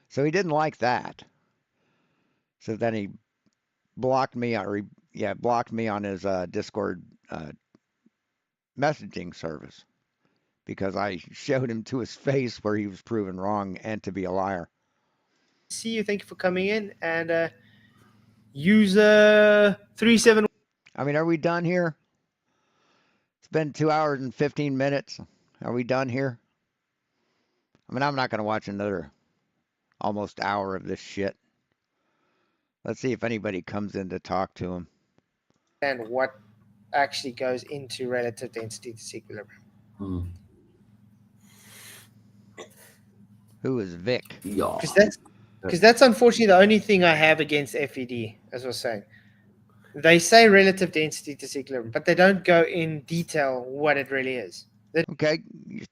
So he didn't like that. So then he blocked me, blocked me on his Discord messaging service because I showed him to his face where he was proven wrong and to be a liar. See you. Thank you for coming in. And user 37. I mean, are we done here? It's been 2 hours and 15 minutes. Are we done here? I mean, I'm not going to watch another almost hour of this shit. Let's see if anybody comes in to talk to him. And what actually goes into relative density disequilibrium. Who is Vic? Because that's unfortunately the only thing I have against FED, as I was saying. They say relative density disequilibrium, but they don't go in detail what it really is. Okay,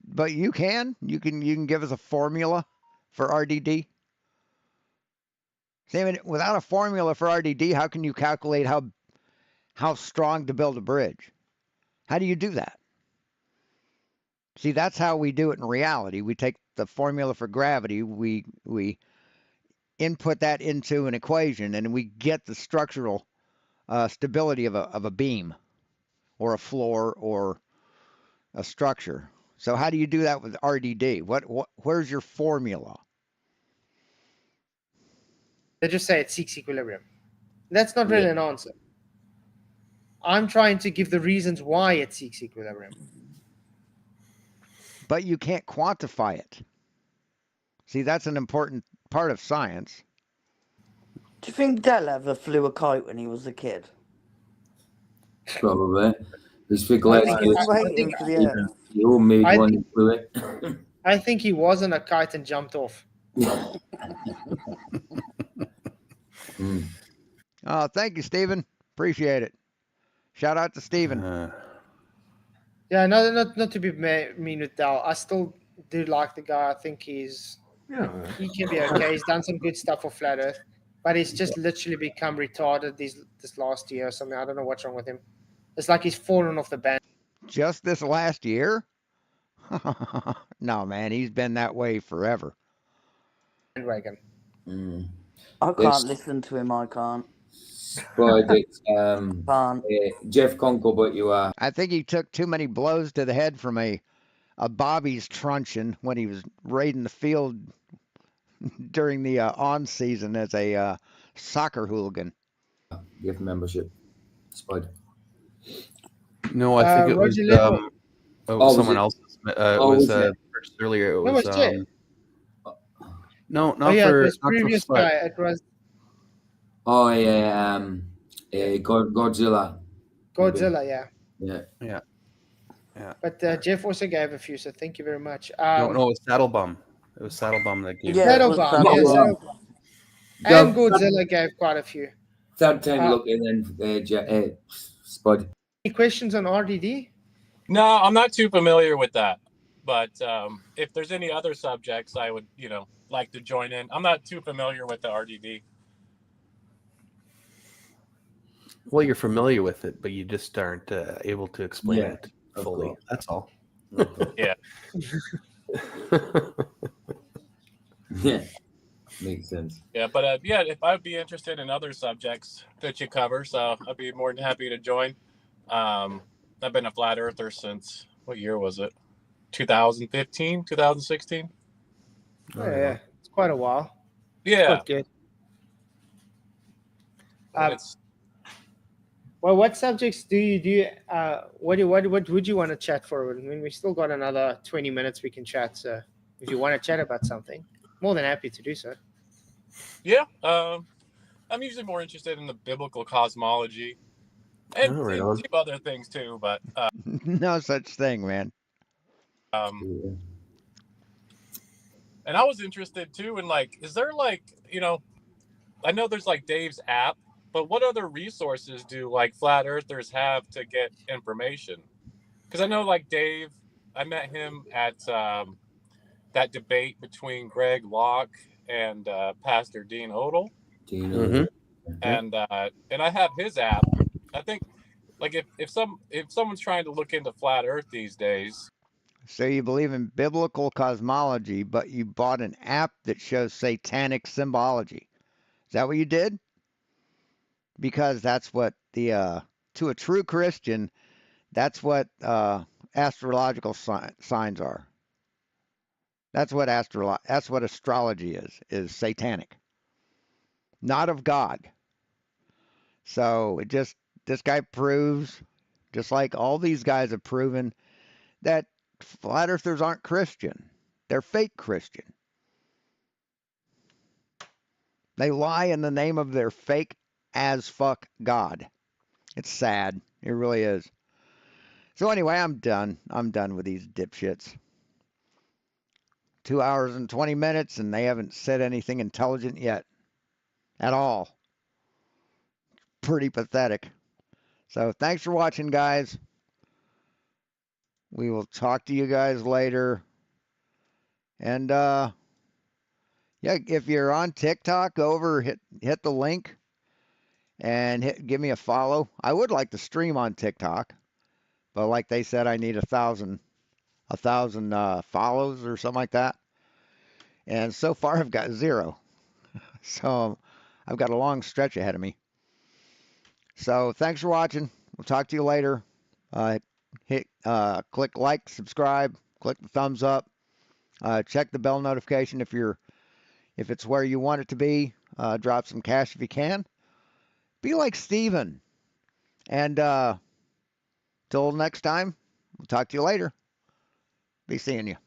but you can give us a formula for RDD. See, I mean, without a formula for RDD, how can you calculate how strong to build a bridge? How do you do that? See, that's how we do it in reality. We take the formula for gravity, we input that into an equation, and we get the structural stability of a beam or a floor or a structure. So how do you do that with RDD? Where's your formula? They just say it seeks equilibrium. That's not really an answer. I'm trying to give the reasons why it seeks equilibrium. But you can't quantify it. See, that's an important part of science. Do you think Del ever flew a kite when he was a kid? Probably. His big I legs. You made one flew it. I think he was on a kite and jumped off. Oh, thank you, Stephen. Appreciate it. Shout out to Stephen. Yeah, not to be mean with Dal. I still do like the guy. I think he can be okay. He's done some good stuff for Flat Earth, but he's just literally become retarded this last year or something. I don't know what's wrong with him. It's like he's fallen off the band. Just this last year? No, man, he's been that way forever. Bandwagon. I can't listen to him. I can't. But it's Jeff Conco, but you are. I think he took too many blows to the head from a Bobby's truncheon when he was raiding the field during the on season as a soccer hooligan. Gift membership. Spud. No, I think it was someone else. It was earlier. It was no, not for this previous guy. It was. Oh yeah, Godzilla. Godzilla, yeah. But Jeff also gave a few, so thank you very much. No, it was Saddlebum. It was Saddlebum that gave. Saddlebum. And Godzilla gave quite a few. Third time looking then, Spud. Any questions on RDD? No, I'm not too familiar with that. But if there's any other subjects, I would, like to join in. I'm not too familiar with the RDD. Well, you're familiar with it, but you just aren't able to explain it fully. That's all. Yeah. Yeah. Makes sense. Yeah, but if I'd be interested in other subjects that you cover, so I'd be more than happy to join. I've been a flat earther since, what year was it? 2015, 2016? Oh, yeah. It's quite a while. Yeah. Quite good. Well, what subjects do you do? What would you want to chat for? I mean, we still got another 20 minutes we can chat. So if you want to chat about something, more than happy to do so. Yeah. I'm usually more interested in the biblical cosmology and a few other things too, but no such thing, man. And I was interested too in is there I know there's Dave's app, but what other resources do flat earthers have to get information? Because I know Dave, I met him at that debate between Greg Locke and Pastor Dean Odell. And I have his app. I think if someone's trying to look into flat earth these days. So you believe in biblical cosmology, but you bought an app that shows satanic symbology. Is that what you did? Because that's what to a true Christian, that's what astrological signs are. That's what astrology is satanic, not of God. So this guy proves, just like all these guys have proven, that flat earthers aren't Christian. They're fake Christian. They lie in the name of their fake as fuck God. It's sad. It really is. So anyway, I'm done. I'm done with these dipshits. 2 hours and 20 minutes, and they haven't said anything intelligent yet. At all. Pretty pathetic. So thanks for watching, guys. We will talk to you guys later. And yeah, if you're on TikTok, go over, hit the link and give me a follow. I would like to stream on TikTok, but like they said, I need 1,000 follows or something like that. And so far I've got 0. So I've got a long stretch ahead of me. So thanks for watching. We'll talk to you later. Click like, subscribe, click the thumbs up, check the bell notification if it's where you want it to be. Drop some cash if you can. Be like Steven. And till next time, we'll talk to you later. Be seeing you.